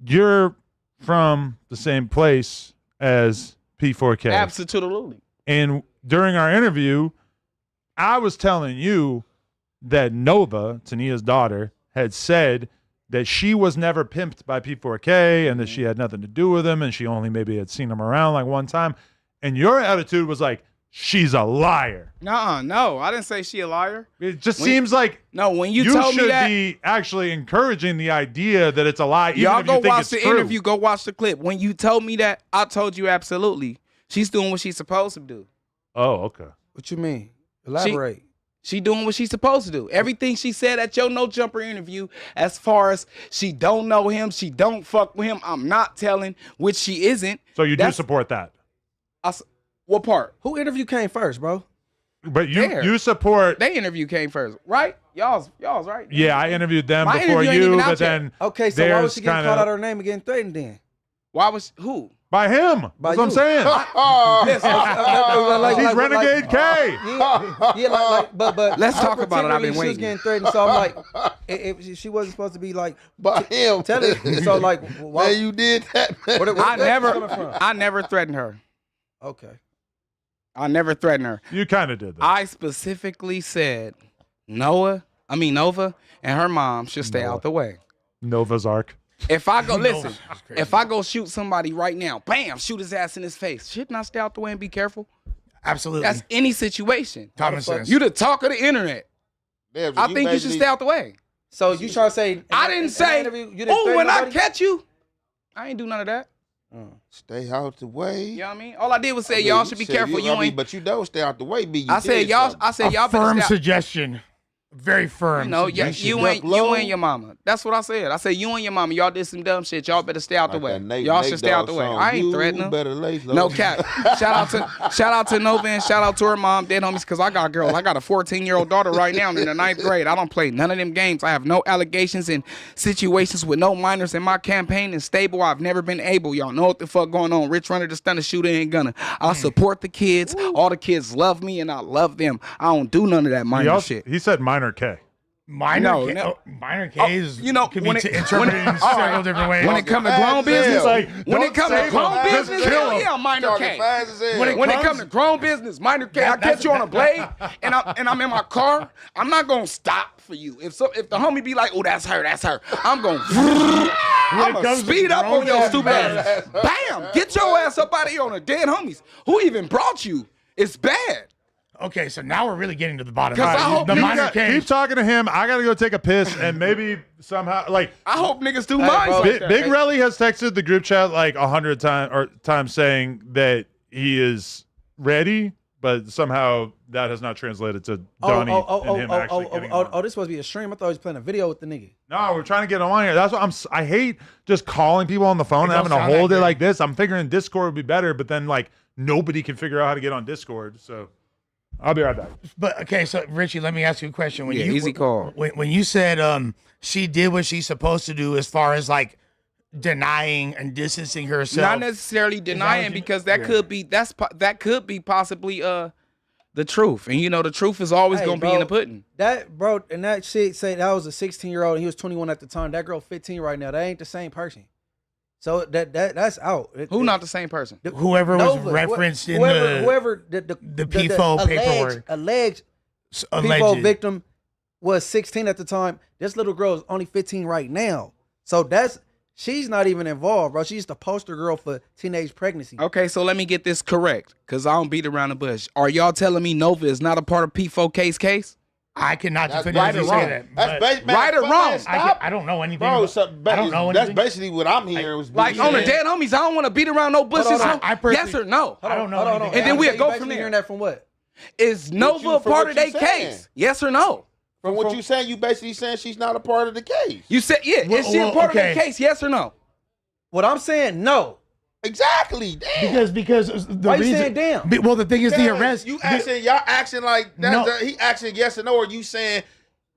you're from the same place as P4K. Absolutely. And during our interview, I was telling you that Nova, Tania's daughter, had said that she was never pimped by P4K and that she had nothing to do with him and she only maybe had seen him around like one time. And your attitude was like, she's a liar. Nuh-uh, no, I didn't say she a liar. It just seems like when you told me should that, be actually encouraging the idea that it's a lie. Even y'all if go you think watch it's the true. interview, go watch the clip. When you told me that, I told you absolutely. She's doing what she's supposed to do. Oh, okay. What you mean? Elaborate. She doing what she's supposed to do. Everything she said at your No Jumper interview, as far as she don't know him, she don't fuck with him, I'm not telling, which she isn't. So you do support that? What part? Who interview came first, bro? But you support. They interview came first, right? Y'all's right. Yeah, I interviewed them My before interview ain't you, even but out yet. then Okay, so why was she getting kinda- called out her name and getting threatened then? Why was who? By him. By That's what I'm you. saying. He's Renegade K. But Let's her talk about it. I've been particularly, she was waiting. getting threatened, so I'm like, if she wasn't supposed to be like By him. tell it. So like, why Man, you did that, man. where I never threatened her. Okay. I never threatened her. You kind of did that. I specifically said Nova and her mom should stay out the way. Nova's Ark. If I go, listen, if I go shoot somebody right now, bam, shoot his ass in his face. Shouldn't I stay out the way and be careful? Absolutely. That's any situation. Common sense. You the talk of the internet. Damn, so I think you should stay out the way. So you trying to say? I didn't say, when I catch you, I ain't do none of that. Stay out the way. You know what I mean? All I did was say y'all should be careful. You ain't. But you don't stay out the way. I said y'all better firm stay out. suggestion. Very firm. You know, yeah, suggestion. you and your mama. That's what I said. I said you and your mama. Y'all did some dumb shit. Y'all better stay out the way. Y'all should stay out the way. I ain't threatening them. No cap. Shout out to Nova and shout out to her mom, dead homies, because I got girls. I got a 14-year-old daughter right now in the 9th grade. I don't play none of them games. I have no allegations in situations with no minors in my campaign and stable. I've never been able. Y'all know what the fuck going on. Rich Runner, the stunner, shooter, ain't gonna. I support the kids. All the kids love me and I love them. I don't do none of that minor shit. He said minor K. Minor K is can be interpreted in several different ways. When it comes to grown business, when it comes to grown business, kill yeah, minor K. When When it comes to grown business, minor K. I catch you on a blade and I'm in my car. I'm not gonna stop for you. If the homie be like, oh, that's her, I'm gonna speed up on your stupid ass. Bam! Get your ass up out of here on the dead homies. Who even brought you? It's bad. Okay, so now we're really getting to the bottom. Because I hope the minor K. Keep talking to him. I gotta go take a piss and maybe somehow like. I hope niggas do mine. Like that. Big Relly has texted the group chat like 100 times saying that he is ready, but somehow that has not translated to Donnie and him actually getting on. This supposed to be a stream. I thought he was playing a video with the nigga. No, we're trying to get him on here. That's what I hate just calling people on the phone and having to hold it like this. I'm figuring Discord would be better, but then like nobody can figure out how to get on Discord. So I'll be right back. But okay, so Richie, let me ask you a question. When easy call. When you said she did what she's supposed to do as far as like denying and distancing herself, not necessarily denying, because that could be possibly the truth, and you know the truth is always gonna be in the pudding. That bro, and that shit say that was a 16-year-old and he was 21 at the time. That girl 15 right now. That ain't the same person. So that's out. Who not the same person? Whoever was referenced in the PFO paperwork. Alleged PFO victim was 16 at the time. This little girl is only 15 right now. So she's not even involved, bro. She's the poster girl for teenage pregnancy. Okay, so let me get this correct, because I don't beat around the bush. Are y'all telling me Nova is not a part of P4K's case? I cannot That's definitively right or say wrong. that. That's but man, right or fuck, wrong. man, stop. I don't know anything. Bro, about, so, I don't know that's anything. basically what I'm hearing. Was Like on the dead homies, I don't want to beat around no bushes. I personally- Yes or no? I don't know. Hold on. anything. And then we'll So you go basically from there. Hearing that from what? Is Nova you- a from part what of their you saying. case? Yes or no? From what you saying, you basically saying she's not a part of the case. You said, yeah, is she a part of their case? Yes or no? What I'm saying, no. Exactly. Damn. Because the Why you reason. saying damn? Well, the thing is, the Damn, arrest. You asking, y'all acting like No. he asking yes or no, or you saying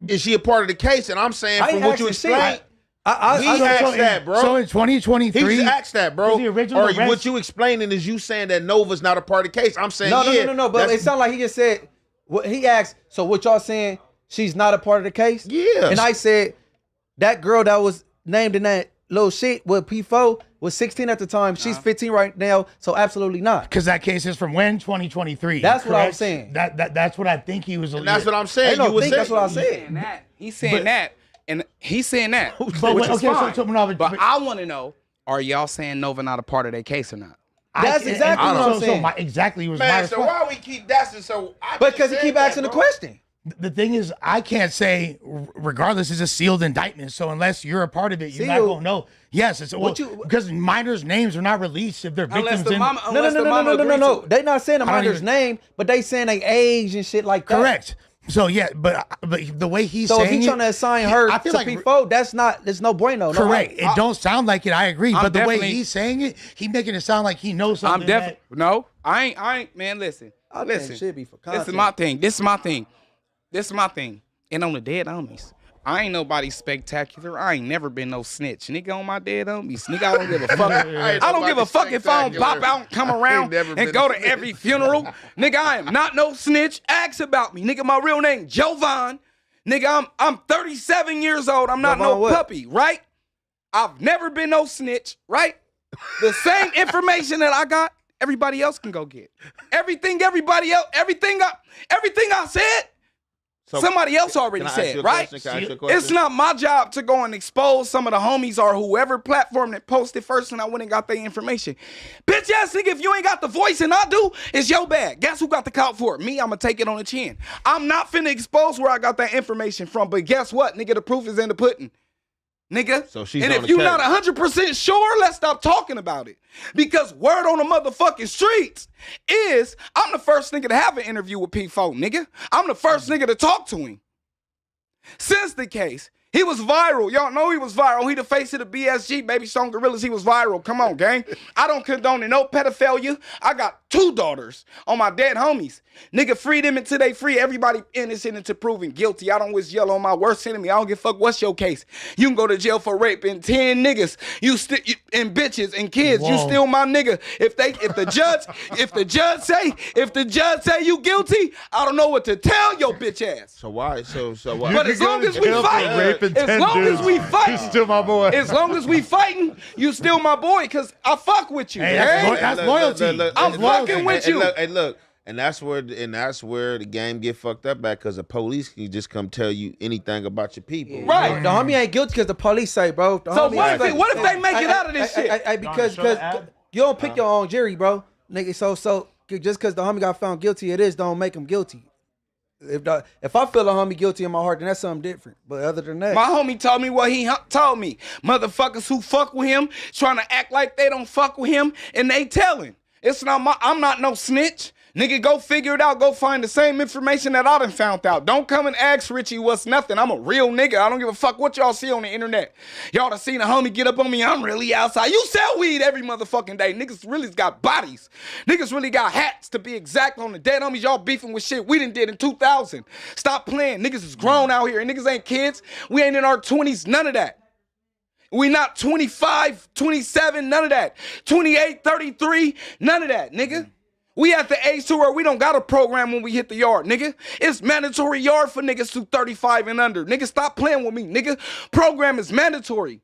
is she a part of the case? And I'm saying I ain't from what you asking explained, shit. I he asked that, bro. So in 2023, He just asked that, bro. the original Or arrest- what you explaining is you saying that Nova's not a part of the case. I'm saying No. But that's- it sounded like he just said. What he asked. So what y'all saying? She's not a part of the case. Yeah. And I said that girl that was named in that little shit with P4 was 16 at the time. She's 15 right now. So absolutely not. because that case is from when 2023. That's what I'm correct? saying. That's what I think he was. and that's what I'm saying. Ain't no You was think, that's saying what I said. Saying that. He's saying that. And he's saying that. But which wait, is okay, fine. so no, but I want to know, are y'all saying Nova not a part of their case or not? That's exactly what I'm saying. Exactly was man. my So response. why we keep dasting so? I Because just he said keep that, asking the bro. question. The thing is, I can't say, regardless, it's a sealed indictment. So unless you're a part of it, you're not Sealed? going to know. Yes, it's because minors' names are not released if they're victims. No. They not saying the I don't minor's even- name, but they saying they age and shit like that. Correct. So yeah, but the way he's So saying if he's trying to assign her I to feel like P4, that's not. There's no bueno. No, correct. It don't sound like it. I agree, I'm but the way definitely- he's saying it, he making it sound like he knows something. I'm definitely no. I ain't. Man, listen. I think Listen. it should be for This is content. my thing. This is my thing. And on the dead homies, I ain't nobody spectacular. I ain't never been no snitch. Nigga on my dead homies. Nigga, I don't give a fuck. I don't give a fuck if I don't pop out and come around never and been go a to snitch. every funeral. Nigga, I am not no snitch. Ask about me. Nigga, my real name, Jovan. Nigga, I'm 37 years old. I'm not Jovan no what? puppy, right? I've never been no snitch, right? The same information that I got, everybody else can go get. Everything I said, So, somebody else already can I ask you said, a right? question? Can I ask you a question? It's not my job to go and expose some of the homies or whoever platform that posted first and I went and got their information. Bitch ass nigga, if you ain't got the voice and I do, it's your bad. Guess who got the clout for it? Me, I'ma take it on the chin. I'm not finna expose where I got that information from, but guess what? Nigga, the proof is in the pudding. Nigga. So she's and on if the you're case. not 100% sure, let's stop talking about it. Because word on the motherfucking streets is I'm the first nigga to have an interview with P4, nigga. I'm the first nigga to talk to him. Since the case, he was viral. Y'all know he was viral. He the face of the BSG, Baby Stone Gorillas. He was viral. Come on, gang. I don't condone no pedophilia. I got 2 daughters on my dead homies. Nigga, free them until they free everybody innocent until proven guilty. I don't wish yellow on my worst enemy. I don't give a fuck what's your case. You can go to jail for rape and 10 niggas. And bitches and kids. Whoa. You still my nigga. If the judge say you guilty, I don't know what to tell your bitch ass. So why? So why? But as long as we fight, raping 10 as long as dudes, we fight, he's still my boy. as long as we fighting, you still my boy, cause I fuck with you. Hey, gang. that's loyalty. I'm look, fucking with you. Hey, look. And that's where the game get fucked up at, because the police can just come tell you anything about your people. Right. The homie ain't guilty because the police say, bro. The So homie what ain't if they make it out of this shit? Because Show the ad. you don't pick your own jury, bro. Nigga, so just because the homie got found guilty, don't make him guilty. If I feel a homie guilty in my heart, then that's something different. But other than that, My homie told me what he told me. Motherfuckers who fuck with him trying to act like they don't fuck with him, and they telling. I'm not no snitch. Nigga, go figure it out. Go find the same information that I done found out. Don't come and ask Richie what's nothing. I'm a real nigga. I don't give a fuck what y'all see on the internet. Y'all done seen a homie get up on me. I'm really outside. You sell weed every motherfucking day. Niggas really got bodies. Niggas really got hats, to be exact, on the dead homies. Y'all beefing with shit we done did in 2000. Stop playing. Niggas is grown out here. And niggas ain't kids. We ain't in our 20s. None of that. We not 25, 27, none of that. 28, 33, none of that, nigga. We at the age to where we don't got a program when we hit the yard, nigga. It's mandatory yard for niggas who 35 and under. Nigga, stop playing with me, nigga. Program is mandatory.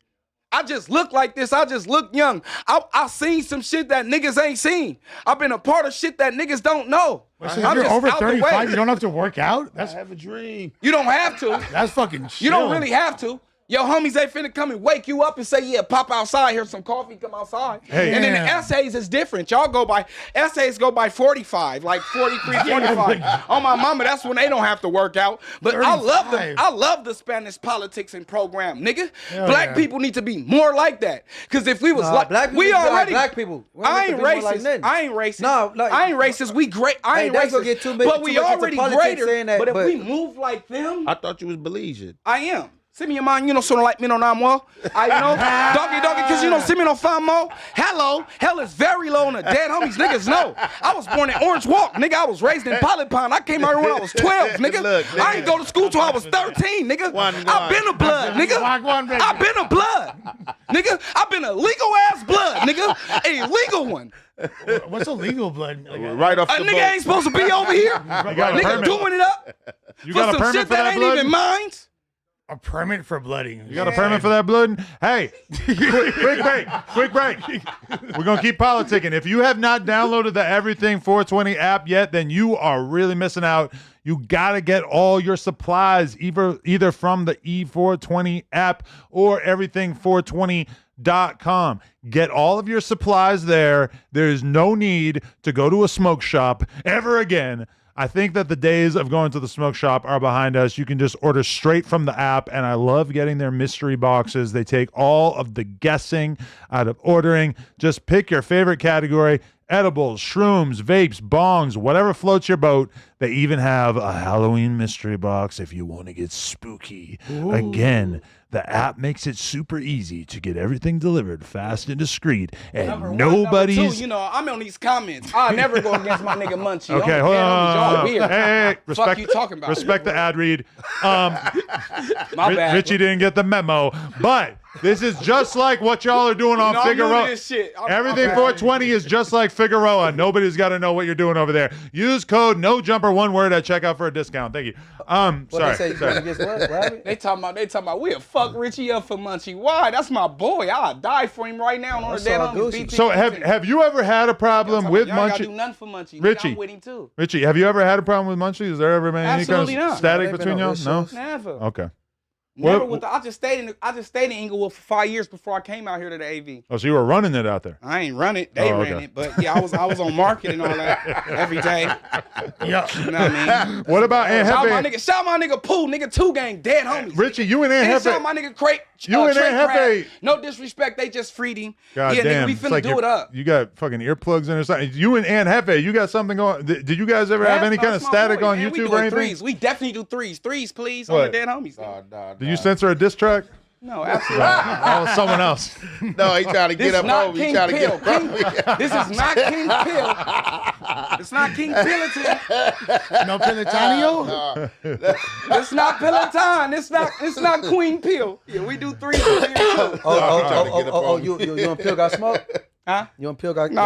I just look like this. I just look young. I seen some shit that niggas ain't seen. I've been a part of shit that niggas don't know. So if I'm you're just over out the way. 35, you don't have to work out. I have a dream. You don't have to. That's fucking chill. You don't really have to. Your homies, they finna come and wake you up and say, yeah, pop outside, here's some coffee, come outside. Hey. And then the essays is different. Y'all essays go by 45, like 43, 45. On my mama, that's when they don't have to work out. But 35. I love the Spanish politics and program, nigga. Black people need to be more like that. Because if we was like, black people we already. black people. I ain't racist. I ain't racist. I ain't racist. We great. I ain't racist. Get too but we already greater. That, but if we move like them. I thought you was Belizean. I am. Send me your mind, sort of like me no more. Doggy, because send me no famo. Hello, hell is very low on the dead homies. Niggas know. I was born in Orange Walk, nigga. I was raised in Pilot Pond. I came out here when I was 12, nigga. Look, I ain't go to school till I was 13, nigga. I been a blood, nigga. I been a blood, nigga. I been a legal ass blood, nigga. A legal one. What's a legal blood? Right off the boat. Nigga ain't supposed to be over here. Nigga doing it up. You got a permit for that ain't blood? even mine. A permit for blooding. You got a permit for that blood? Hey, quick break. We're going to keep politicking. If you have not downloaded the Everything 420 app yet, then you are really missing out. You got to get all your supplies either from the E420 app or everything420.com. Get all of your supplies there. There is no need to go to a smoke shop ever again. I think that the days of going to the smoke shop are behind us. You can just order straight from the app, and I love getting their mystery boxes. They take all of the guessing out of ordering. Just pick your favorite category: edibles, shrooms, vapes, bongs, whatever floats your boat. They even have a Halloween mystery box if you want to get spooky. Ooh. Again, the app makes it super easy to get everything delivered fast and discreet, and nobody's... Two, I'm on these comments. I'll never go against my nigga Munchie. Okay, hold on. Hey, respect, fuck you talking about? Respect the ad read. My bad. Richie didn't get the memo, but this is just like what y'all are doing on Figueroa. Everything 420 is just like Figueroa. Nobody's got to know what you're doing over there. Use code NOJUMPER, one word, at checkout for a discount. Thank you. Sorry. They talking about we'll fuck Richie up for Munchie. Why? That's my boy. I'll die for him right now on the dead on. So have you ever had a problem with Munchie? Gotta do nothing for Munchie. Richie, I'm with him too. Richie, have you ever had a problem with Munchie? Has there ever been any kind of static no, between y'all? No? Never. Okay. Never with I just stayed in Inglewood for 5 years before I came out here to the AV. Oh, so you were running it out there? I ain't run it. They ran it. But yeah, I was on market and all that every day. Yeah. You know what I mean? What about Aunt Hefe? Shout my nigga Pooh, nigga 2 Gang, dead homies. Richie, you and Aunt Hefe. Shout my nigga Crate. You and Aunt Hefe. No disrespect, they just freed him. God yeah, damn. Nigga, we finna do it up. You got fucking earplugs in or something. You and Aunt Hefe, you got something going. Did you guys ever have any kind of static on YouTube or anything? Threes. We definitely do threes. Threes, please, on the dead homies. Did you censor a diss track? No, absolutely not. That was someone else. No, he trying to get up over. He trying to get up over. This is not King Pill. It's not King Pillaton. No Pillatanio? It's not Pillaton. It's not Queen Pill. Yeah, we do threes here too. You and Pill got smoke? Huh? You and Pill got we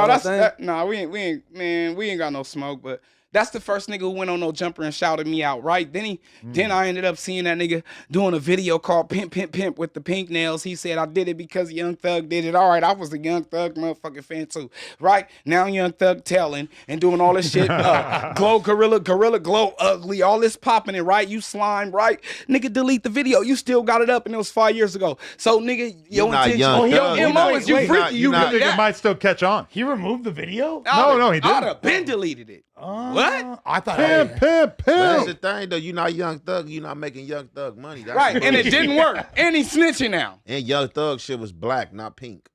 ain't got no smoke, but that's the first nigga who went on No Jumper and shouted me out, right? Then I ended up seeing that nigga doing a video called Pimp, Pimp, Pimp with the pink nails. He said, I did it because Young Thug did it. All right, I was a Young Thug motherfucking fan too, right? Now Young Thug telling and doing all this shit. Glow, gorilla, glow, ugly, all this popping it, right? You slime, right? Nigga, delete the video. You still got it up and it was 5 years ago. So, nigga, your MO is you freaky. You nigga might still catch on. He removed the video? No, he didn't. I'd have been deleted it. What? I thought Pimp. But that's the thing, though. You're not Young Thug. You're not making Young Thug money. That's right, and it didn't work. And he's snitching now. And Young Thug shit was black, not pink.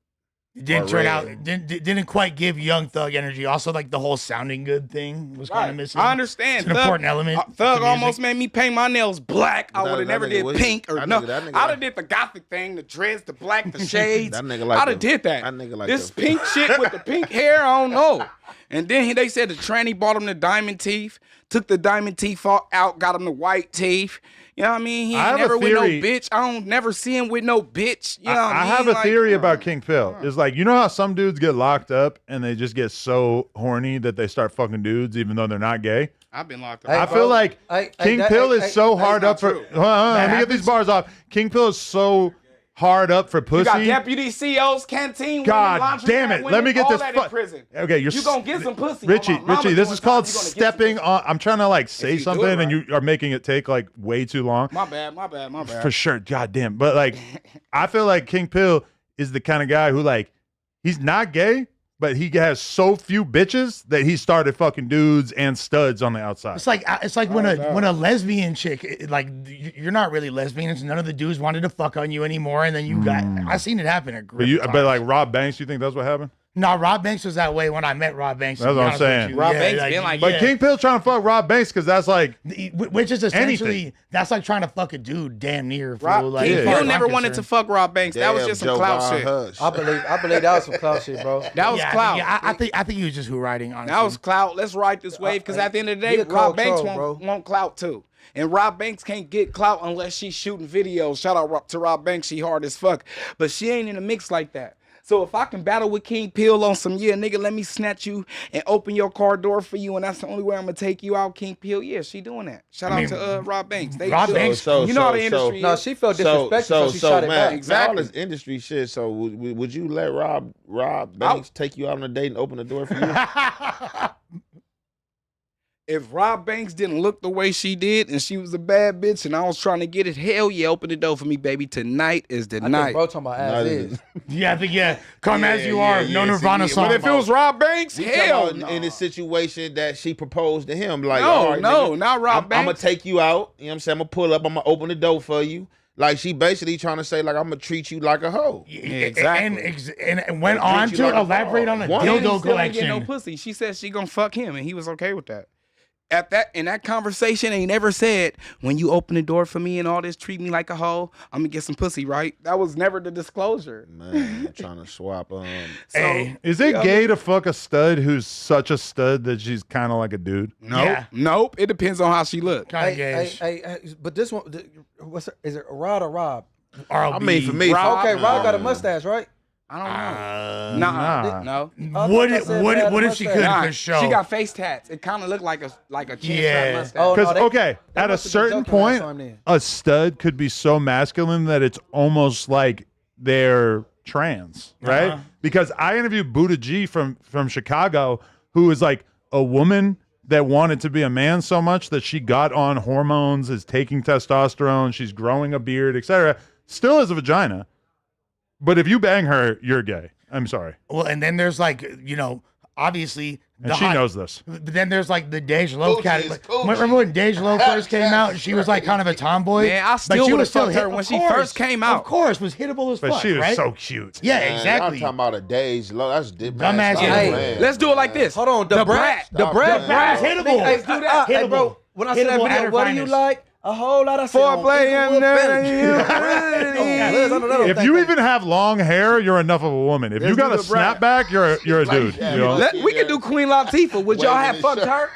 It didn't turn out. Didn't quite give Young Thug energy. Also, like the whole sounding good thing was kind of missing. I understand. It's an important element. Thug almost made me paint my nails black. I would have never did pink or no. I'd have did the gothic thing, the dreads, the black, the shades. I'd have did that. This pink shit with the pink hair, I don't know. And then they said the tranny bought him the diamond teeth, took the diamond teeth out, got him the white teeth. You know what I mean? He ain't never with no bitch. I don't never see him with no bitch. You know what I mean? I have a theory about King Pill. It's like, you know how some dudes get locked up and they just get so horny that they start fucking dudes even though they're not gay? I've been locked up. I feel like King Pill is so hard up for... Let me get these bars off. King Pill is so hard up for pussy. You got deputy CEOs, canteen. God damn it! Let me get this. Prison. Okay, you gonna get some pussy, Richie. This is called stepping on. I'm trying to like say something, right. And you are making it take like way too long. My bad. For sure. God damn. But like, I feel like King Pill is the kind of guy who like, he's not gay, but he has so few bitches that he started fucking dudes and studs on the outside. It's like when a lesbian chick, like you're not really lesbians. None of the dudes wanted to fuck on you anymore, and then you got. I seen it happen at group. But like Rob Banks, you think that's what happened? No, Rob Banks was that way when I met Rob Banks. That's what I'm saying. Rob Banks been like, but King Pill trying to fuck Rob Banks because that's like, which is essentially that's like trying to fuck a dude damn near. King Pill never wanted to fuck Rob Banks. That was just some clout shit. I believe that was some clout shit, bro. That was clout. Yeah, I think he was just who riding on. That was clout. Let's ride this wave because at the end of the day, Rob Banks want clout too. And Rob Banks can't get clout unless she's shooting videos. Shout out to Rob Banks. She hard as fuck. But she ain't in a mix like that. So if I can battle with King Pill on some, nigga, let me snatch you and open your car door for you, and that's the only way I'm going to take you out, King Pill, she doing that. Shout out to Rob Banks. Rob Banks, you know how the industry is. No, she felt disrespected, so she shot it back. Exactly. All this industry shit, so would you let Rob Banks take you out on a date and open the door for you? If Rob Banks didn't look the way she did and she was a bad bitch and I was trying to get it, hell yeah, open the door for me, baby. Tonight is the night. Bro, talking about as is. Yeah, I think, come as you are. No Nirvana song. But if it was Rob Banks, hell no. In this situation that she proposed to him, like, no, not Rob Banks. I'm going to take you out. You know what I'm saying? I'm going to pull up. I'm going to open the door for you. Like, she basically trying to say, like, I'm going to treat you like a hoe. Yeah, exactly. And went on to elaborate on the dildo collection. No pussy. She said she going to fuck him, and he was okay with that. In that conversation, they never said, when you open the door for me and all this, treat me like a hoe, I'm gonna get some pussy, right? That was never the disclosure. Man, trying to swap Hey, is it gay to fuck a stud who's such a stud that she's kind of like a dude? Nope. It depends on how she look. But this one, is it Rod or Rob? I mean, for me, Rob got a mustache, right? I don't know. No. What if she couldn't for show? She got face tats. It kind of looked like a chin mustache. Because at a certain point, a stud could be so masculine that it's almost like they're trans, right? Because I interviewed Buddha G from Chicago, who is like a woman that wanted to be a man so much that she got on hormones, is taking testosterone, she's growing a beard, etc. Still has a vagina. But if you bang her, you're gay. I'm sorry. Well, and then there's like, obviously. And she knows this. But then there's like the Dej Loaf category. Remember when Dej Loaf first came out? She was like kind of a tomboy. Man, I still would have fucked her when she first came out. Of course, was hittable as fuck, But she was right? so cute. Yeah, Man, exactly. I'm talking about a Dej Loaf. That's dumbass. Hey, let's do it like this. Hold on, the brat Brad's hittable. Hey, do that. Hey, bro, when I see that video, what do you like? A whole lot of foreplay and if you even have long hair, you're enough of a woman. If you got a snapback, you're a dude. We can do Queen Latifah. Would y'all have fucked her?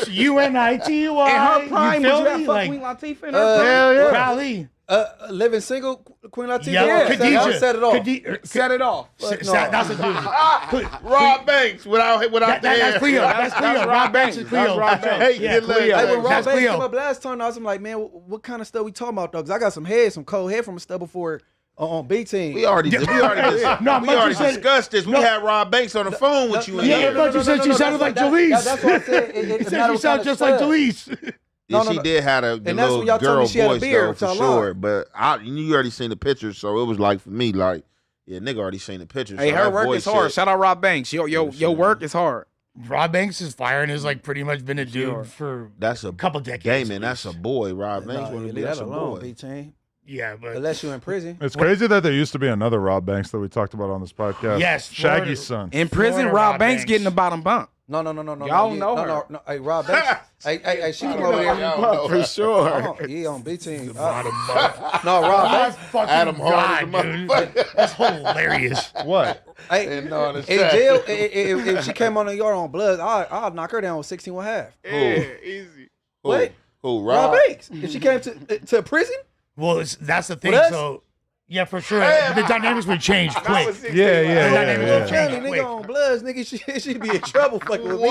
UNITY. In her prime, would you have fucked Queen Latifah in her prime? Hell yeah. Probably. Living single, Queen Latifah. Yeah, Khadijah. Set it off. Set it off. That's a dude. Rob Banks without the hair. That's Cleo. That's Cleo. Rob Banks is Cleo. Hey, when Rob Banks came up last time, I was like, man, what kind of stuff we talking about, though? Because I got some cold head from a stub before on B Team. We already discussed this. We had Rob Banks on the phone with you. Yeah, but you said she sounded like Jalise. That's what I said. You said she sounded just like Jalise. She did have a little girl voice though, for sure. But you already seen the pictures, so it was like for me, like, yeah, nigga already seen the pictures. Hey, so her work is hard. Shout out Rob Banks. Your work is hard. Rob Banks is fire and has like pretty much been a dude for a couple decades. Gaming, that's a boy. Rob Banks want to be a boy. B-Team. Yeah, but unless you're in prison. It's crazy that there used to be another Rob Banks that we talked about on this podcast. Yes, Shaggy's son. In prison, Rob Banks getting the bottom bunk. No. Y'all know her. No. Hey, Rob Banks. hey, she come over there for sure. He on B Team. bottom bunk. No, Rob Banks. Fucking Adam God, Hardy, dude. That's hilarious. What? Hey, in jail, if she came on the yard on blood, I'll knock her down with 16.5. Yeah, easy. What? Who? Rob Banks. If she came to prison. Well, that's the thing. So Yeah, for sure. The dynamics would change quick. Yeah. Nigga on Bloods, nigga, she'd be in trouble fucking with me.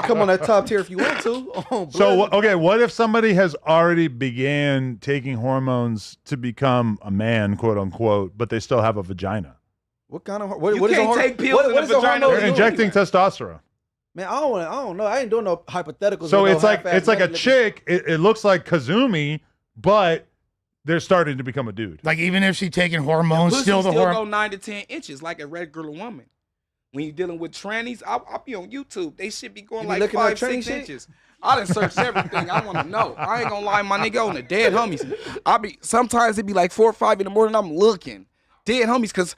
Come on that top tier if you want to. So, okay, what if somebody has already began taking hormones to become a man, quote unquote, but they still have a vagina? What kind of You can't take pills in the vagina. They're injecting testosterone. Man, I don't know. I ain't doing no hypotheticals. So it's like a chick. It looks like Kazumi, but they're starting to become a dude. Like even if she taking hormones, Still the go 9 to 10 inches like a regular woman. When you're dealing with trannies, I'll be on YouTube. They should be going like 5-6 inches. I done searched everything. I want to know. I ain't gonna lie, my nigga, on the dead homies. Sometimes it be like 4 or 5 in the morning. I'm looking dead homies because.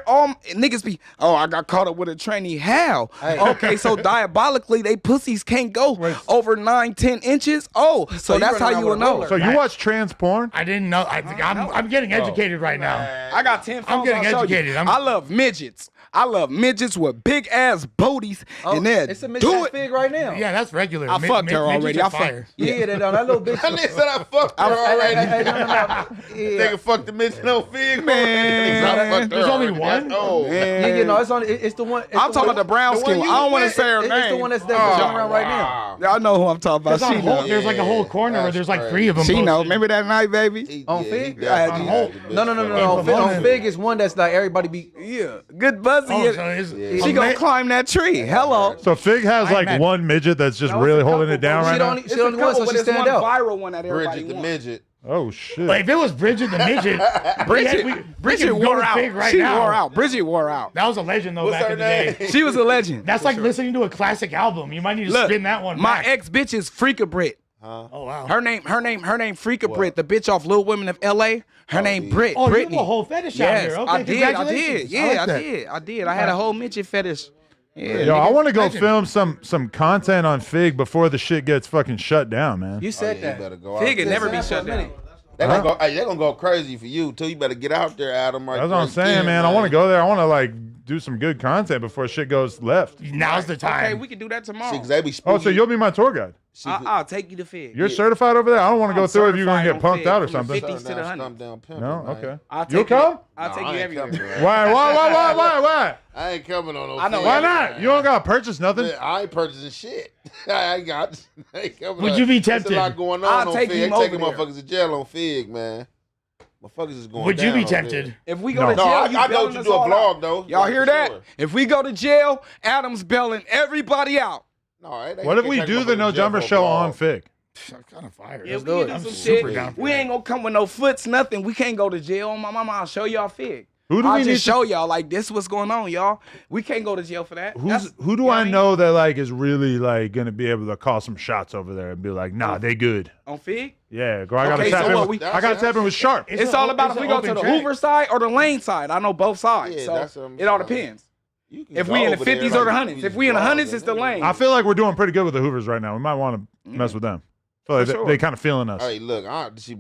All niggas be, I got caught up with a tranny. How? Okay, so diabolically, they pussies can't go over 9-10 inches. So that's how you will know. So you watch trans porn? I didn't know. I'm getting educated right now. I got 10 phones. I'm getting educated. I love midgets. I love midgets with big ass booties, and then it's a midget fig right now. Yeah, that's regular. I fucked her already. I fucked. Yeah, that little bitch. I said I fucked her already. Nigga fucked the midget on fig, man. There's only one. Oh, man. It's the one. I'm talking about the brown skin. I don't want to say her name. It's the one that's jumping around right now. Y'all know who I'm talking about. She knows. There's like a whole corner where there's like 3 of them. She knows. Remember that night, baby? On fig? No. On fig is one that's like everybody be good buzzy. She gonna climb that tree. Hello. So Fig has like one midget that's just really holding it down right now. She only one, so she stand out. Viral one that everybody Bridget the midget. Oh shit! But if it was Bridget the midget, Bridget wore out. She wore out. Bridget wore out. That was a legend though. Back in the day, she was a legend. That's like listening to a classic album. You might need to spin that one. My ex bitch is Freaka Brit. Oh wow. Her name Freaka Brit, the bitch off Little Women of L.A. Her name Brit. Oh, Brittany. you have a whole fetish out here. Okay, I did. congratulations. Yeah, I did. I had a whole midget fetish. Yeah, yo, I want to go film some content on Fig before the shit gets fucking shut down, man. You said that. You better go Fig out would never be shut down. They're gonna go crazy for you too. You better get out there, Adam. That's what I'm saying, man. I want to go there. I want to like do some good content before shit goes left. Now's the time. Okay, we can do that tomorrow. So you'll be my tour guide. I'll take you to Fig. You're certified over there? I don't want to go through if you're going to get punked out or something. 50s to the 100s. No? Okay. You'll come? I'll take you everywhere. Why? I ain't coming on no I know. Why not? You don't got to purchase nothing? I ain't purchasing shit. I ain't coming. Would you be tempted? There's a lot going on I'll on take Fig. you Ain't taking over motherfuckers to jail on Fig, man. Motherfuckers is going Would you down be tempted? If we go to jail, I know you do a vlog though. Y'all hear that? If we go to jail, Adam's bailing everybody out. What if we do the No Jumper show on Fig? I'm kind of fired. Yeah, we can do some shit. We ain't gonna come with no foots, nothing. We can't go to jail. On my mama, I'll show y'all Fig. I'll just show y'all like this what's going on, y'all. We can't go to jail for that. Who do I know that like is really like gonna be able to call some shots over there and be like, nah, they good on Fig? Yeah, girl, I gotta tap in with Sharp. It's all about if we go to the Hoover side or the Lane side. I know both sides, so it all depends. If we in the 50s or the 100s. If we in the 100s, it's the Lane. I feel like we're doing pretty good with the Hoovers right now. We might want to mess with them. I feel like they kind of feeling us. Hey, look, I'll be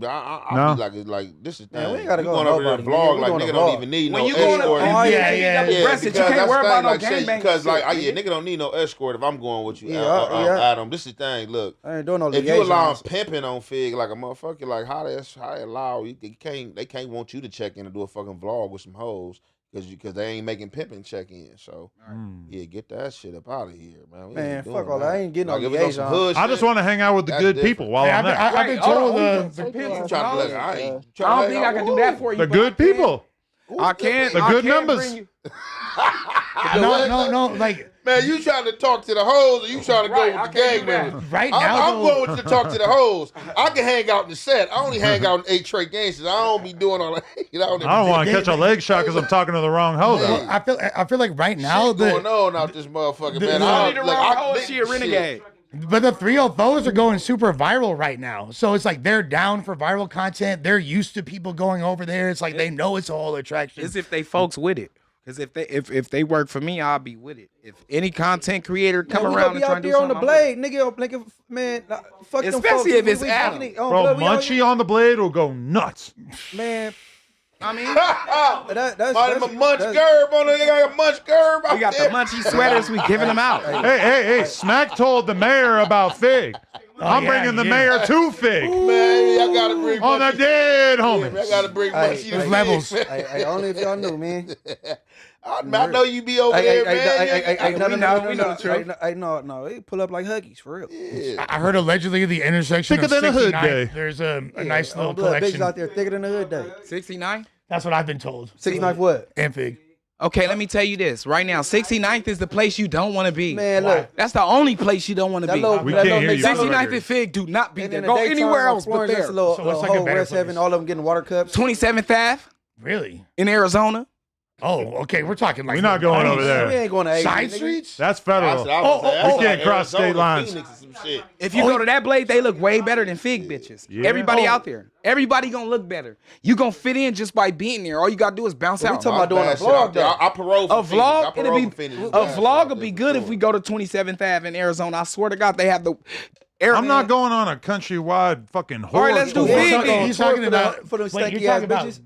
like, this is man, we ain't gotta go going over here and vlog like nigga don't even need no escort. Yeah, because you can't worry about no gangbang. Because like, nigga don't need no escort if I'm going with you, Adam. This is the thing. Look, I ain't doing no if you allow pimping on Fig like a motherfucker, like how they allow you? They can't want you to check in and do a fucking vlog with some hoes. Because they ain't making pimping check in, so get that shit up out of here, man. Man, fuck all that. I ain't getting no liaison. I just want to hang out with the good people while I'm there. I've been told I don't think I can do that for you. The good people. I can't. The good numbers. No, like. Man, you trying to talk to the hoes or you trying to go with the gang members? Right now, I'm going to talk to the hoes. I can hang out in the set. I only hang out in 8-tray gangsters. I don't be doing all that. I don't want to catch a leg shot because I'm talking to the wrong hoe. I feel like right now shit going on out this motherfucker, man. I need the wrong hoe. She a renegade. But the 304s are going super viral right now. So it's like they're down for viral content. They're used to people going over there. It's like they know it's a whole attraction. It's if they folks with it. Because if they work for me, I'll be with it. If any content creator come around and try to do something, on the blade, nigga, man, fuck them folks. Especially if it's Adam. Bro, Munchie on the blade will go nuts. Man. I mean, that's munch gerb on it. You got a munch gerb. We got the munchy sweaters. We giving them out. Hey! Smack told the mayor about Fig. I'm bringing the mayor to Fig. Man, I gotta bring on the dead homie. I gotta bring Munchie to levels. Hey, only if y'all knew, man. I know you be over there, man. No. They pull up like Huggies for real. Yeah. I heard allegedly the intersection Thicker of than a hood 69, day. there's a nice little Blood bitches collection. out there thicker than the hood day. 69? That's what I've been told. 69 what? And Fig. Okay, let me tell you this. Right now, 69th is the place you don't want to be. Man, look. That's the only place you don't want to be. We can't hear you. 69th and Fig do not be And there. in the Go daytime, anywhere else but Florence, there. that's a little, So what's like a whole better West Heaven, place? all of them getting water cups. 27th Ave Really? in Arizona. Oh, okay. We're talking like We're not going over We there. ain't going to 80, Side nigga. streets. That's federal. You can't cross state lines. If you go to that blade, they look way better than Fig bitches. Yeah. Everybody out there. Everybody gonna look better. You gonna fit in just by being there. All you gotta do is bounce We out. talking about doing a vlog, though. I parole for A vlog, Phoenix. I it'll be parole for Phoenix. a vlog will be good if we go to 27th Ave in Arizona. I swear to God, they have the. I'm not going on a countrywide fucking horror. All right, let's do tour. Fig. He's talking about for them wait, you stanky ass talking about bitches.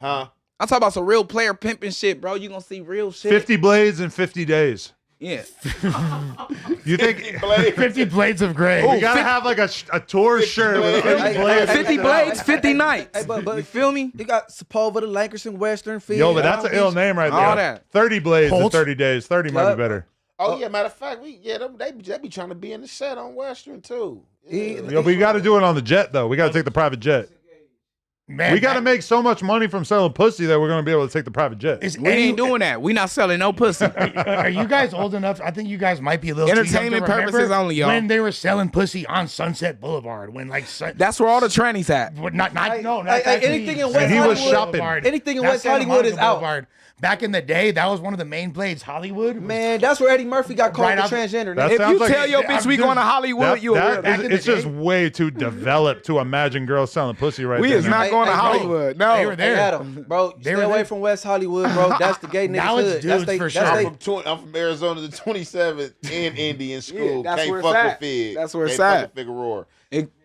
Huh? I'm talking about some real player pimping shit, bro. You gonna see real shit. 50 blades in 50 days. Yeah. You think 50 blades of gray. we gotta have like a tour shirt with 50 Hey, blades? 50 blades, 50 nights. Hey, but You feel me? You got Sepulveda, Lankerson, Western, Fig. Yo, but that's an ill name right there. All that. 30 blades in Holt? 30 days. 30 might be better. Oh yeah, matter of fact, they be trying to be in the set on Western too. Yeah. Yo, but you got to do it on the jet though. We got to take the private jet. Man, We got to make so much money from selling pussy that we're going to be able to take the private jet. Is We ain't doing that. We not selling no pussy. Are you guys old enough? I think you guys might be a little too young to Entertainment remember purposes only, y'all. When they were selling pussy on Sunset Boulevard, when like That's where all the trannies at. not no, Hey, that's anything in actually West And he was Hollywood, shopping. anything in That's West Santa Hollywood is Monica out. Boulevard. Back in the day, that was one of the main blades. Hollywood, was- Man, that's where Eddie Murphy got called Right the out- transgender. That nigga. If sounds you like- tell your bitch we going to Hollywood, you a that weirdo. is, in the it's just day. way too developed to imagine girls selling pussy right We there. is man. not going to Hey, bro, Hollywood. they No. were Hey, there. Adam, bro, They stay were away there. from West Hollywood, bro. That's the gay niggas Now it's hood. dudes That's for that's sure. I'm from Arizona, the 27th in Indian school. that's Can't where it's fuck at. with Fig. That's where it's Can't fuck at. with Figueroa.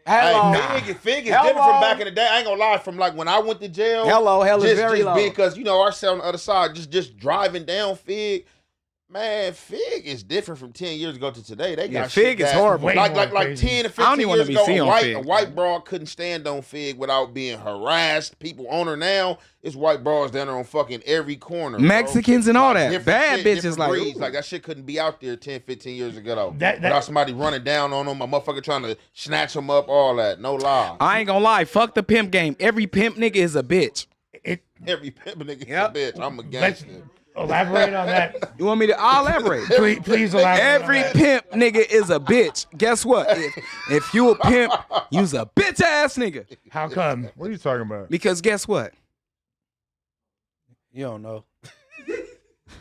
Hello. Hey, Fig is different from back in the day. I ain't gonna lie. From like when I went to jail. Hell is very low. Because our cell on the other side, just driving down Fig. Man, Fig is different from 10 years ago to today. They got Fig shit is that- horrible. Way Like more 10 crazy. to 15 I don't even wanna years be ago, seen on a Fig. white broad couldn't stand on Fig without being harassed. People on her now. It's white broads down there on fucking every corner. bro. Mexicans and all that. Different Bad shit, bitches different like, breeds. ooh. Like that shit couldn't be out there 10, 15 years ago though. That- Without somebody running down on them, a motherfucker trying to snatch them up, all that. No lie. I ain't gonna lie. Fuck the pimp game. Every pimp nigga is a bitch. Every pimp nigga Yep. is a bitch. I'm a Let's gangster. elaborate on that. You want me to? I'll elaborate. Please elaborate. Every on that. pimp nigga is a bitch. Guess what? If you a pimp, you's a bitch ass nigga. How come? What are you talking about? Because guess what? You don't know.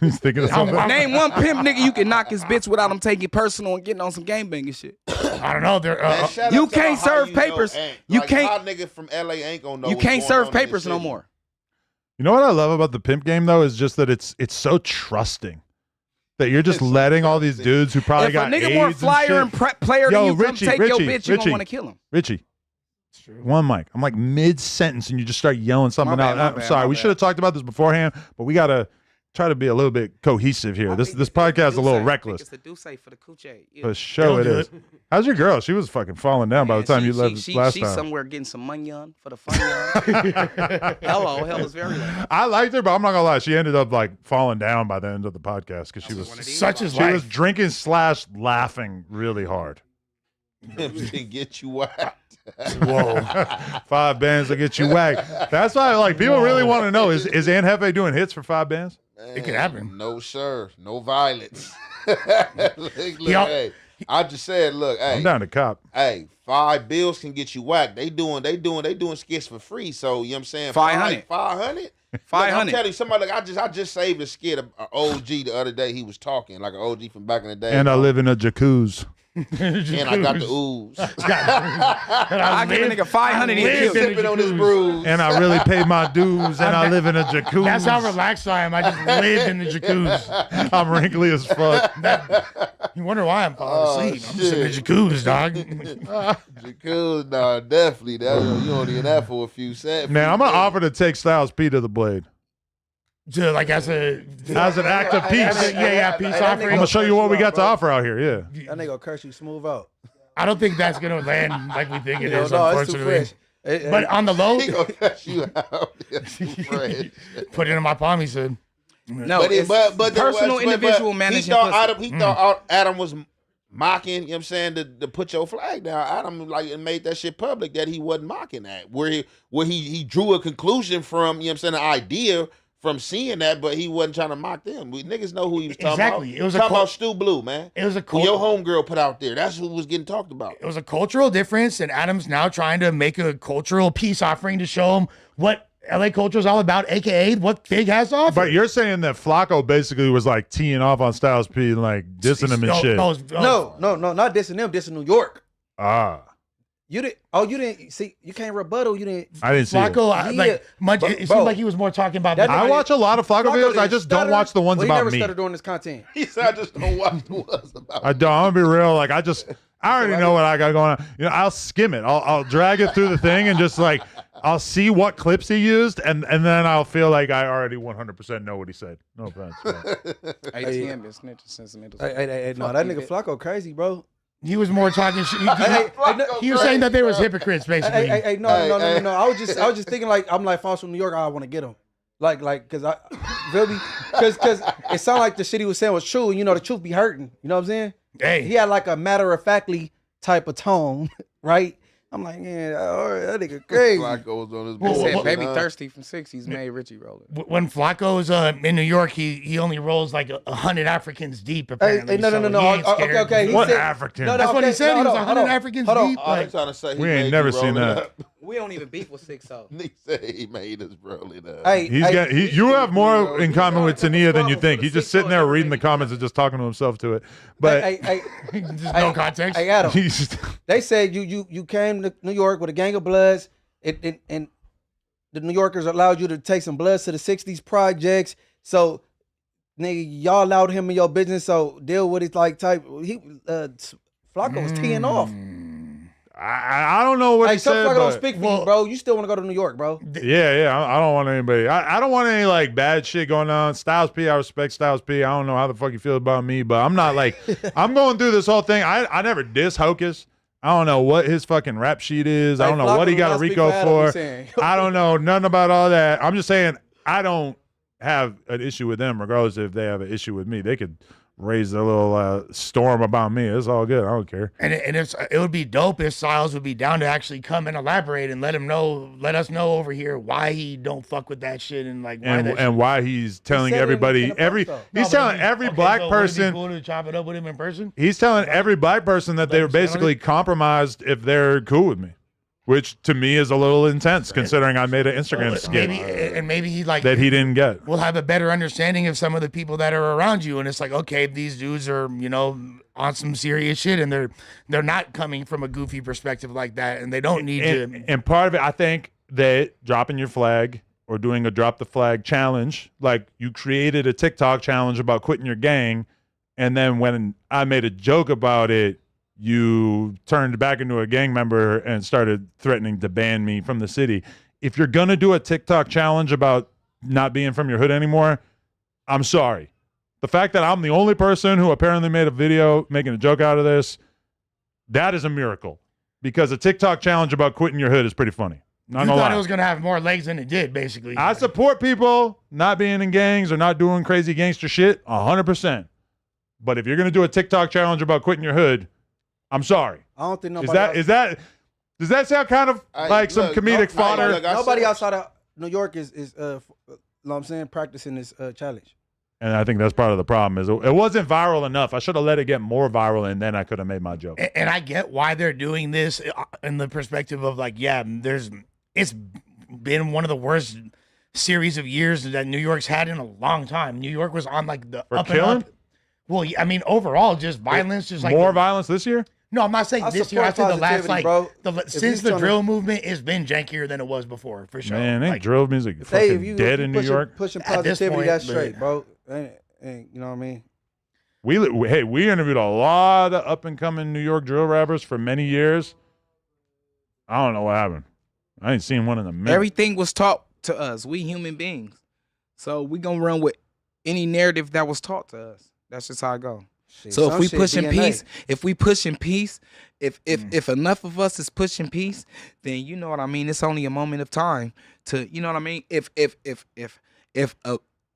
He's thinking of something. Name one pimp nigga you can knock his bitch without him taking it personal and getting on some gangbanging shit. I don't know. They're Man, shout You out to can't how serve you know papers. ain't. You Like, can't- how nigga from LA ain't gonna know You what's can't going serve on in this papers no city. more. You know what I love about the pimp game though is just that it's so trusting that you're just It's so letting all these dudes who probably If a got nigga AIDS more and flyer shit. and player Yo, than you Richie, come take your Richie, bitch, you Richie. gonna want to kill him. Richie, one mic. I'm like mid sentence and you just start yelling something My out. bad, I'm my bad, sorry. my We bad. should have talked about this beforehand, but we gotta try to be a little bit cohesive here. This podcast is a little reckless. It's the Duce for the coochie. For sure it Don't do is. How's your girl? She was fucking falling down by the time you left last She's time. somewhere getting some money on for the fun. Hell is very low. I liked her, but I'm not gonna lie. She ended up like falling down by the end of the podcast because she was such as she was life. drinking / laughing really hard. to get you whacked. Whoa. 5 bands to get you whacked. That's why like people really want to know is Aunt Hefe doing hits for 5 bands? It could happen. No, sir. No violence. look, hey, I just said, look, hey, I'm down to cop. hey, 5 bills can get you whacked. They doing skits for free. So you know what I'm saying? 500. 500? 500. I'm telling you, somebody like I just saved a skit, an OG the other day. He was talking like an OG from back in the day. And I live in a jacuzzi. And I got the ooze. I give a nigga 500 and live kill in him. Sipping on his brews. And I really pay my dues. And I live in a jacuzzi. That's how relaxed I am. I just lived in the jacuzzi. I'm wrinkly as fuck. You wonder why I'm falling asleep. I'm just in the jacuzzi, dog. Jacuzzi, nah, definitely. That, you only in that for a few seconds. Now I'm gonna offer to take Styles P to the blade To, like as an act of peace. peace that offering. I'm gonna show you what we got to offer out here. Yeah. That nigga gonna curse you smooth out. I don't think that's gonna land like we think it Yo, is. no, it's too Unfortunately, fresh. but on the low, He gonna cut you out. put it in my palm. He said, No, but personal individual management. He thought Adam was mocking, you know what I'm saying, to put your flag down. Adam made that shit public that he wasn't mocking that. Where he drew a conclusion from, you know what I'm saying, an idea from seeing that, but he wasn't trying to mock them. Niggas know who he was talking about. It was talking about Stu Blue, man. It was who your homegirl put out there. That's who was getting talked about. It was a cultural difference, and Adam's now trying to make a cultural peace offering to show him what LA culture is all about, aka what Big has to offer. But you're saying that Flacco basically was like teeing off on Styles P and like dissing him and shit. No, not dissing them, dissing New York. You didn't see. You can't rebuttal. You didn't. I didn't see Flacco. It seemed like he was more talking about. I watch a lot of Flacco videos. I just don't watch the ones about me. He never started doing this content. He said, "I just don't watch the ones about." I don't. I'm gonna be real. Like I already know what I got going on. You know, I'll skim it. I'll drag it through the thing and just like I'll see what clips he used, and then I'll feel like I already 100% know what he said. No offense. ATM been snitching since the middle. No, that nigga Flacco crazy, bro. He was more talking shit. He was saying that they was hypocrites, basically. No. I was just thinking like I'm like False from New York. I want to get him, because it sounded like the shit he was saying was true. And, you know, the truth be hurting. You know what I'm saying? Hey, he had like a matter of factly type of tone, right? I'm like, yeah, that nigga crazy. Flacco's on his board. He said, "Baby huh? thirsty from 60s made Richie rolling." When Flacco's in New York, he only rolls like 100 Africans deep. Apparently, no. Okay. What African? That's what he said. He was 100 Africans deep. I'm trying to say we ain't never seen that. We don't even beef with 6-0. He said he made us roll it up. You have more in common with Tania than you think. He's just sitting there reading the comments and just talking to himself to it. But just no context. Hey, Adam, they said you came to New York with a gang of bloods, and the New Yorkers allowed you to take some bloods to the 60s projects. So, nigga, y'all allowed him in your business, so deal with it like type. Flacco was teeing off. I don't know what he said. Flacco don't speak for you, bro. You still want to go to New York, bro? Yeah. I don't want anybody. I don't want any like bad shit going on. Styles P, I respect Styles P. I don't know how the fuck you feel about me, but I'm not like I'm going through this whole thing. I never diss Hocus. I don't know what his fucking rap sheet is. I don't know what he got a Rico for. I don't know nothing about all that. I'm just saying I don't have an issue with them, regardless if they have an issue with me. They could raise a little storm about me. It's all good. I don't care. And it would be dope if Styles would be down to actually come and elaborate and let us know over here why he don't fuck with that shit and like why he's telling everybody he's telling every black person. Cool to chop it up with him in person. He's telling every black person that they're basically compromised if they're cool with me. Which to me is a little intense, considering I made an Instagram skit. Maybe he like that he didn't get. We'll have a better understanding of some of the people that are around you, and it's like, okay, these dudes are, you know, on some serious shit, and they're not coming from a goofy perspective like that, and they don't need to. And part of it, I think that dropping your flag or doing a drop the flag challenge, like you created a TikTok challenge about quitting your gang, and then when I made a joke about it, you turned back into a gang member and started threatening to ban me from the city. If you're going to do a TikTok challenge about not being from your hood anymore, I'm sorry. The fact that I'm the only person who apparently made a video making a joke out of this, that is a miracle. Because a TikTok challenge about quitting your hood is pretty funny. You thought it was going to have more legs than it did, basically. I support people not being in gangs or not doing crazy gangster shit 100%. But if you're going to do a TikTok challenge about quitting your hood, I'm sorry. I don't think nobody does that sound kind of like some comedic fodder? Nobody outside of New York is you know what I'm saying, practicing this challenge. And I think that's part of the problem is it wasn't viral enough. I should have let it get more viral, and then I could have made my joke. And I get why they're doing this in the perspective of like, yeah, it's been one of the worst series of years that New York's had in a long time. New York was on like the up killing? and up. Well, I mean, overall, just violence, just like more violence this year. No, I'm not saying this year. I said the last since the drill to... movement, it's been jankier than it was before, for sure. Man, ain't drill music fucking dead in New York? Pushing positivity, that's straight, bro. Ain't, you know what I mean? We interviewed a lot of up and coming New York drill rappers for many years. I don't know what happened. I ain't seen one in a minute. Everything was taught to us. We human beings, so we gonna run with any narrative that was taught to us. That's just how I go. So if we shit, pushing DNA. peace, if enough of us is pushing peace, then you know what I mean. It's only a moment of time to, you know what I mean. If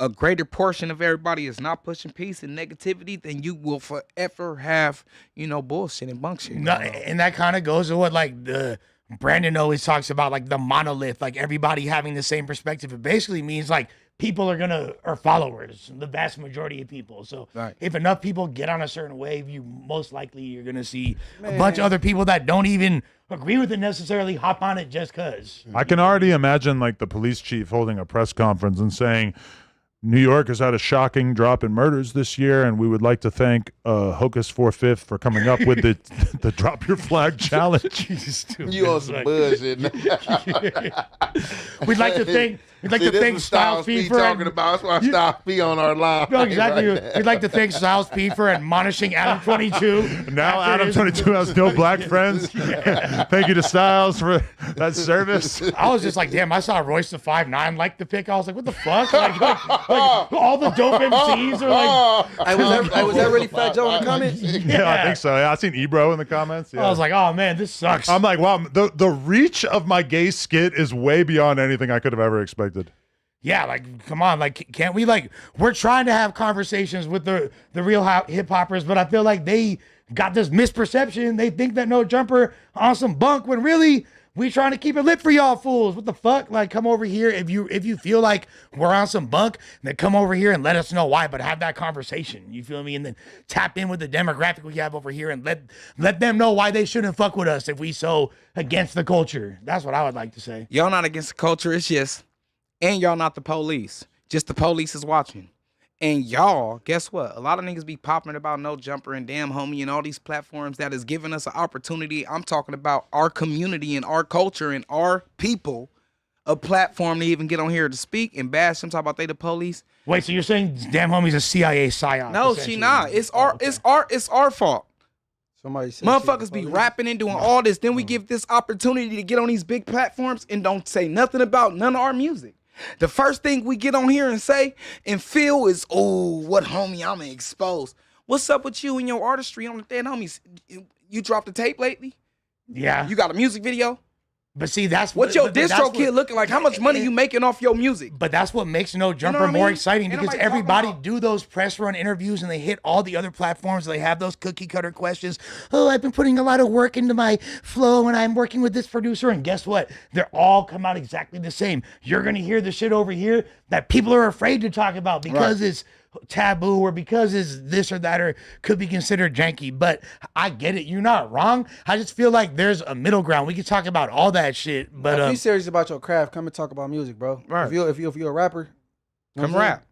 a greater portion of everybody is not pushing peace and negativity, then you will forever have, bullshit and bunk shit. No, and that kind of goes to what like the Brandon always talks about, like the monolith, like everybody having the same perspective. It basically means like people are followers, the vast majority of people. So if enough people get on a certain wave, you're gonna see a bunch of other people that don't even agree with it necessarily hop on it just cause. I can already imagine like the police chief holding a press conference and saying, New York has had a shocking drop in murders this year, and we would like to thank Hocus 4/5 for coming up with the Drop Your Flag challenge. You on some bullshit. We'd like to thank Styles P for talking about. That's why Styles P on our line. No, exactly. Right. We'd like to thank Styles P for admonishing Adam 22. Now Adam 22 has no black friends. Thank you to Styles for that service. I was just like, damn, I saw Royce the 5'9" like the pick. I was like, what the fuck? Like all the dope MCs are like. Was that really Fat Joe in the comments? Yeah, I think so. Yeah, I seen Ebro in the comments. Yeah. I was like, oh man, this sucks. I'm like, wow, the reach of my gay skit is way beyond anything I could have ever expected. Yeah, like, come on, like, can't we, like, we're trying to have conversations with the real hip hoppers, but I feel like they got this misperception. They think that No Jumper on some bunk when really we trying to keep it lit for y'all fools. What the fuck? Like, come over here. If you feel like we're on some bunk, then come over here and let us know why, but have that conversation. You feel me? And then tap in with the demographic we have over here and let them know why they shouldn't fuck with us if we so against the culture. That's what I would like to say. Y'all not against the culture. It's just, and y'all not the police. Just the police is watching. And y'all, guess what? A lot of niggas be popping about No Jumper and Damn Homie and all these platforms that is giving us an opportunity. I'm talking about our community and our culture and our people, a platform to even get on here to speak and bash them, talk about they the police. Wait, so you're saying Damn Homie's a CIA psyop? No, she not. It's our fault. Somebody said motherfuckers be rapping and doing all this. Then we give this opportunity to get on these big platforms and don't say nothing about none of our music. The first thing we get on here and say and feel is, oh, what homie, I'm exposed. What's up with you and your artistry on the Dead Homies? You dropped a tape lately? Yeah. You got a music video? But see, that's what your distro kid looking like. How much money you making off your music? But that's what makes No Jumper more exciting, because everybody do those press run interviews and they hit all the other platforms. They have those cookie cutter questions. Oh, I've been putting a lot of work into my flow and I'm working with this producer. And guess what? They're all come out exactly the same. You're going to hear the shit over here that people are afraid to talk about because it's taboo or because it's this or that or could be considered janky. But I get it. You're not wrong. I just feel like there's a middle ground. We can talk about all that shit. But if you're serious about your craft, come and talk about music, bro. Right. If you're a rapper, come rap.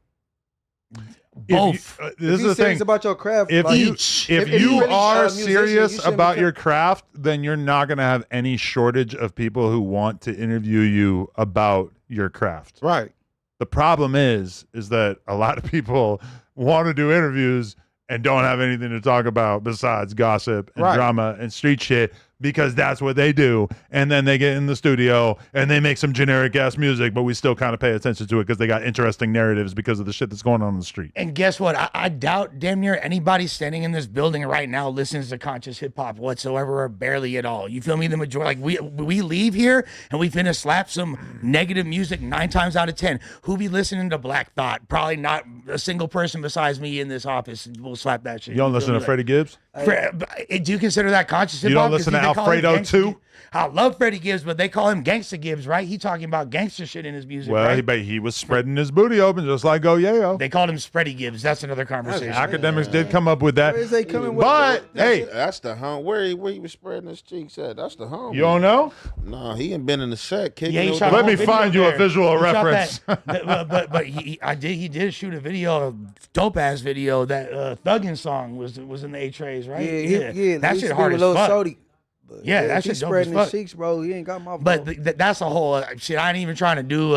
Both. This is the thing about your craft. If you are serious about your craft, then you're not going to have any shortage of people who want to interview you about your craft. Right. The problem is that a lot of people want to do interviews and don't have anything to talk about besides gossip and drama and street shit, because that's what they do. And then they get in the studio and they make some generic ass music, but we still kind of pay attention to it because they got interesting narratives because of the shit that's going on in the street. And guess what? I doubt damn near anybody standing in this building right now listens to conscious hip hop whatsoever or barely at all. You feel me? The majority, like we leave here and we finna slap some negative music 9 times out of 10. Who be listening to Black Thought? Probably not a single person besides me in this office will slap that shit. You don't listen to Freddie Gibbs? Do you consider that conscious hip hop? You don't listen to Alfredo too? I love Freddie Gibbs, but they call him Gangster Gibbs, right? He talking about gangster shit in his music. Well, right? he was spreading his booty open just like Yayo. They called him Freddie Gibbs. That's another conversation. Academics did come up with that. But hey, that's the home where he was spreading his cheeks at. That's the home. You don't know? No, he ain't been in the set. Let me find you a visual reference. but he did shoot a video, a dope ass video. That Thuggin' song was in the A-Trays, right? Yeah. That shit hard as fuck. Yeah, that shit dope as fuck. Cheeks, bro. He ain't got my. But that's a whole shit. I ain't even trying to do.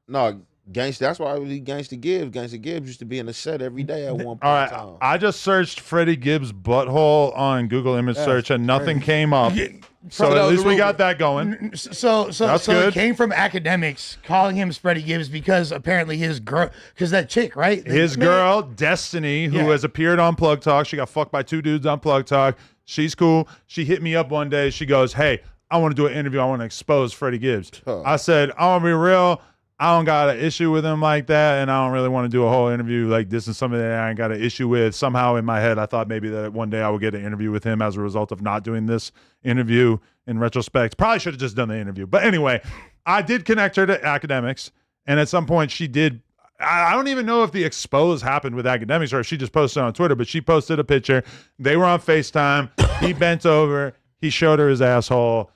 No, Gangster. That's why I was Gangster Gibbs. Gangster Gibbs used to be in the set every day at one point All in right, time. I just searched Freddie Gibbs butthole on Google image search and nothing came up. So at least we got that going. So That's good. it came from academics calling him Freddie Gibbs because apparently his girl, because that chick, right? His girl, Destiny, who has appeared on Plug Talk, she got fucked by 2 dudes on Plug Talk. She's cool. She hit me up one day. She goes, hey, I want to do an interview. I want to expose Freddie Gibbs. I said, I want to be real. I don't got an issue with him like that, and I don't really want to do a whole interview like this. And something that I ain't got an issue with. Somehow in my head, I thought maybe that one day I would get an interview with him as a result of not doing this interview. In retrospect, probably should have just done the interview. But anyway, I did connect her to academics, and at some point she did. I don't even know if the expose happened with academics or if she just posted on Twitter, but she posted a picture. They were on FaceTime. He bent over. He showed her his asshole.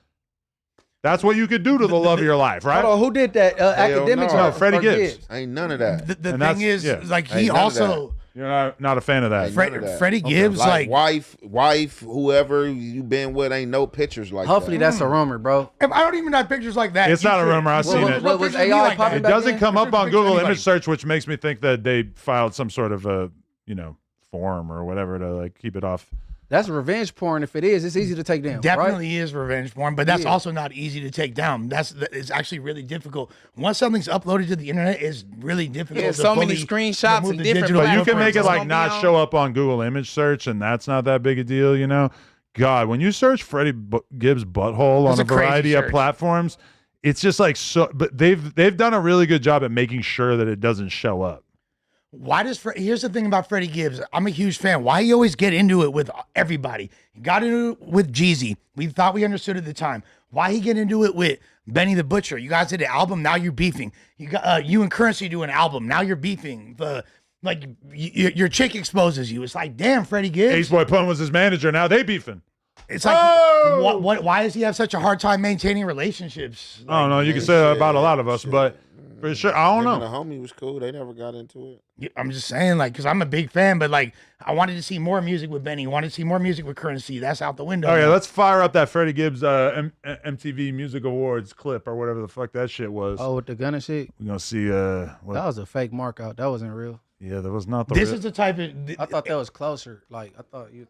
That's what you could do to the love of your life, right? Hold on, who did that? Academics? No, Freddie Gibbs. Ain't none of that. The thing is, like, he also... You're not a fan of that. Freddie Gibbs, like wife, whoever you been with, ain't no pictures like hopefully that. that's a rumor, bro. I don't even have pictures like that. It's not a rumor. I've seen it. What was AI popping It back doesn't in? come up on Picture of Google anybody. image search, which makes me think that they filed some sort of a, form or whatever to like keep it off. That's revenge porn. If it is, it's easy to take down. Definitely right? is revenge porn, but that's also not easy to take down. It's actually really difficult. Once something's uploaded to the internet, it's really difficult. Yeah, to so many fully screenshots remove and the different digital But you can make it platforms. like not show up on Google image search, and that's not that big a deal, God, when you search Freddie Gibbs butthole That's on a a crazy variety of search. platforms, it's just like so. But they've done a really good job at making sure that it doesn't show up. Why does here's the thing about Freddie Gibbs. I'm a huge fan. Why he always get into it with everybody? He got into it with Jeezy. We thought we understood at the time. Why he get into it with Benny the Butcher? You guys did an album. Now you're beefing. You got you and Currency do an album. Now you're beefing. Your chick exposes you. It's like, damn, Freddie Gibbs. Ace Boy Pun was his manager. Now they beefing. It's like, why does he have such a hard time maintaining relationships? I don't know. You can say that about a lot of us, but for sure, I don't know. The homie was cool. They never got into it. I'm just saying, like, because I'm a big fan, but like, I wanted to see more music with Benny. I wanted to see more music with Currency. That's out the window. Okay, now. let's fire up that Freddie Gibbs MTV Music Awards clip or whatever the fuck that shit was. Oh, with the gun and shit. We're gonna see. That was a fake mark out. That wasn't real. Yeah, that was not the. This real. is the type of. I thought that was closer. Like I thought you.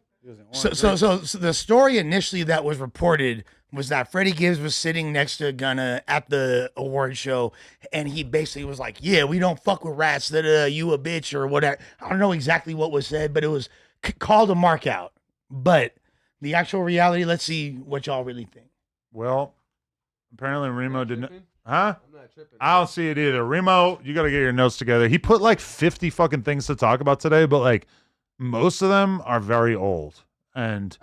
So the story initially that was reported was that Freddie Gibbs was sitting next to Gunna at the award show, and he basically was like, "Yeah, we don't fuck with rats. That you a bitch or whatever." I don't know exactly what was said, but it was called a mark out. But the actual reality, let's see what y'all really think. Well, apparently Remo didn't. tripping? Huh? I'm not tripping. I don't see it either. Remo, you got to get your notes together. He put like 50 fucking things to talk about today, but like most of them are very old. And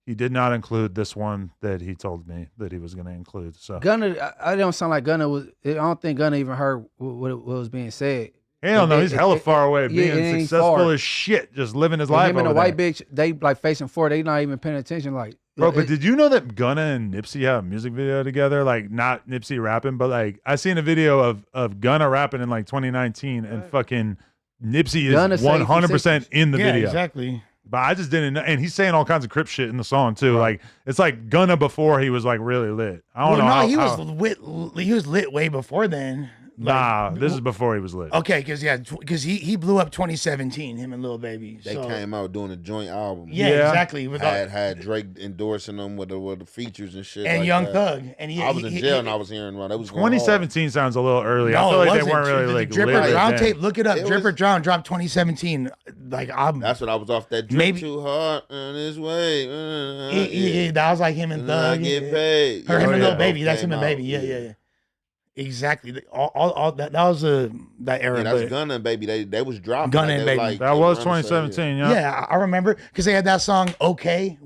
he did not include this one that he told me that he was going to include. So Gunna, I don't sound like Gunna was. I don't think Gunna even heard what was being said. hell no, he's hella far away, yeah, being it ain't successful far. as shit, just living his And life. him and over the white there. bitch, they like facing forward. They not even paying attention. Like, Bro, but did you know that Gunna and Nipsey have a music video together? Like, not Nipsey rapping, but like I seen a video of Gunna rapping in like 2019, and fucking Nipsey Gunna is say 100% in the Yeah, video. exactly. But I just didn't know, and he's saying all kinds of Crip shit in the song too. Like it's like Gunna before he was like really lit. I don't know. No, how, he was how- lit. He was lit way before then. Nah, this is before he was lit. Okay, because he blew up 2017. Him and Lil Baby. They So- came out doing a joint album. Yeah, Yeah. exactly. With Had Drake endorsing them with the features and shit. and like Young that. Thug. And he, I was in he- jail he- and I was hearing about it. It was going hard. 2017 sounds a little early. I No, feel it like they wasn't. weren't really The like Dripper lit Drown then. tape. Look it up. It Dripper was- Drown dropped 2017. Like album. That's what I was off that drip Maybe- too hard on this way. That was like him and And then I Thug. get paid. Or him Oh, and yeah. Lil Baby. That's him Came and Baby. out, Yeah. Exactly. All that was that era. Yeah, that's but- Gunna and Baby. They was dropping. Gunna like, and they Baby. like- That they was were on the same, 2017. Yeah, I remember because they had that song "Okay."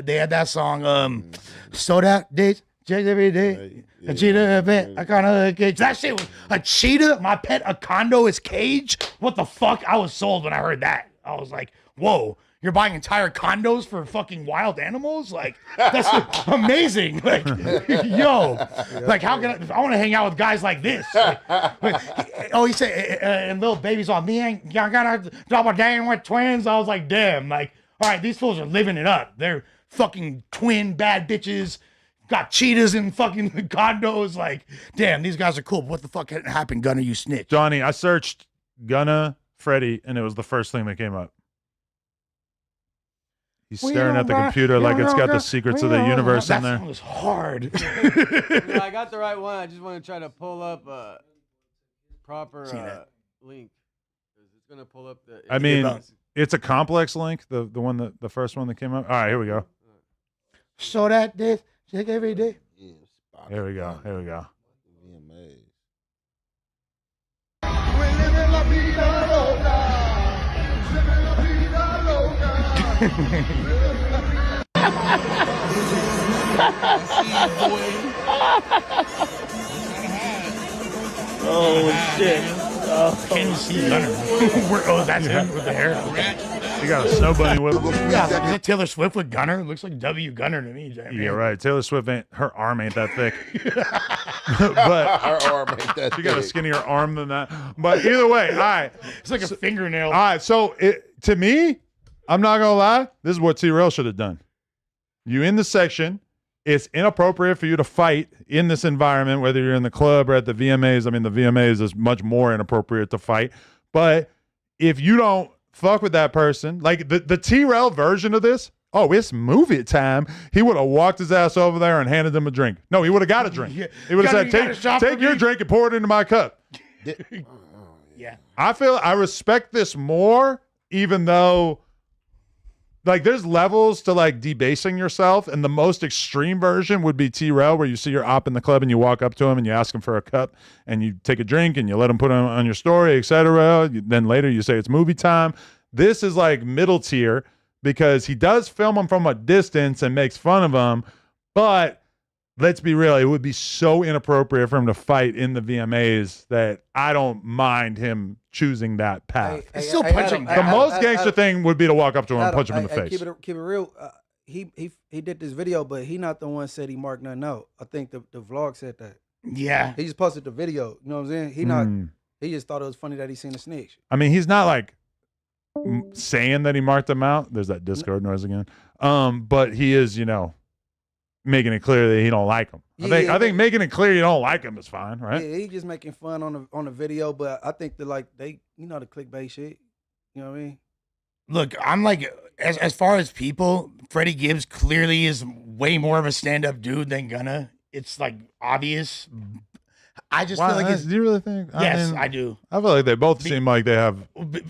They had that song "So That Dates Check Every Day." Yeah, A cheetah, a pet, a condo, a cage. That shit was a cheetah. My pet, a condo, is cage. What the fuck? I was sold when I heard that. I was like, whoa. You're buying entire condos for fucking wild animals? Like, that's amazing. Like, yo, like, how can I want to hang out with guys like this? He said, and Lil Baby's on me, ain't y'all gotta double down with twins. I was like, damn, like, all right, these fools are living it up. They're fucking twin bad bitches, got cheetahs and fucking condos. Like, damn, these guys are cool. But what the fuck happened, Gunna? You snitch. Johnny, I searched Gunna, Freddie, and it was the first thing that came up. He's staring at the computer like it's got the secrets of the universe in there. That song was hard. Yeah, I got the right one. I just want to try to pull up a proper link. It's gonna pull up the. I mean, it's a complex link. The one that the first one that came up. All right, here we go. So that this check every day. Here we go. Here we go. Oh shit! Can you see Gunner? Oh, that's him with the hair. He got a snow bunny with him. Yeah, is it Taylor Swift with Gunner? It looks like W Gunner to me. Yeah, right. Taylor Swift her arm ain't that thick. But her arm ain't that she got a skinnier arm than that. But either way, all right. It's like a fingernail. All right, so to me, I'm not gonna lie, this is what Trell should have done. You in the section, it's inappropriate for you to fight in this environment, whether you're in the club or at the VMAs. I mean, the VMAs is much more inappropriate to fight. But if you don't fuck with that person, like the Trell version of this, oh, it's movie time. He would have walked his ass over there and handed him a drink. No, he would have got a drink. Yeah. He would have said, take your drink and pour it into my cup. Yeah. I respect this more, even though like there's levels to like debasing yourself, and the most extreme version would be Trell, where you see your op in the club and you walk up to him and you ask him for a cup and you take a drink and you let him put it on your story, etc. Then later you say it's movie time. This is like middle tier because he does film him from a distance and makes fun of him, but let's be real, it would be so inappropriate for him to fight in the VMAs that I don't mind him choosing that path. It's still punching. The most gangster thing would be to walk up to him and punch him in the face. Keep it real. He did this video, but he not the one said he marked nothing out. I think the vlog said that. Yeah. He just posted the video. You know what I'm saying? He just thought it was funny that he seen the snitch. I mean, he's not like saying that he marked them out. There's that Discord noise again. But he is, making it clear that he don't like him. I think making it clear you don't like him is fine, right? Yeah, he just making fun on the video, but I think that like the clickbait shit. You know what I mean? Look, I'm like, as far as people, Freddie Gibbs clearly is way more of a stand-up dude than Gunna. It's like obvious. I just feel like do you really think? Yes, I do. I feel like they both seem like they have.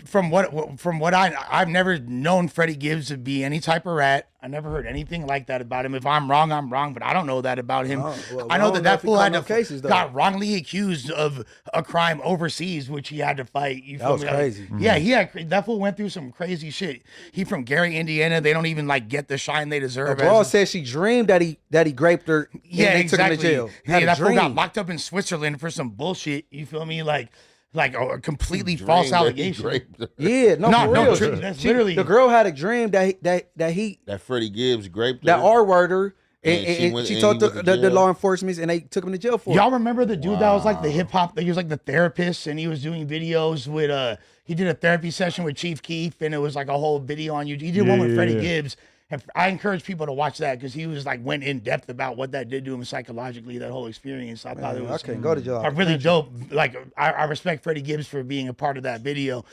From what I've never known Freddie Gibbs to be any type of rat. I never heard anything like that about him. If I'm wrong, I'm wrong, but I don't know that about him. I know that fool got wrongly accused of a crime overseas, which he had to fight. That was crazy. Yeah, that fool went through some crazy shit. He from Gary, Indiana. They don't even like get the shine they deserve. Bro said she dreamed that he graped her. Yeah, and they exactly. Took him to jail. Yeah, that fool got locked up in Switzerland for some bullshit. You feel me? Like a completely false allegation. Yeah, for real. That's literally the girl had a dream that Freddie Gibbs raped her. That R-worder. And she talked to the law enforcement, and they took him to jail for it. Y'all remember the dude that was like the hip hop? He was like the therapist, and he was doing videos with he did a therapy session with Chief Keef, and it was like a whole video on YouTube. He did one with Freddie Gibbs. And I encourage people to watch that because he was like went in depth about what that did to him psychologically, that whole experience. I thought it was go to jail. Really dope. Like I respect Freddie Gibbs for being a part of that video.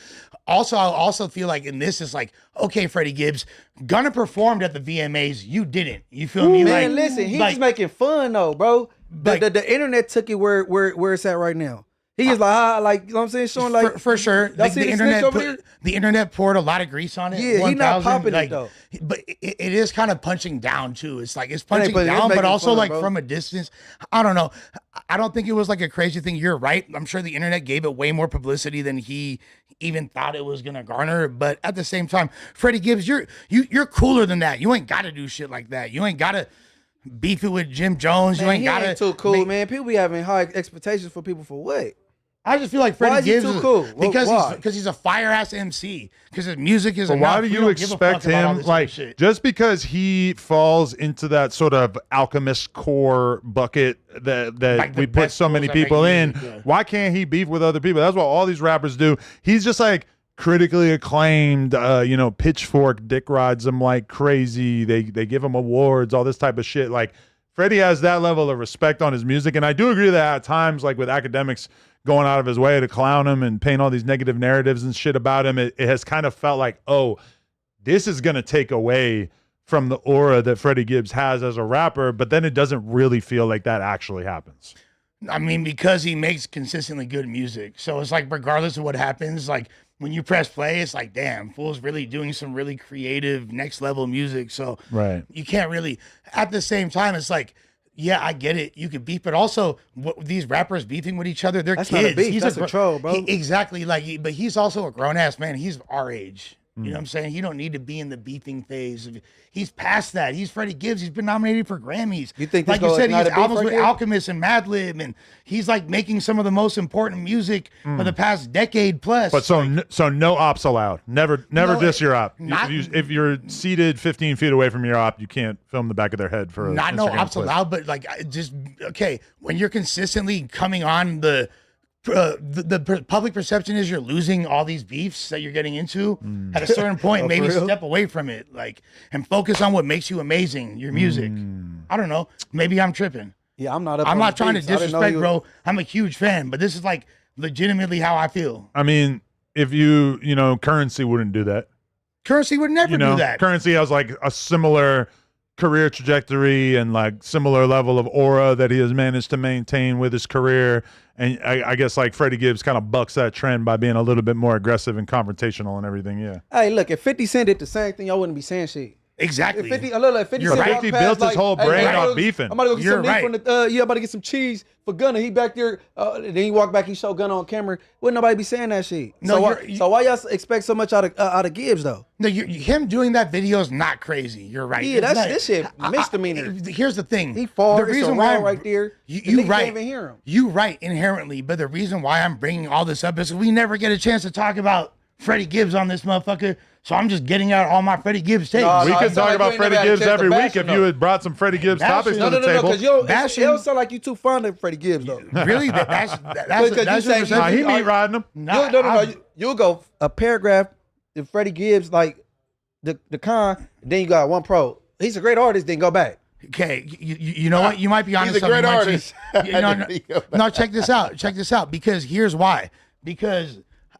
Also, I also feel like in this is like, okay, Freddie Gibbs, Gunna performed at the VMAs. You didn't. You feel me? Man, listen, he's just making fun though, bro. The internet took it where it's at right now. He is like, you know what I'm saying? Showing like for sure. The internet poured a lot of grease on it. Yeah, he's not popping it though. But it is kind of punching down too. It's like it's punching down, but also like from a distance. I don't know. I don't think it was like a crazy thing. You're right. I'm sure the internet gave it way more publicity than he even thought it was gonna garner. But at the same time, Freddie Gibbs, you're cooler than that. You ain't gotta do shit like that. You ain't gotta beef it with Jim Jones. Man, you ain't gotta ain't too cool, man. People be having high expectations for people for what? I just feel like Freddie Gibbs is too cool. Because he's a fire ass MC. Because his music is. But why do you expect him like just because he falls into that sort of alchemist core bucket that like we put so many people in? Yeah. Why can't he beef with other people? That's what all these rappers do. He's just like critically acclaimed. Pitchfork dick rides him like crazy. They give him awards, all this type of shit. Like Freddie has that level of respect on his music, and I do agree that at times, like with academics going out of his way to clown him and paint all these negative narratives and shit about him, it has kind of felt like, oh, this is going to take away from the aura that Freddie Gibbs has as a rapper, but then it doesn't really feel like that actually happens. I mean, because he makes consistently good music. So it's like, regardless of what happens, like when you press play, it's like, damn, fool's really doing some really creative next level music. So right. You can't really, at the same time, it's like, yeah, I get it. You could beef, but also these rappers beefing with each other, they're That's kids. not a beef. He's That's a troll, bro. Exactly. Like, but he's also a grown ass man. He's our age. You know what I'm saying? You don't need to be in the beefing phase. He's past that. He's Freddie Gibbs. He's been nominated for Grammys. You think, like you said, he has albums with Alchemist and Madlib, and he's like making some of the most important music for the past decade plus. But so no ops allowed. Never diss your op. If you're seated 15 feet away from your op, you can't film the back of their head for not no ops allowed. But like, just okay, when you're consistently coming on the public perception is you're losing all these beefs that you're getting into. At a certain point, maybe step away from it, like, and focus on what makes you amazing, your music. I don't know. Maybe I'm tripping. Yeah, I'm not trying to disrespect, bro. I'm a huge fan, but this is like legitimately how I feel. I mean, if you Currency wouldn't do that. Currency would never do that. Currency has like a similar career trajectory and like similar level of aura that he has managed to maintain with his career. And I guess like Freddie Gibbs kind of bucks that trend by being a little bit more aggressive and confrontational and everything. Yeah. Hey, look, if 50 Cent did the same thing, y'all wouldn't be saying shit. Exactly. If 50 You're Cent right. He built his whole brain off beefing. I'm about to go get some meat from the. I'm about to get some cheese for Gunna. He back there. Then he walk back. He show Gunna on camera. Wouldn't nobody be saying that shit? No. So why y'all expect so much out of Gibbs though? No, him doing that video is not crazy. You're right. Yeah, this shit misdemeanor. Here's the thing. He falls. The reason why right there. You right. Can't even hear him. You right inherently, but the reason why I'm bringing all this up is we never get a chance to talk about Freddie Gibbs on this motherfucker. So I'm just getting out all my Freddie Gibbs takes. We could talk about Freddie Gibbs every week if you had brought some Freddie Gibbs topics to the table. Because it don't sound like you too fond of Freddie Gibbs though. Really? That's he meat riding him. No. You'll go a paragraph if Freddie Gibbs like the con, then you got one pro. He's a great artist. Then go back. Okay, you know what? You might be honest. He's a great artist. No, check this out. Check this out. Because here's why. Because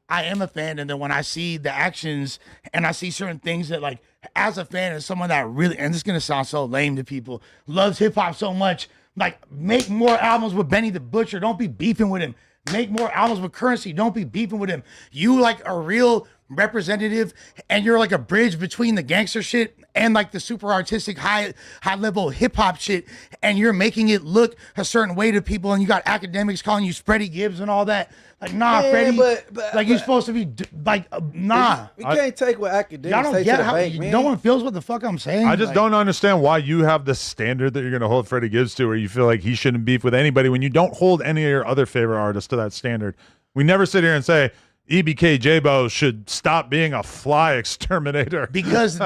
I am a fan, and then when I see the actions and I see certain things that, like, as a fan, as someone that really, and this is gonna sound so lame to people, loves hip hop so much, like, make more albums with Benny the Butcher. Don't be beefing with him. Make more albums with Currency. Don't be beefing with him. You like a real representative, and you're like a bridge between the gangster shit and like the super artistic high level hip hop shit, and you're making it look a certain way to people, and you got academics calling you Freddie Gibbs and all that. Like, nah, Freddie. But you're supposed to be like, nah. We can't take what academics y'all don't say get to the how bank, man. no one feels what the fuck I'm saying. I just don't understand why you have the standard that you're going to hold Freddie Gibbs to, where you feel like he shouldn't beef with anybody when you don't hold any of your other favorite artists to that standard. We never sit here and say EBK J-Bo should stop being a fly exterminator. Because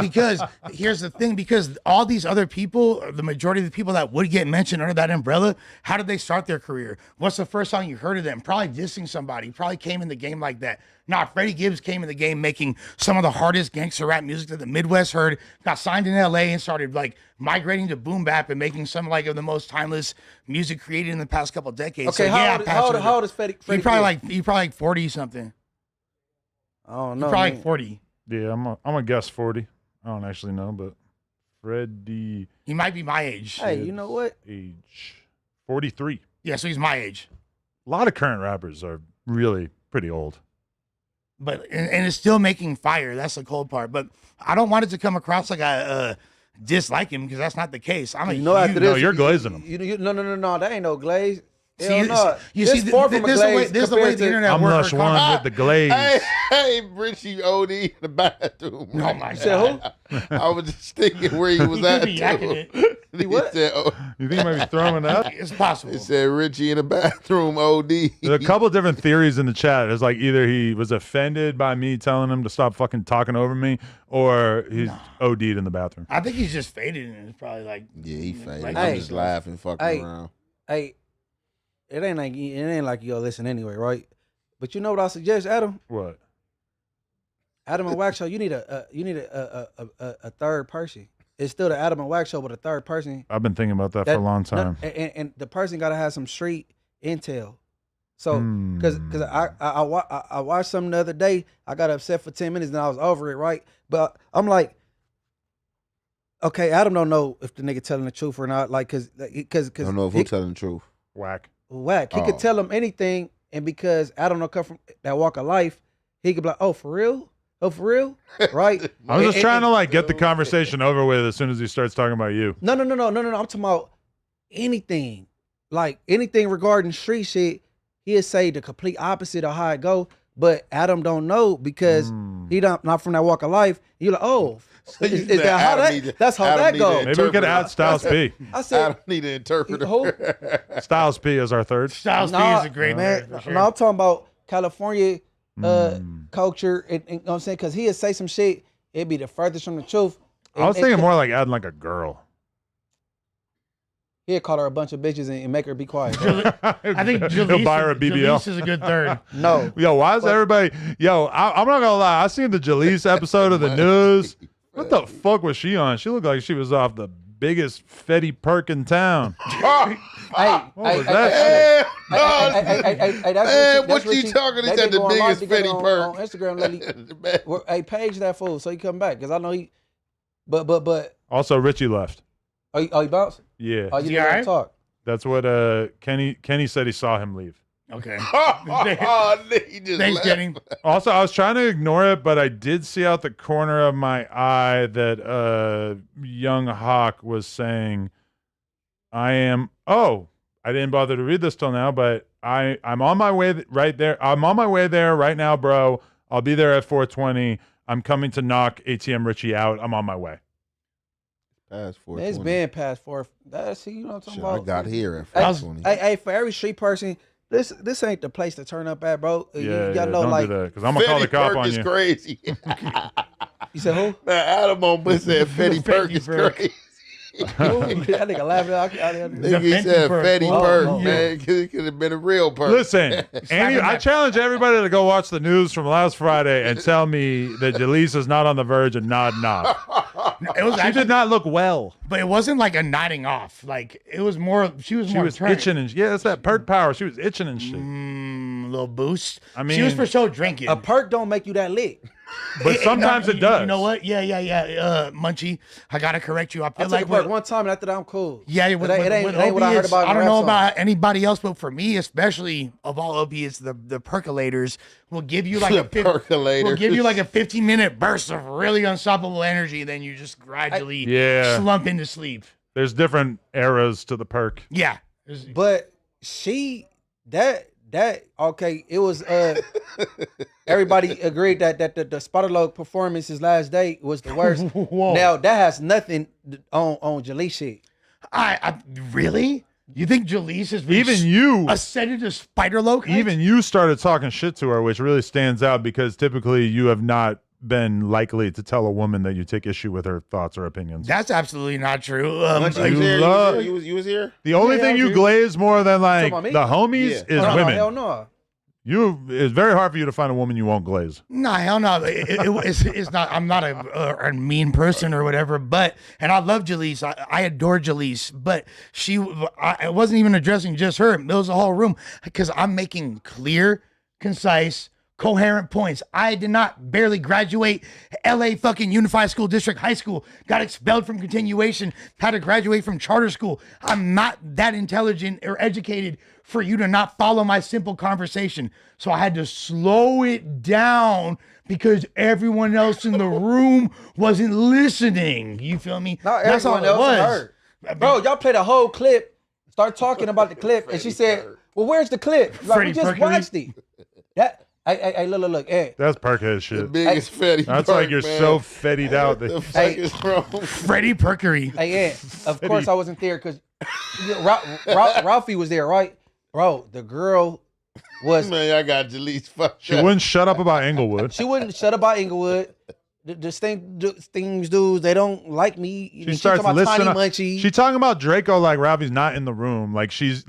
here's the thing, because all these other people, the majority of the people that would get mentioned under that umbrella, how did they start their career? What's the first song you heard of them? Probably dissing somebody. Probably came in the game like that. Nah, Freddie Gibbs came in the game making some of the hardest gangster rap music that the Midwest heard, got signed in LA and started like migrating to boom bap and making some like of the most timeless music created in the past couple decades. Okay, so, how old is Freddie he probably like 40 something. I don't know. Probably like 40. Yeah, I'm a guess 40. I don't actually know, but Freddie. He might be my age. Hey, you know what? Age 43. Yeah, so he's my age. A lot of current rappers are really pretty old. But and it's still making fire. That's the cold part. But I don't want it to come across like I dislike him, because that's not the case. I'm a after this, you're glazing him. No. That ain't no glaze. See, this is the way the internet I'm works. Lush one with the glaze. Hey, Richie OD in the bathroom. Oh my God. I was just thinking where he was at. He said, You think he might be throwing up? It's possible. It said Richie in the bathroom OD. There's a couple different theories in the chat. It's like either he was offended by me telling him to stop fucking talking over me, or he's OD'd in the bathroom. I think he's just faded, and it's probably like, yeah, he faded. Like, I'm just laughing, fucking around. Hey, it ain't like you go listen anyway, right? But you know what I suggest, Adam? What? Adam and Wax Show, you need a third person. it's still the Adam and Wax show with a third person. I've been thinking about that for a long time. And the person got to have some street intel. So, because I watched something the other day, I got upset for 10 minutes and I was over it, right? But I'm like, okay, Adam don't know if the nigga telling the truth or not, like, cause don't know if he's telling the truth. Whack. He could tell him anything, and because Adam don't come from that walk of life, he could be like, oh, for real? Oh, for real? Right? I was just trying to like get the conversation over with as soon as he starts talking about you. No. I'm talking about anything, like anything regarding street shit. He'll say the complete opposite of how it go, but Adam don't know because he not from that walk of life. You're like, oh, So is that how that? That's how that goes. Maybe we could add Styles P. I said, I don't need an interpreter. Styles P is our third. Styles P is a great man. For sure. No, I'm talking about California culture, and you know what I'm saying? Because he'll say some shit, it'd be the furthest from the truth. I was thinking more like adding like a girl. He'll call her a bunch of bitches and make her be quiet. I think He'll buy her a BBL. Jalise is a good third. No. Yo, why is everybody... Yo, I'm not going to lie. I seen the Jalise episode of the news. What the fuck was she on? She looked like she was off the biggest Freddie perk in town. What was that? What you talking? He said the biggest Freddie perk. On Instagram, lady. Hey, page that fool so he come back. Because I know he... But... Also, Richie left. Oh, he bounced? Yeah. Oh, you didn't let him talk? That's what Kenny said he saw him leave. Okay. Thanks, Kenny. Also, I was trying to ignore it, but I did see out the corner of my eye that young Hawk was saying, I didn't bother to read this till now, but I'm on my way right there. I'm on my way there right now, bro. I'll be there at 4:20. I'm coming to knock ATM Richie out. I'm on my way. Past 4:20. It's been past 4. That's you know what I'm talking about. I got here at 4:20. Hey, for every street person, this ain't the place to turn up at, bro. Yeah, you gotta know, don't like, do that because I'm gonna call the cop on is you. Crazy. You said who? Man, Adam on said Freddie Perk is crazy. That nigga laughing. He said Freddie Perk, man. It could have been a real perk. Listen, I challenge everybody to go watch the news from last Friday and tell me that Jalise is not on the verge of nodding off. She did not look well. But it wasn't like a nodding off. Like, it was more, she was itching and yeah, it's that perk power. She was itching and shit. Little boost. I mean, she was for sure drinking. A perk don't make you that lit. But sometimes it does. You know what? Yeah. Munchie, I gotta correct you. I feel like one time and after that I'm cool. Yeah, it ain't what I heard about. I don't know about anybody else, but for me, especially of all opiates, the percolators will give you like a 15-minute burst of really unstoppable energy, then you just gradually slump into sleep. There's different eras to the perk. Yeah, but okay, it was everybody agreed that the Spotterload performance his last day was the worst. Now that has nothing on Jalise shit. I really? You think Jalise has been even you ascended to Spider-Loc? Even you started talking shit to her, which really stands out because typically you have not been likely to tell a woman that you take issue with her thoughts or opinions. That's absolutely not true. You was here? The only thing you glaze more than like the homies is women. Hell no. It's very hard for you to find a woman you won't glaze. Nah, hell no. It's not. I'm not a mean person or whatever. But and I love Jalise. I adore Jalise. But I wasn't even addressing just her. It was the whole room because I'm making clear, concise, coherent points. I did not barely graduate LA fucking Unified School District High School. Got expelled from continuation. Had to graduate from charter school. I'm not that intelligent or educated for you to not follow my simple conversation. So I had to slow it down because everyone else in the room wasn't listening. You feel me? That's all it was. Bro, y'all played a whole clip. Start talking about the clip. And she said, well, where's the clip? Like, we just watched it. Hey, look. Hey. That's perkhead shit. The biggest Fetty. That's like you're so fettied out. The fuck is wrong? Freddie Perkery. Hey, of course I wasn't there because Ralphie was there, right? Bro, the girl was... Man, I got Jalise fucked She wouldn't shut up about Inglewood. She wouldn't shut up about Inglewood. things dudes, they don't like me. She starts talking about listening. Tiny Munchie. She's talking about Draco like Ralphie's not in the room. Like she's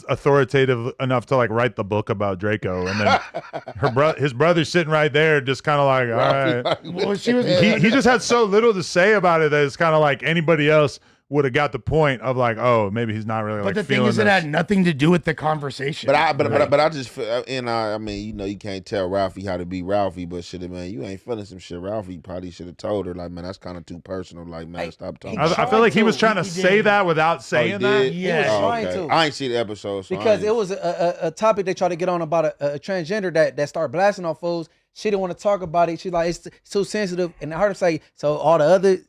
authoritative enough to like write the book about Draco, and then his brother's sitting right there, just kind of like, all right. Well, she was. He just had so little to say about it that it's kind of like anybody else would have got the point of like, oh, maybe he's not really. But like the thing feeling is, it had nothing to do with the conversation. But I just feel, and I mean, you know, you can't tell Ralphie how to be Ralphie, but shit, man, you ain't feeling some shit. Ralphie probably should have told her, like, man, that's kind of too personal. Like, man, stop talking. I feel like he was trying to say that without saying that. Yeah, he was trying to. I ain't see the episode because it was a topic they tried to get on about a transgender that started blasting on fools. She didn't want to talk about it. She's like, it's too sensitive, and I heard her say, so all the other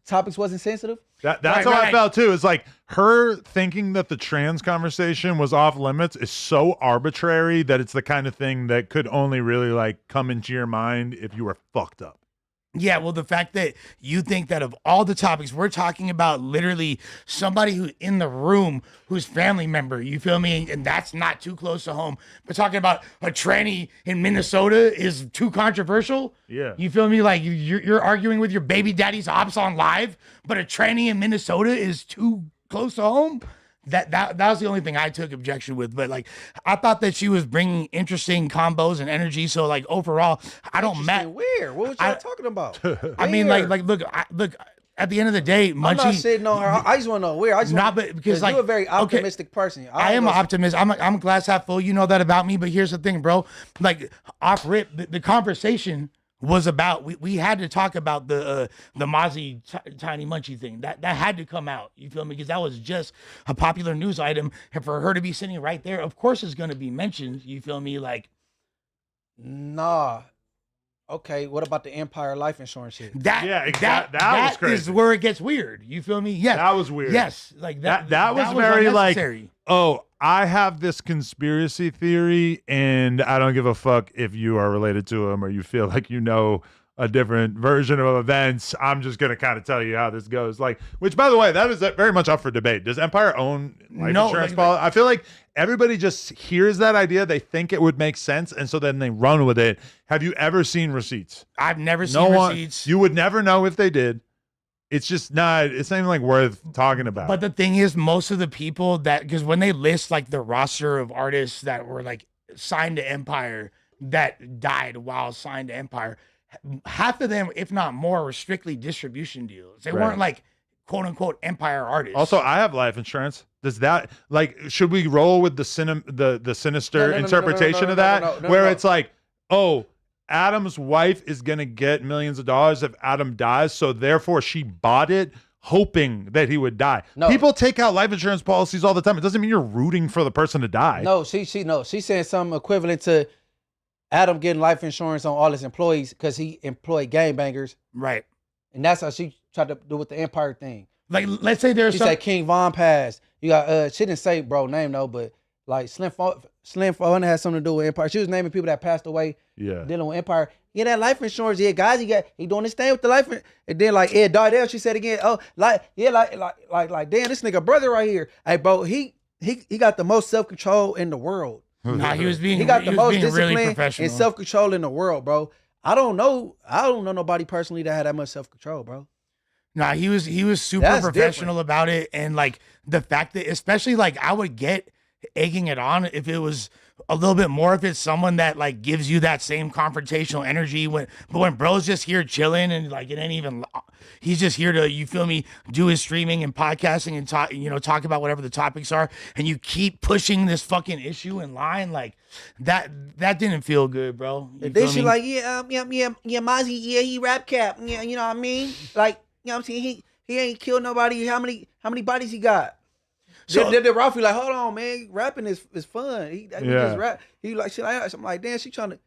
topics wasn't sensitive. That's how I felt too. It's like her thinking that the trans conversation was off limits is so arbitrary that it's the kind of thing that could only really like come into your mind if you were fucked up. Yeah, well, the fact that you think that of all the topics, we're talking about literally somebody who in the room who's family member, you feel me? And that's not too close to home. But talking about a tranny in Minnesota is too controversial. Yeah. You feel me? Like you're arguing with your baby daddy's ops on live, but a tranny in Minnesota is too close to home. That was the only thing I took objection with, but like I thought that she was bringing interesting combos and energy. So like overall, I don't matter. Weird. What was y'all talking about? I mean, like look. At the end of the day, Munchie. I'm not sitting on her. I just want to know where. I just not, but because like you're a very optimistic person. I am an optimist. I'm glass half full. You know that about me. But here's the thing, bro. Like off rip, the conversation was about we had to talk about the Mozzie Tiny Munchie thing. That had to come out. You feel me? Because that was just a popular news item, and for her to be sitting right there, of course, it's going to be mentioned. You feel me? Like, nah. Okay, what about the Empire life insurance shit? That was crazy. Is where it gets weird. You feel me? Yes. That was weird. Yes. Like that was very like, oh, I have this conspiracy theory and I don't give a fuck if you are related to him or you feel like you know a different version of events. I'm just going to kind of tell you how this goes. Like, which by the way, that is very much up for debate. Does Empire own life insurance policy? I feel like everybody just hears that idea. They think it would make sense. And so then they run with it. Have you ever seen receipts? I've never seen receipts. You would never know if they did. It's just not, it's not even like worth talking about. But the thing is, most of the people because when they list like the roster of artists that were like signed to Empire that died while signed to Empire, half of them, if not more, were strictly distribution deals. They weren't like quote unquote Empire artists. Also, I have life insurance. Does that like, should we roll with the sinister interpretation of that? Where it's like, oh, Adam's wife is going to get millions of dollars if Adam dies, so therefore she bought it hoping that he would die. No. People take out life insurance policies all the time. It doesn't mean you're rooting for the person to die. No, she's saying something equivalent to Adam getting life insurance on all his employees because he employed gangbangers. Right. And that's how she tried to do with the Empire thing. Like, let's say there's she said King Von passed. You got she didn't say bro name though, but like Slim Phone has something to do with Empire. She was naming people that passed away dealing with Empire. Yeah, that life insurance. Yeah, guys, he doing this thing with the life. And then like Ed Dardell, she said again, oh, like damn, this nigga brother right here. Hey, bro, he got the most self-control in the world. Nah, he got the most discipline really and self-control in the world, bro. I don't know nobody personally that had that much self-control, bro. Nah, he was super professional about it, and like the fact that, especially like I would get egging it on if it was a little bit more, if it's someone that like gives you that same confrontational energy but when bro's just here chilling and like it ain't even, he's just here to, you feel me, do his streaming and podcasting and talk about whatever the topics are, and you keep pushing this fucking issue in line, like that didn't feel good, bro. They should like Mozzie, he rap cap, you know what I mean, like, you know what I'm saying, he ain't killed nobody. How many bodies he got? So did Ralphie like, hold on, man, rapping is fun. He just rap. He like shit. I'm like, damn, she trying to.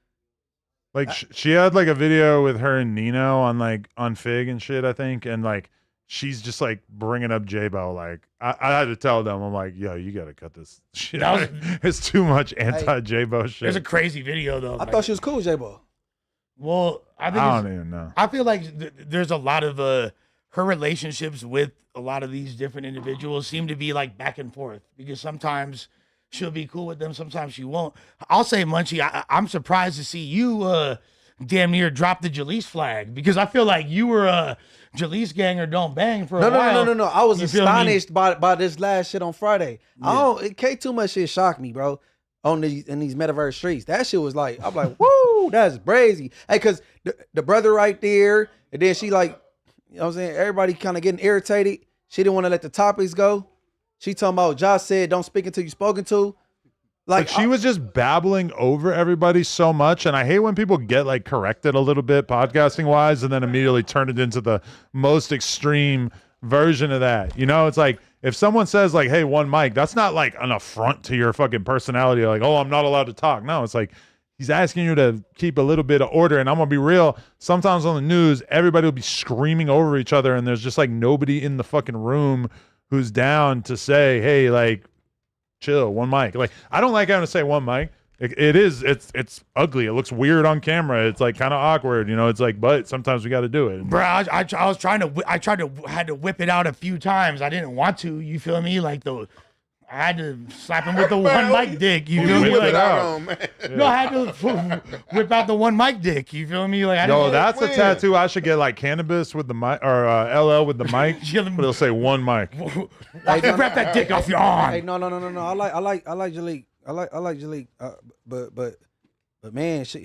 Like she had like a video with her and Nino on Fig and shit, I think, and like she's just like bringing up J-Bo. Like I had to tell them, I'm like, yo, you got to cut this shit. It's too much anti-J-Bo shit. There's a crazy video though. I thought she was cool with J-Bo. Well, I don't even know. I feel like there's a lot of her relationships with a lot of these different individuals seem to be like back and forth, because sometimes she'll be cool with them, sometimes she won't. I'll say, Munchie, I'm surprised to see you damn near dropped the Jalise flag because I feel like you were a Jalise gang or don't bang for a while. No. I was You feel me? astonished by this last shit on Friday. It can't too much shit shock me, bro. In these metaverse streets, that shit was like, I'm like, woo, that's crazy. Hey, cause the brother right there, and then she like, you know what I'm saying? Everybody kind of getting irritated. She didn't want to let the topics go. She talking about Josh said, "Don't speak until you spoken to." Like she was just babbling over everybody so much, and I hate when people get like corrected a little bit podcasting wise, and then immediately turn it into the most extreme version of that. You know, it's like if someone says like, "Hey, one mic," that's not like an affront to your fucking personality. Like, "Oh, I'm not allowed to talk." No, it's like he's asking you to keep a little bit of order. And I'm gonna be real. Sometimes on the news, everybody will be screaming over each other, and there's just like nobody in the fucking room who's down to say, "Hey, like, chill, one mic." Like, I don't like having to say one mic. It's ugly. It looks weird on camera. It's like kind of awkward, you know. It's like, but sometimes we got to do it. Bro, I had to whip it out a few times. I didn't want to. You feel me? Like I had to slap him with the one mic dick. You feel me? Like, no, I had to whip out the one mic dick. You feel me? Like, that's a tattoo. I should get like cannabis with the mic or LL with the mic, but it'll say one mic. Grab that dick off your arm. Hey, no. I like Jaleke. I like Jaleke. But man, she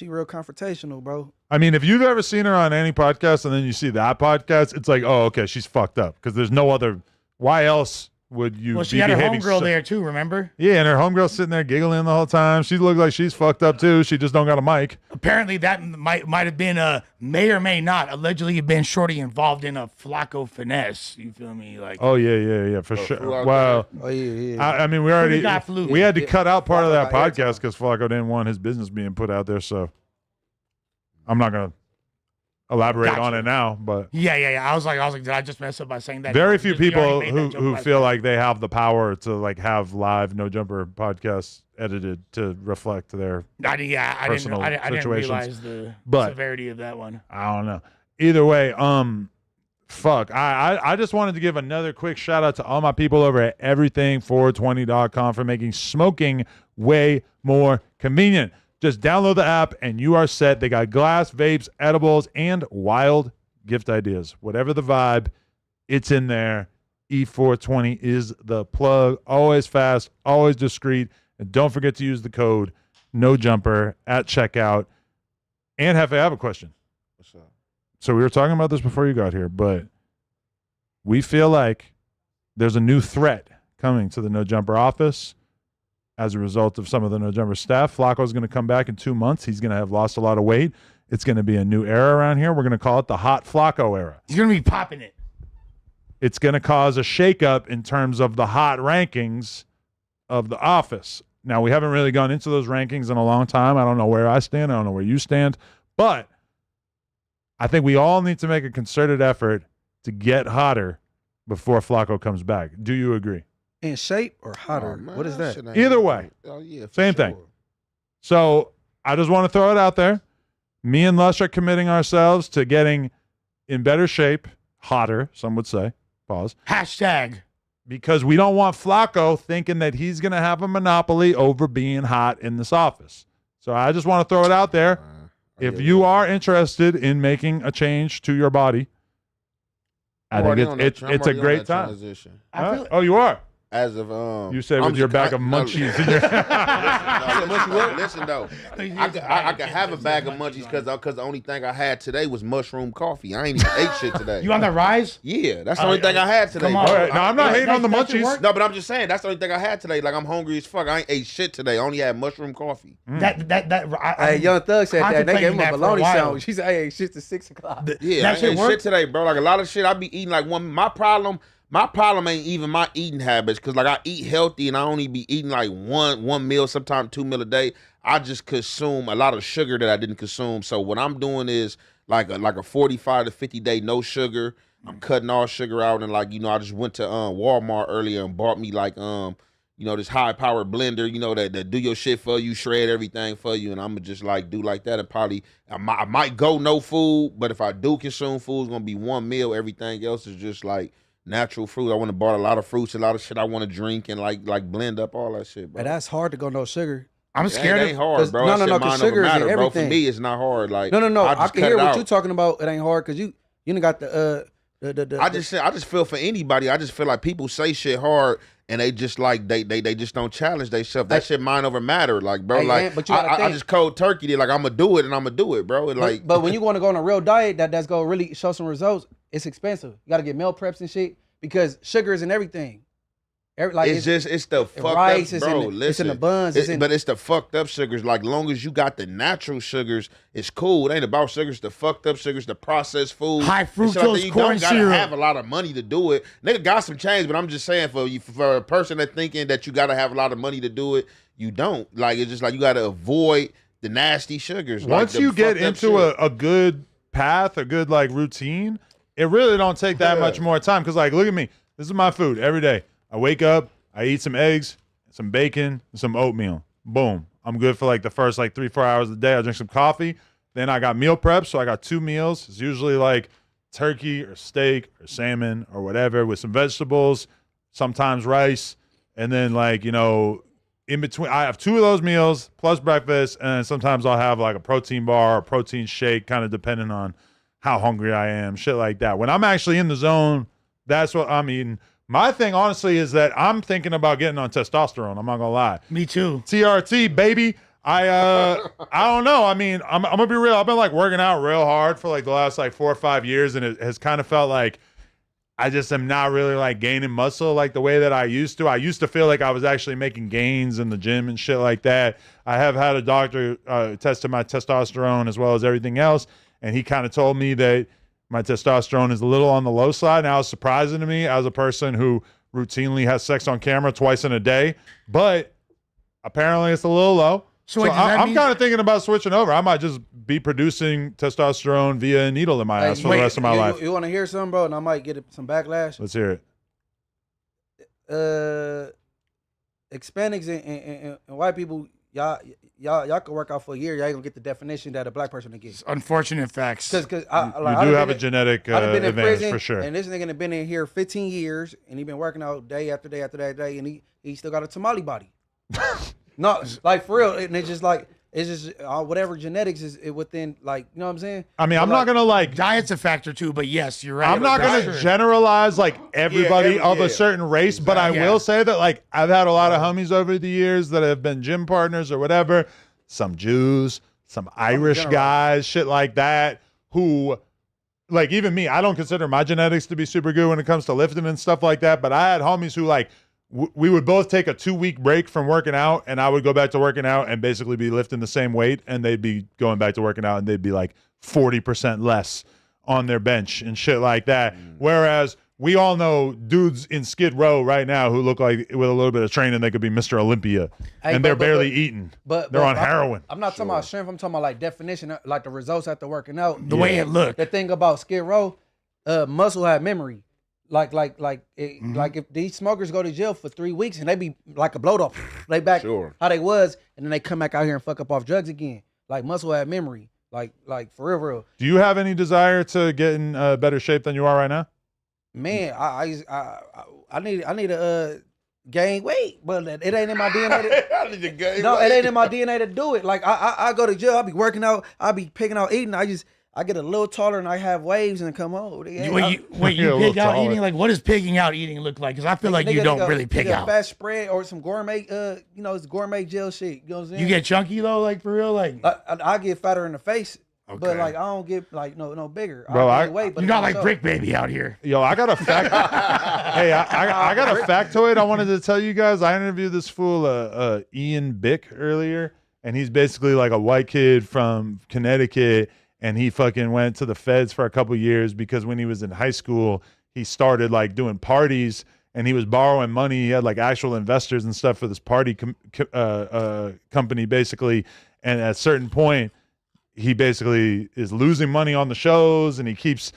real confrontational, bro. I mean, if you've ever seen her on any podcast and then you see that podcast, it's like, oh, okay, she's fucked up because there's no other. Why else would you? Well, she had her homegirl there too. Remember? Yeah, and her homegirl sitting there giggling the whole time. She looked like she's fucked up too. She just don't got a mic. Apparently, that might have been may or may not allegedly have been Shorty involved in a Flacco finesse. You feel me? Like, oh yeah, for sure. Wow. Oh yeah. I mean, we had to cut out part of that podcast because Flacco didn't want his business being put out there. So I'm not gonna elaborate on it now, but yeah. I was like, did I just mess up by saying that? Very few people who feel like they have the power to like have live No Jumper podcasts edited to reflect their personal I didn't situations. realize the severity of that one. I don't know. Either way, fuck. I just wanted to give another quick shout out to all my people over at everything420.com for making smoking way more convenient. Just download the app and you are set. They got glass, vapes, edibles, and wild gift ideas. Whatever the vibe, it's in there. E420 is the plug. Always fast, always discreet. And don't forget to use the code NOJUMPER at checkout. And Hefe, I have a question. What's up? So we were talking about this before you got here, but we feel like there's a new threat coming to the No Jumper office. As a result of some of the No Jumper staff, Flacco's going to come back in 2 months. He's going to have lost a lot of weight. It's going to be a new era around here. We're going to call it the Hot Flacco era. He's going to be popping it. It's going to cause a shakeup in terms of the hot rankings of the office. Now, we haven't really gone into those rankings in a long time. I don't know where I stand. I don't know where you stand. But I think we all need to make a concerted effort to get hotter before Flacco comes back. Do you agree? In shape or hotter? Man, what is that? Either way. Oh, yeah, Same thing. So I just want to throw it out there. Me and Lush are committing ourselves to getting in better shape, hotter, some would say. Pause. Hashtag. Because we don't want Flacco thinking that he's going to have a monopoly over being hot in this office. So I just want to throw it out there. If you are interested in making a change to your body, I think it's a great time. Oh, you are? As of you said with your bag of munchies in your listen though, I could have a bag of munchies because the only thing I had today was mushroom coffee. I ain't even ate shit today. You on the rise? Yeah, that's the only thing I had today. All right. Now I'm not hating on the munchies. No, but I'm just saying that's the only thing I had today. Like I'm hungry as fuck. I ain't ate shit today. I only had mushroom coffee. Hey, Young Thug said that. They gave him a bologna sandwich. He said, "I ate shit to 6 o'clock." Yeah, I ate shit today, bro. Like a lot of shit, I be eating like one. My problem ain't even my eating habits, because like I eat healthy and I only be eating like one meal, sometimes 2 meals a day. I just consume a lot of sugar that I didn't consume. So what I'm doing is like a 45 to 50 day no sugar. I'm cutting all sugar out, and like, you know, I just went to Walmart earlier and bought me like you know, this high powered blender, you know, that do your shit for you, shred everything for you, and I'm gonna just like do like that, and probably I might go no food, but if I do consume food, it's gonna be one meal. Everything else is just like natural fruit. I want to buy a lot of fruits, a lot of shit I want to drink, and like blend up all that shit, bro. But that's hard to go no sugar. I'm scared. It ain't hard, bro. No, because sugar is everything. Bro. For me, it's not hard. Like no. I can hear what you're talking about. It ain't hard because you done got the I just feel for anybody. I just feel like people say shit hard and they just like they just don't challenge themselves. That shit mind over matter. Like, bro, like I just cold turkey it. Like I'm gonna do it and I'm gonna do it, bro. But when you want to go on a real diet that's gonna really show some results, it's expensive. You gotta get meal preps and shit because sugar is in everything. It's the fucked rice, up, bro. It's in the buns. But it's the fucked up sugars. Like, long as you got the natural sugars, it's cool. It ain't about sugars. The fucked up sugars, the processed food, high fructose corn syrup. You don't gotta have a lot of money to do it. Nigga got some change, but I'm just saying for a person that thinking that you gotta have a lot of money to do it, you don't. Like, it's just like you gotta avoid the nasty sugars. Once you get into a good path, a good like routine, it really don't take that much more time. Cause like, look at me. This is my food every day. I wake up, I eat some eggs, some bacon, some oatmeal. Boom. I'm good for like the first like 3-4 hours of the day. I drink some coffee. Then I got meal prep. So I got 2 meals. It's usually like turkey or steak or salmon or whatever with some vegetables, sometimes rice. And then like, you know, in between, I have 2 of those meals plus breakfast. And then sometimes I'll have like a protein bar or protein shake, kind of depending on how hungry I am, shit like that. When I'm actually in the zone, that's what I'm eating. My thing, honestly, is that I'm thinking about getting on testosterone. I'm not gonna lie. Me too. TRT, baby. I don't know. I mean, I'm gonna be real. I've been like working out real hard for like the last like 4 or 5 years, and it has kind of felt like I just am not really like gaining muscle like the way that I used to. I used to feel like I was actually making gains in the gym and shit like that. I have had a doctor tested my testosterone as well as everything else, and he kind of told me that my testosterone is a little on the low side. Now, it's surprising to me as a person who routinely has sex on camera twice in a day, but apparently it's a little low. So I'm kind of thinking about switching over. I might just be producing testosterone via a needle in my ass for the rest of my life. You want to hear something, bro? And I might get some backlash. Let's hear it. Hispanics and white people, y'all can work out for a year. Y'all ain't gonna get the definition that a black person will get. It's unfortunate facts. Because you do have a genetic advantage for sure. And this nigga been in here 15 years, and he been working out day after day after day, and he still got a tamale body. No, like for real, and it's just whatever genetics is within, like, you know what I'm saying? I mean, I'm not gonna like diet's a factor too, but yes, you're right. I'm not gonna generalize like everybody of a certain race, but I will say that like I've had a lot of homies over the years that have been gym partners or whatever, some Jews, some Irish guys, shit like that, who like even me, I don't consider my genetics to be super good when it comes to lifting and stuff like that, but I had homies who like we would both take a 2-week break from working out, and I would go back to working out and basically be lifting the same weight, and they'd be going back to working out and they'd be like 40% less on their bench and shit like that. Whereas we all know dudes in Skid Row right now who look like with a little bit of training they could be Mr. Olympia, and they're barely eating. But they're on heroin. I'm not talking about strength. I'm talking about like definition, like the results after working out. The way it looked. The thing about Skid Row, muscle had memory. Like if these smokers go to jail for 3 weeks and they be like a blowed off, they back how they was, and then they come back out here and fuck up off drugs again. Like muscle had memory, like for real. Do you have any desire to get in better shape than you are right now? Man, I need to gain weight, but it ain't in my DNA. I need to gain no, weight. it ain't in my DNA to do it. Like I go to jail, I be working out, I be picking out eating. I get a little taller and I have waves and come home. When you pig out eating, like what does pigging out eating look like? Because I feel like you don't really pig out. Fat spread or some gourmet, it's gourmet gel shit. You know what I'm saying? You get chunky though, like for real, like I get fatter in the face, but like I don't get like no bigger. Bro, I gain weight, but you're not like Brick Baby out here. Yo, I got a fact. Hey, I got a factoid I wanted to tell you guys. I interviewed this fool, Ian Bick, earlier, and he's basically like a white kid from Connecticut. And he fucking went to the feds for a couple years because when he was in high school, he started like doing parties and he was borrowing money. He had like actual investors and stuff for this party company basically. And at a certain point, he basically is losing money on the shows and he keeps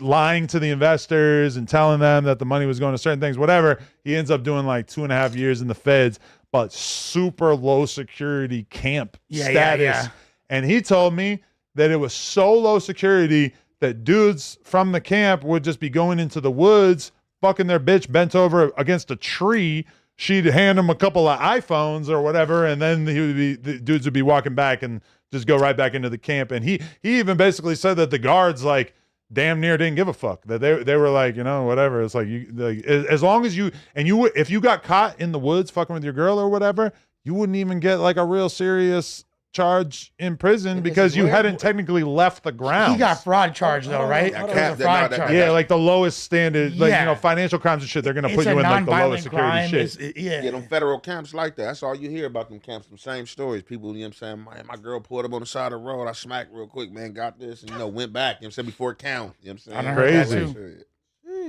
lying to the investors and telling them that the money was going to certain things, whatever. He ends up doing like 2.5 years in the feds, but super low security camp status. Yeah. And he told me that it was so low security that dudes from the camp would just be going into the woods, fucking their bitch bent over against a tree, she'd hand him a couple of iPhones or whatever, and then the dudes would be walking back and just go right back into the camp. And he even basically said that the guards like damn near didn't give a fuck, that they were like, whatever. It's like, as long as if you got caught in the woods fucking with your girl or whatever, you wouldn't even get like a real serious charge in prison because you hadn't technically left the ground. He got fraud charge though, right? Yeah, like the lowest standard, like financial crimes and shit. They're gonna put you in like the lowest security shit. Yeah, them federal camps like that. That's all you hear about them camps. Them same stories. People, you know what I'm saying? My girl pulled up on the side of the road. I smacked real quick, man. Got this, and went back. You know what I'm saying? Before it count. You know what I'm saying? Crazy.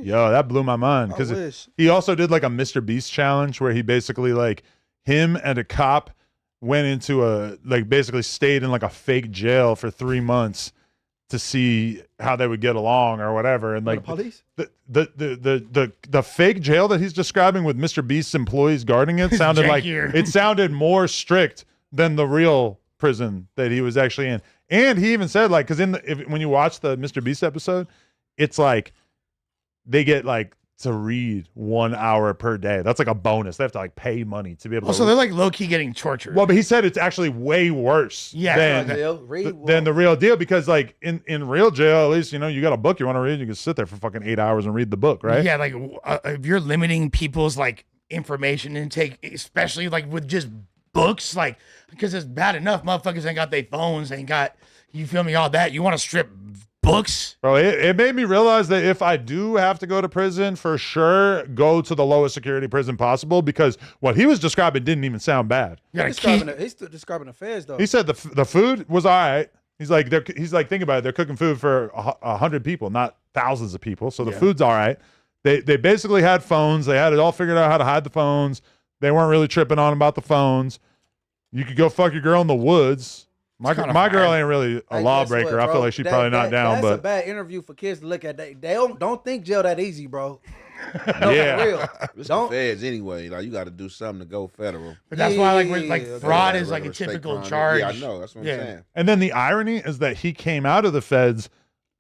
Yo, that blew my mind because he also did like a Mr. Beast challenge where he basically like him and a cop went into basically stayed in like a fake jail for 3 months to see how they would get along or whatever. And like the fake jail that he's describing with Mr. Beast's employees guarding it sounded like it sounded more strict than the real prison that he was actually in. And he even said like, cause when you watch the Mr. Beast episode, it's like they get like to read 1 hour per day. That's like a bonus. They have to like pay money to be able to. So they're like low key getting tortured. Well, but he said it's actually way worse than the real deal because like in real jail, at least, you got a book you want to read. You can sit there for fucking 8 hours and read the book, right? Yeah. Like if you're limiting people's like information intake, especially like with just books, like, because it's bad enough. Motherfuckers ain't got their phones, ain't got, you feel me? All that. You want to strip books? Bro, it made me realize that if I do have to go to prison, for sure, go to the lowest security prison possible because what he was describing didn't even sound bad. He's still describing the feds, though. He said the food was all right. He's like, think about it. They're cooking food for 100 people, not thousands of people. So the food's all right. They basically had phones. They had it all figured out how to hide the phones. They weren't really tripping on about the phones. You could go fuck your girl in the woods. My girl ain't really a lawbreaker. I feel like she's probably not down. That's but a bad interview for kids to look at. They don't think jail that easy, bro. Yeah, for real. It's the feds anyway. Like you got to do something to go federal. But that's why fraud is like a typical charge. Yeah, I know. That's what I'm saying. And then the irony is that he came out of the feds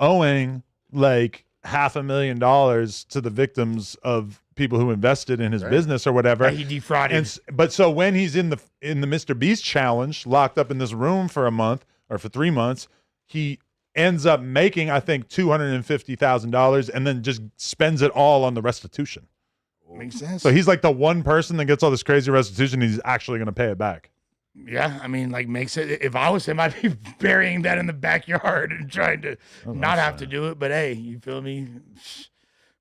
owing like $500,000 to the victims of people who invested in his business or whatever. He defrauded. But so when he's in the Mr. Beast challenge, locked up in this room for a month or for 3 months, he ends up making, I think, $250,000 and then just spends it all on the restitution. Makes sense. So he's like the one person that gets all this crazy restitution. He's actually going to pay it back. Yeah, I mean, like, makes it. If I was him, I'd be burying that in the backyard and trying to not have to do it. But hey, you feel me?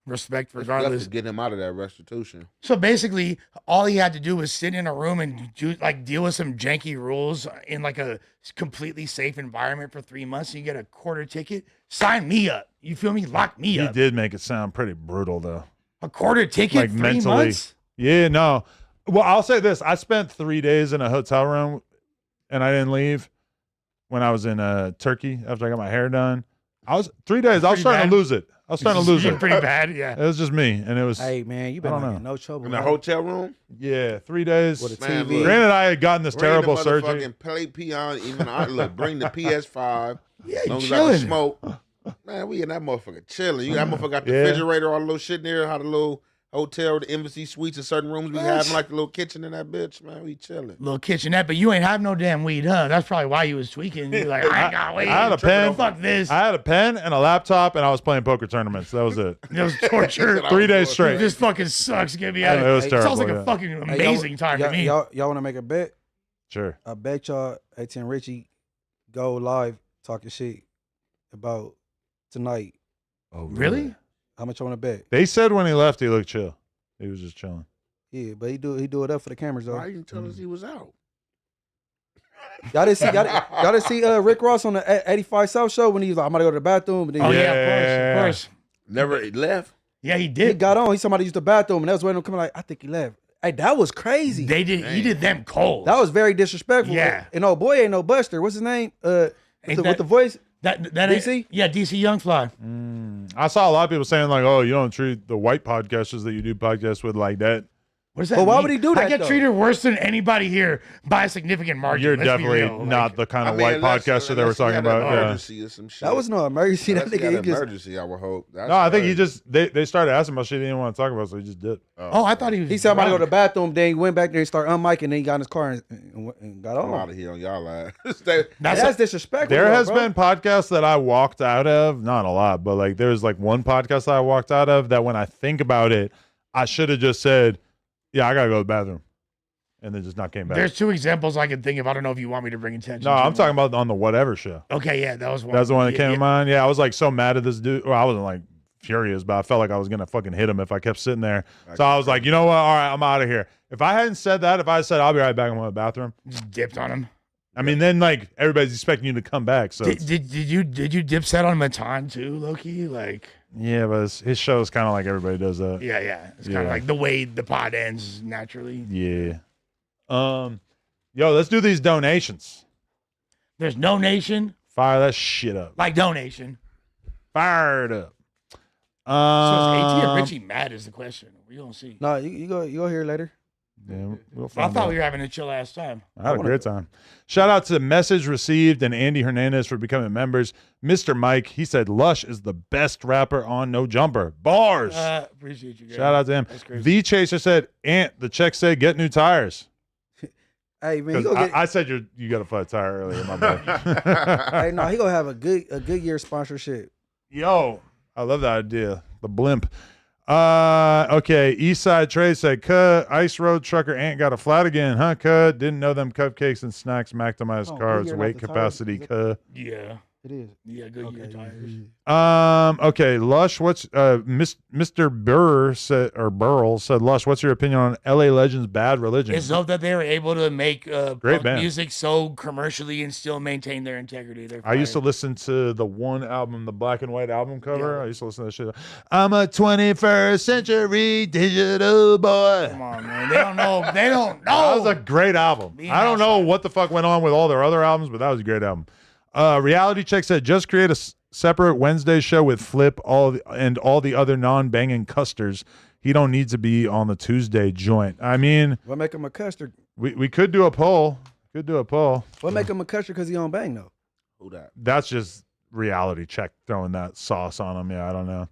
Respect regardless. Get him out of that restitution. So basically, all he had to do was sit in a room and deal with some janky rules in like a completely safe environment for 3 months. And you get a quarter ticket. Sign me up. You feel me? Lock me up. He did make it sound pretty brutal, though. A quarter ticket, like 3 mentally. Months? Yeah, no. Well, I'll say this. I spent 3 days in a hotel room, and I didn't leave when I was in Turkey after I got my hair done. 3 days. I was starting to lose it. I was starting to lose it. Pretty bad, yeah. It was just me, and it was. Hey man, you better not get no trouble. In the hotel room? Yeah, 3 days. With a TV. Granted, I had gotten this terrible surgery. Fucking play peon. Even bring the PS5. Yeah, as long as I can smoke. Man, we in that motherfucker chilling. That motherfucker got the refrigerator, all the little shit in there. How the little hotel, the embassy suites in certain rooms we having like a little kitchen in that bitch, man. We chilling. Little kitchenette, but you ain't have no damn weed, huh? That's probably why you was tweaking. You like, I ain't got weed. I had a pen. Fuck this. I had a pen and a laptop, and I was playing poker tournaments. That was it. It was torture. 3 days straight. This fucking sucks. Get me out of here. It was terrible. Sounds like a fucking amazing time to me. Y'all want to make a bet? Sure. I bet y'all ATM Richie go live talking shit about tonight. Oh, really? How much you want to bet? They said when he left, he looked chill. He was just chilling. Yeah, but he do it up for the cameras though. Why didn't you tell us he was out? Y'all didn't see Rick Ross on the 85 South show when he was like, I'm gonna go to the bathroom. And then of course. Never left. Yeah, he did. He got on. Somebody used the bathroom, and that was when him coming like, I think he left. Hey, that was crazy. They did. He did them cold. That was very disrespectful. Yeah. And oh boy, ain't no Buster. What's his name? With the voice. That DC? Yeah, DC Young Fly. I saw a lot of people saying like, "Oh, you don't treat the white podcasters that you do podcasts with like that." What does that But why mean? would he do that, I get though? treated worse than anybody here by a significant margin. You're let's be definitely real. not the kind of white unless- podcaster they were unless he talking had an about. Yeah. emergency or some shit. That was no emergency. That Unless he nigga, had he an just. emergency, I would hope. That's No, I think he crazy. just they started asking about shit he didn't want to talk about, so he just did. Oh, I thought he was. He said, I'm about to go to the drunk. bathroom. Then he went back there and started unmiking. And then he got in his car and got I'm on. out of here on y'all ass. That's disrespectful. There though, has bro. been podcasts that I walked out of, not a lot, but like there's like one podcast that I walked out of that when I think about it, I should have just said, yeah, I gotta go to the bathroom. And then just not came back. There's two examples I can think of. I don't know if you want me to bring attention. No, to I'm them. talking about on the whatever show. Okay, yeah, that was one. That's the one that Yeah, came yeah. to mind. Yeah, I was like so mad at this dude. Well, I wasn't like furious, but I felt like I was gonna fucking hit him if I kept sitting there. So I was like, you know what? All right, I'm out of here. If I hadn't said that, if I said I'll be right back, I'm going to the bathroom. Just dipped on him. I mean, then like everybody's expecting you to come back. So Did you dip set on Matan too, Loki? Like, yeah, but his show is kind of like everybody does that. yeah, it's kind of like the way the pod ends naturally. Yeah. Yo, let's do these donations. There's no nation Fire that shit up. like donation. Fire it up. So is ATM Richie mad is the question. We gonna see. No, you go here later. Yeah, we'll I find thought out. we were having a chill ass time. I had a great time. Shout out to Message Received and Andy Hernandez for becoming members. Mr. Mike, he said Lush is the best rapper on No Jumper. Bars. Appreciate you guys. Shout out to him. That's crazy. V Chaser said, Ant, the check said get new tires. Hey man, he 'Cause gonna get. I said you got a flat tire earlier, my bad. Hey, no, he gonna have a good year sponsorship. Yo, I love that idea. The blimp. Okay. Eastside Trey said, "Cut Ice Road Trucker Ant got a flat again, huh? Cut didn't know them cupcakes and snacks maximize Oh, cars you're weight not the capacity. tires. Cut. Yeah, It is. yeah, good year tires. Okay. Lush, what's Mr. Burr said or Burl said, Lush, what's your opinion on LA Legends Bad Religion? It's dope that they were able to make punk band. music so commercially and still maintain their integrity. They're I used to fire. listen to the one album, the black and white album cover. I used to listen to that shit. I'm a 21st century digital boy. Come on, man. They don't know. They don't know. That was a great album. Being I don't know outside. what the fuck went on with all their other albums, but that was a great album. Reality Check said, just create a separate Wednesday show with Flip all the other non-banging custers. He don't need to be on the Tuesday joint. I mean, What make him a custard? we could do a poll. What make him a custard because he on bang though? Who that? That's just Reality Check throwing that sauce on him. Yeah, I don't know.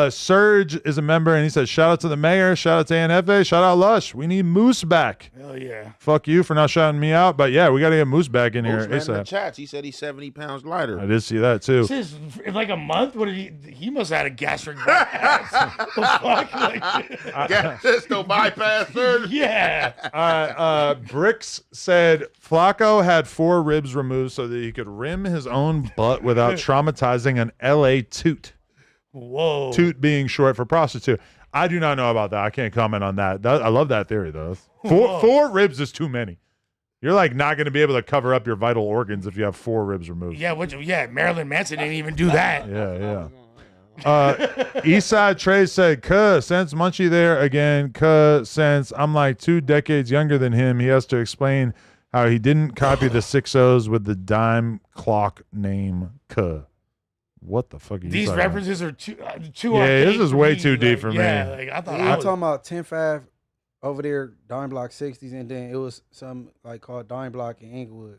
Surge is a member, and he says, shout out to the mayor, shout out to ANFA, shout out Lush. We need Moose back. Hell yeah. Fuck you for not shouting me out, but yeah, we got to get Moose back in here Moose ran in the ASAP. chats. He said he's 70 pounds lighter. I did see that too. This is in like a month. What did he must have had a gastric bypass. The fuck? Like, Gastrointestinal bypass surgery. yeah. Bricks said Flacco had 4 ribs removed so that he could rim his own butt without traumatizing an LA toot. Whoa. Toot being short for prostitute. I do not know about that. I can't comment on that. I love that theory though. Four ribs is too many. You're like not going to be able to cover up your vital organs if you have 4 ribs removed. Yeah, Marilyn Manson didn't even do that. Yeah. Eastside Trey said, "Cuz since Munchie there again, cuz since I'm like 2 decades younger than him, he has to explain how he didn't copy the 6 O's with the dime clock name cuz." What the fuck are you These talking about? references are too Yeah, archaic this is for way me. too deep Like, for yeah, me. Like, I thought I'm I was, talking about 10-5 over there, Dime Block 60s, and then it was some like called Dime Block in Inglewood.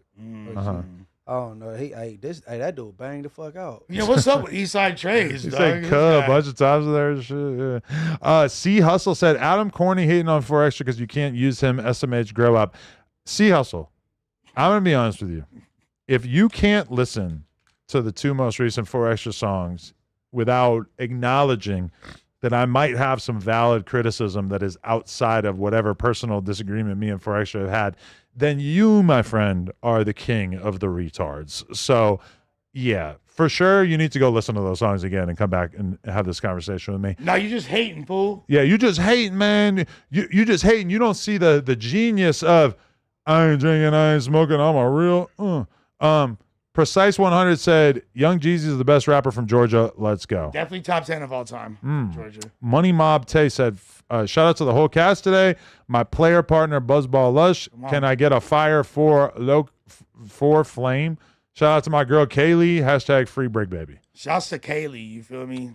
Uh-huh. I don't know. That dude banged the fuck out. Yeah, what's up with Eastside Trays? He dog? said This "cuz" a guy. bunch of times there and shit. Yeah. C Hustle said Adam Corney hating on 4 Extra because you can't use him. SMH grow up. C Hustle, I'm gonna be honest with you. If you can't listen to the 2 most recent 4 Extra songs without acknowledging that I might have some valid criticism that is outside of whatever personal disagreement me and 4 Extra have had, then you, my friend, are the king of the retards. So, yeah, for sure, you need to go listen to those songs again and come back and have this conversation with me. No, you just hating, fool. Yeah, you just hating, man. You just hating. You don't see the genius of I ain't drinking, I ain't smoking, I'm a real. Precise 100 said Young Jeezy is the best rapper from Georgia. Let's go. Definitely top 10 of all time. Georgia. Money Mob Tay said, shout out to the whole cast today. My player partner Buzzball Lush. Can I get a fire for Flame? Shout out to my girl Kaylee. # free break baby. Shouts to Kaylee. You feel me?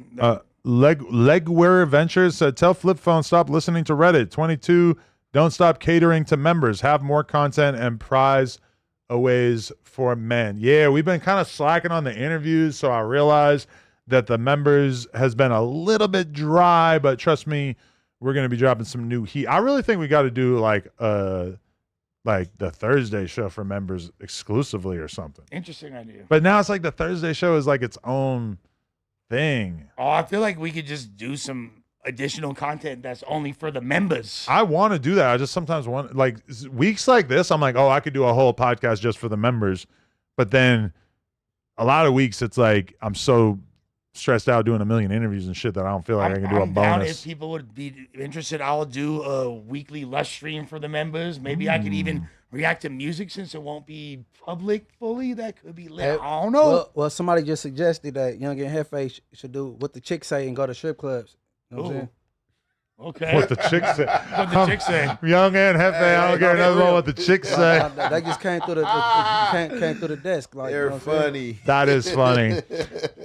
Legwear Ventures said, tell Flip Phone stop listening to Reddit. 22, don't stop catering to members. Have more content and prize aways for men. Yeah, we've been kind of slacking on the interviews, so I realized that the members has been a little bit dry, but trust me, we're going to be dropping some new heat. I really think we got to do like the Thursday show for members exclusively or something. Interesting idea. But now it's like the Thursday show is like its own thing. Oh, I feel like we could just do some additional content that's only for the members. I want to do that. I just sometimes want, like, weeks like this, I'm like, oh, I could do a whole podcast just for the members. But then a lot of weeks, it's like I'm so stressed out doing a million interviews and shit that I don't feel like I can do a bonus. If people would be interested, I'll do a weekly Lush stream for the members. Maybe I could even react to music since it won't be public fully. That could be lit. I don't know. Well, somebody just suggested that Young and Hefe should do what the chicks say and go to strip clubs. You know what I'm saying? Okay. What the chicks say. What the chicks say. Young and Hefe, I don't care another one what the chicks say. That just came through came through the desk. Like, they're funny. That is funny.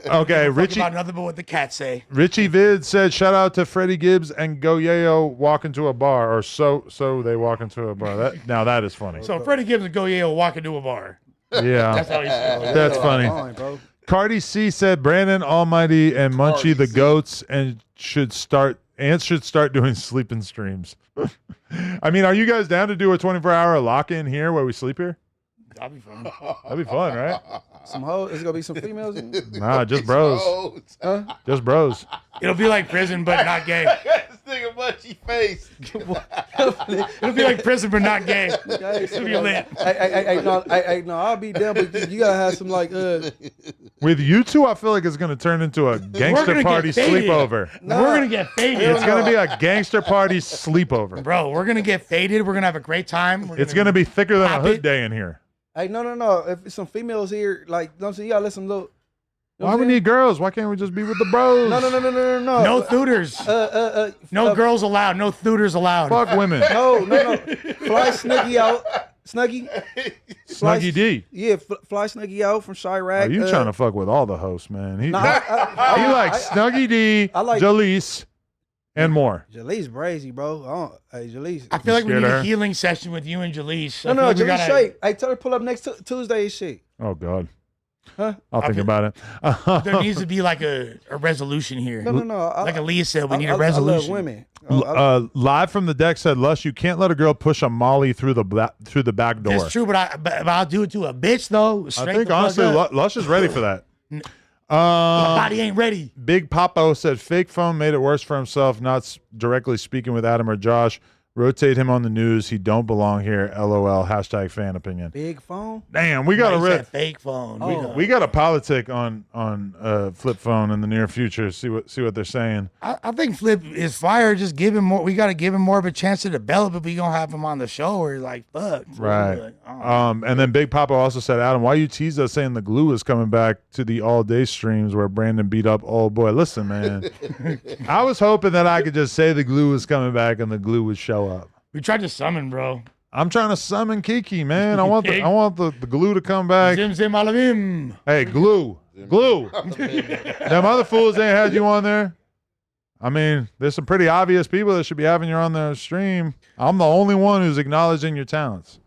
Okay, Richie. About nothing but what the cats say. Richie Vid said, shout out to Freddie Gibbs and Go Yayo walk into a bar, or so they walk into a bar. That is funny. So Freddie Gibbs and Go Yayo walk into a bar. Yeah. That's how he said. That's funny. Cardi C said, Brandon Almighty and Munchie the goats and should start doing sleeping streams. I mean, are you guys down to do a 24-hour lock-in here where we sleep here? That'd be fun. That'd be fun, right? Some hoes? Is it gonna be some females? Nah, just bros. Huh? Just bros. It'll be like prison, but not gay. This nigga Munchie face. It'll be like prison, but not gay. It'll be lit. No, I'll be down, but you gotta have some like. With you two, I feel like it's gonna turn into a gangster party sleepover. Nah, we're gonna get faded. It's gonna be a gangster party sleepover, bro. We're gonna get faded. We're gonna have a great time. It's gonna be thicker than a hood day in here. Hey, no. If some females here, like, you know what I'm saying, you gotta let some little. Why we need girls? Why can't we just be with the bros? No. No theuters. No girls allowed. No theuters allowed. Fuck women. No. Fly Snuggie out. Snuggie D. Yeah, fly Snuggie out from Chirac. Are you trying to fuck with all the hosts, man? He likes Snuggie D, Jalise, and more. Jalise brazy, bro. Hey, Jalise. I feel like we need a healing session with you and Jalise. No, Jalise straight. Hey, tell her to pull up next Tuesday and shit. Oh, God. Huh? I'll think about it. There needs to be like a resolution here. No. Like Aaliyah said, we need a resolution. I love women. Live from the deck said, Lush, you can't let a girl push a Molly through the back door. That's true, but I'll do it to a bitch, though. I think, honestly, Lush is ready for that. My body ain't ready. Big Papo said, fake phone made it worse for himself, not directly speaking with Adam or Josh. Rotate him on the news. He don't belong here. LOL. Hashtag fan opinion. Big phone. Damn, we got a fake phone. Oh. We got a politic on Flip Phone in the near future. See what they're saying. I think Flip is fire. Just give him more. We got to give him more of a chance to develop if we gonna have him on the show. Or like, fuck. Right. Like, oh. And then Big Papa also said, Adam, why you teased us saying the glue is coming back to the all day streams where Brandon beat up old boy? Listen, man. I was hoping that I could just say the glue was coming back and the glue would show up. We tried to summon, bro. I'm trying to summon Kiki, man. I want the glue to come back. Zim alabim. Hey, glue. Them other fools ain't had you on there. I mean, there's some pretty obvious people that should be having you on their stream. I'm the only one who's acknowledging your talents.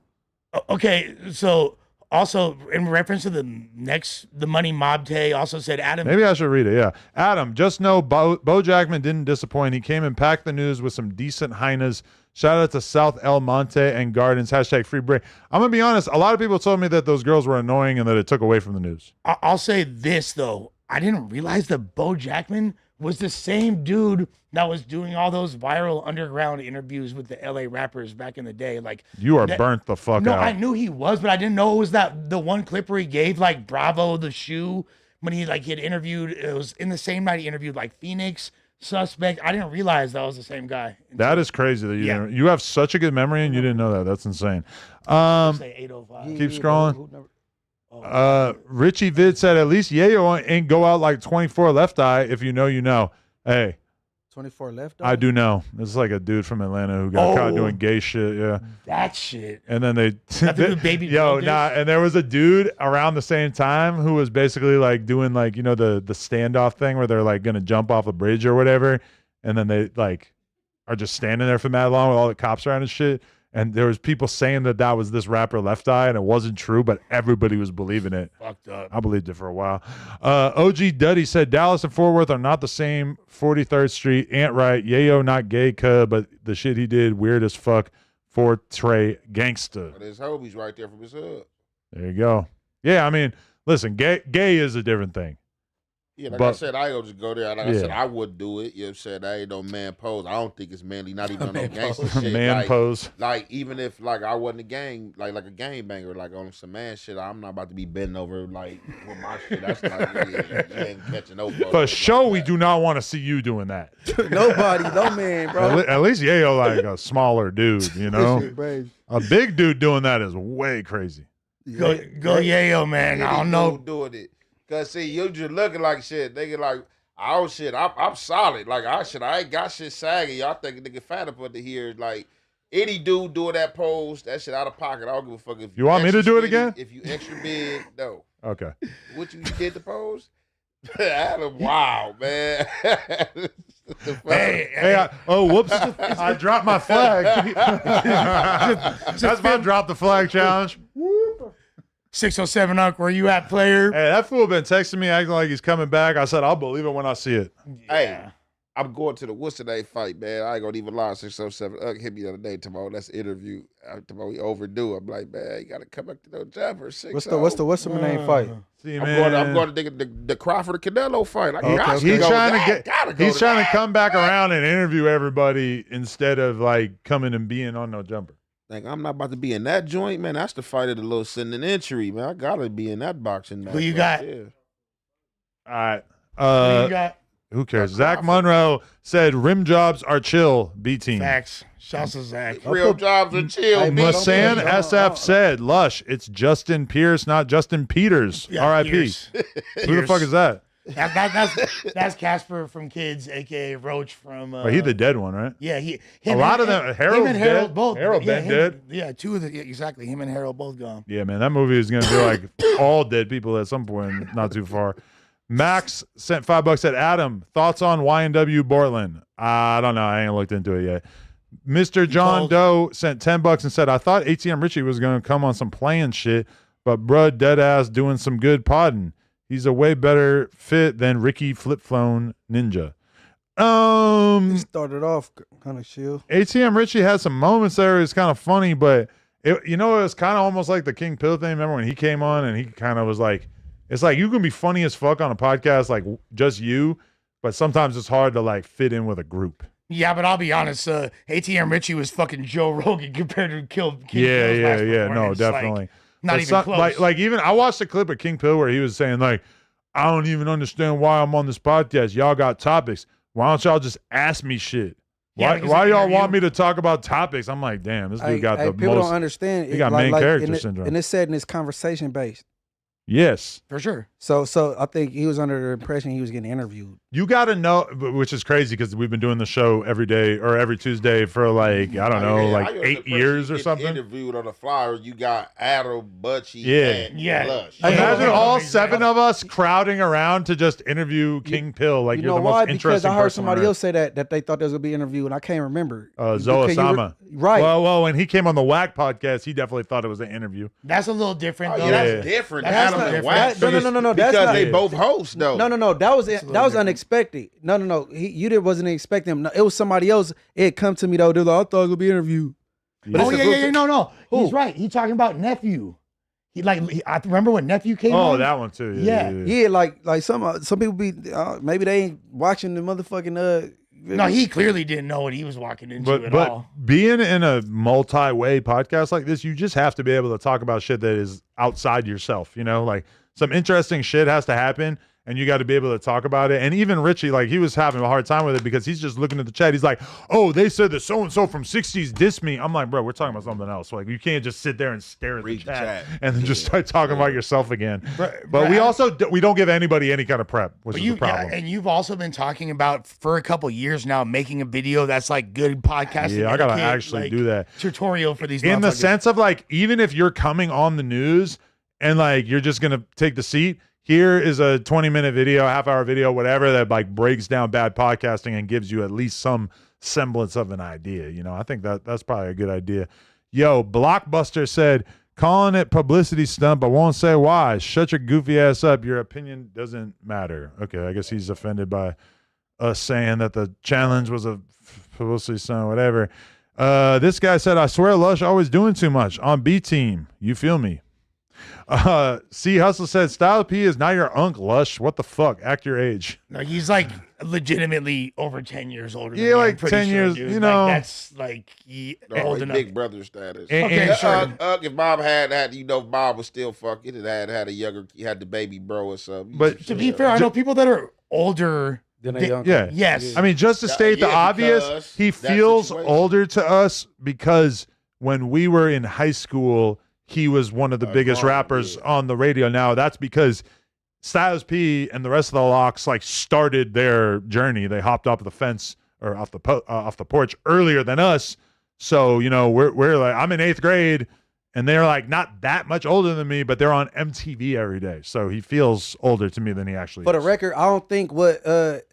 Okay, so also in reference to the Money Mob Day, also said Adam. Maybe I should read it. Yeah, Adam. Just know Bo Jackman didn't disappoint. He came and packed the news with some decent hyenas. Shout out to South El Monte and Gardens. Hashtag free break. I'm going to be honest. A lot of people told me that those girls were annoying and that it took away from the news. I'll say this, though. I didn't realize that Bo Jackman was the same dude that was doing all those viral underground interviews with the LA rappers back in the day. Like, you are burnt the fuck out. No, I knew he was, but I didn't know it was the one clip where he gave like Bravo the shoe when he had interviewed. It was in the same night he interviewed like Phoenix, Suspect. I didn't realize that was the same guy. That is crazy that you have such a good memory and you didn't know that. That's insane. Say 805. Keep scrolling. Richie Vid said, at least Yayo ain't go out like 24 left eye. If you know, you know. Hey, 24 left. I do know. It's like a dude from Atlanta who got caught doing gay shit. Yeah, that shit. And then they, baby and there was a dude around the same time who was basically like doing like the standoff thing where they're like gonna jump off a bridge or whatever, and then they like are just standing there for that long with all the cops around and shit. And there was people saying that was this rapper Left Eye, and it wasn't true, but everybody was believing it. Fucked up. I believed it for a while. OG Duddy said Dallas and Fort Worth are not the same. 43rd Street, Ant right. Yayo not gay, but the shit he did weird as fuck. For Trey Gangster. There's homies right there from his hood. There you go. Yeah, I mean, listen, gay is a different thing. Yeah, like I said, I go just go there. Like I said, I would do it. You know what I'm saying? I ain't no man pose. I don't think it's manly, not even on no gangster shit. Man pose. Like, even if, like, I wasn't a gang, like a gang banger, like, on some man shit, I'm not about to be bending over, like, with my shit. That's like, you ain't catching no photos. For sure, we do not want to see you doing that. Nobody, no man, bro. At least Yayo like a smaller dude, A big dude doing that is way crazy. Go Yayo, man. I don't know. Doing it. Cause see, you just looking like shit. Nigga like, oh shit, I'm solid. Like I ain't got shit sagging. Y'all think nigga fat up under here. Like any dude doing that pose, that shit out of pocket. I don't give a fuck if you want me to do it again. If you extra big, no. Okay. What you did the pose? Wow, man. Whoops! I dropped my flag. That's my drop the flag challenge. 607 Unc, where you at, player? Hey, that fool been texting me acting like he's coming back. I said, I'll believe it when I see it. Yeah. Hey, I'm going to the What's Today fight, man. I ain't gonna even lie. 607 Unc hit me the other day tomorrow. That's interview. Tomorrow we overdue. I'm like, man, you gotta come back to no jumper. What's the name fight? See, I'm going to the Crawford Canelo fight. He's trying to come back around and interview everybody instead of like coming and being on no jumper. Like, I'm not about to be in that joint, man. That's the fight of the little sending entry, man. I gotta be in that boxing match. Who you got? Yeah. All right. Who you got? Who cares? Zach Monroe said rim jobs are chill. B team. Facts. Shouts to Zach. Real jobs are chill. Masan SF said, Lush, it's Justin Pierce, not Justin Peters. Yeah, R.I.P. Who the fuck is that? That's Casper from Kids, aka Roach from. He the dead one, right? Yeah, a lot of them. Harold dead. Both. Harold been dead. Yeah, two of the exactly. Him and Harold both gone. Yeah, man, that movie is gonna be like all dead people at some point, not too far. Max sent $5. Said, Adam, thoughts on YNW Portland? I don't know. I ain't looked into it yet. Mr. John Doe sent $10 and said, I thought ATM Richie was gonna come on some playing shit, but bruh, dead ass doing some good podding. He's a way better fit than Ricky Flip Phone Ninja. He started off kind of chill. ATM Richie had some moments there. It's kind of funny, but it was kind of almost like the King Pill thing. Remember when he came on and he kind of was like, it's like you can be funny as fuck on a podcast, like just you, but sometimes it's hard to like fit in with a group. Yeah, but I'll be honest. ATM Richie was fucking Joe Rogan compared to King Yeah. No, definitely. Like, not even close. Like even I watched a clip of King Pill where he was saying like, I don't even understand why I'm on this podcast. Y'all got topics. Why don't y'all just ask me shit? Why y'all want me to talk about topics? I'm like, damn, this dude got the people most. Don't understand. He got main character syndrome. And it's said in it's conversation based. Yes, for sure. So I think he was under the impression he was getting interviewed. You got to know, which is crazy because we've been doing the show every day or every Tuesday for like, I don't know, like 8 years or something. Interviewed on the flyer, you got Adam, Butchie, and Lush. Imagine all 7 of us crowding around to just interview King Pill. Like, you're the most interesting because I heard person somebody else say that they thought there was going to be an interview, and I can't remember. Zoe Osama. Right. Well, when he came on the Whack podcast, he definitely thought it was an interview. That's a little different, though. Yeah, that's different. Adam and Whack. No. Because that's they both hosts, though. No. That was unexpected. No. You wasn't expecting him. No, it was somebody else. It come to me though. They're like, I thought it would be an interview. Yeah. Yeah. No. He's right. He's talking about Nephew. I remember when Nephew came on. Oh, that one too. Yeah. Like some people be maybe they ain't watching the motherfucking. No, he clearly didn't know what he was walking into at all. But being in a multi-way podcast like this, you just have to be able to talk about shit that is outside yourself. You know, like some interesting shit has to happen. and you got to be able to talk about it. And even Richie, like, he was having a hard time with it because he's just looking at the chat. He's like, oh, they said that so-and-so from 60s dissed me. I'm like, bro, we're talking about something else. Like, you can't just sit there and stare at the chat and then just start talking about yourself again. But we also, we don't give anybody any kind of prep, which is the problem. And you've also been talking about for a couple years now making a video that's like good podcasting. Yeah, I got to actually do that. Tutorial for these in the sense of like, even if you're coming on the news and like you're just going to take the seat, here is a 20-minute video, half-hour video, whatever, that like breaks down bad podcasting and gives you at least some semblance of an idea. You know, I think that's probably a good idea. Yo, Blockbuster said, calling it publicity stunt, but won't say why. Shut your goofy ass up. Your opinion doesn't matter. Okay, I guess he's offended by us saying that the challenge was a publicity stunt or whatever. This guy said, I swear Lush always doing too much on B team. You feel me? C Hustle said, Style P is not your unk, Lush. What the fuck? Act your age. No, he's like legitimately over 10 years older than me. Like 10 years, dude. you know. Like, that's like old enough. Big brother status. Okay, sure. If Bob had, if Bob was still fucking and had a younger, he had the baby bro or something. But to be fair, I know people that are older. Yeah. Yes. I mean, just to state the obvious, he feels older to us because when we were in high school, he was one of the biggest rappers on the radio. Now, that's because Styles P and the rest of the Locks like started their journey. They hopped off the fence or off the porch earlier than us. So, you know, we're like, I'm in 8th grade and they're like not that much older than me, but they're on MTV every day. So he feels older to me than he actually For is. the record, I don't think what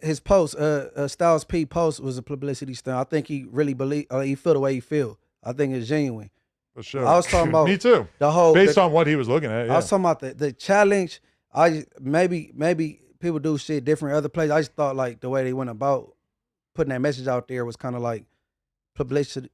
his post, Styles P post was a publicity stunt. I think he really he feel the way he feel. I think it's genuine. For sure. I was talking about me too. The whole based on what he was looking at. Yeah. I was talking about the challenge. Maybe people do shit different other places. I just thought like the way they went about putting that message out there was kind of like publicity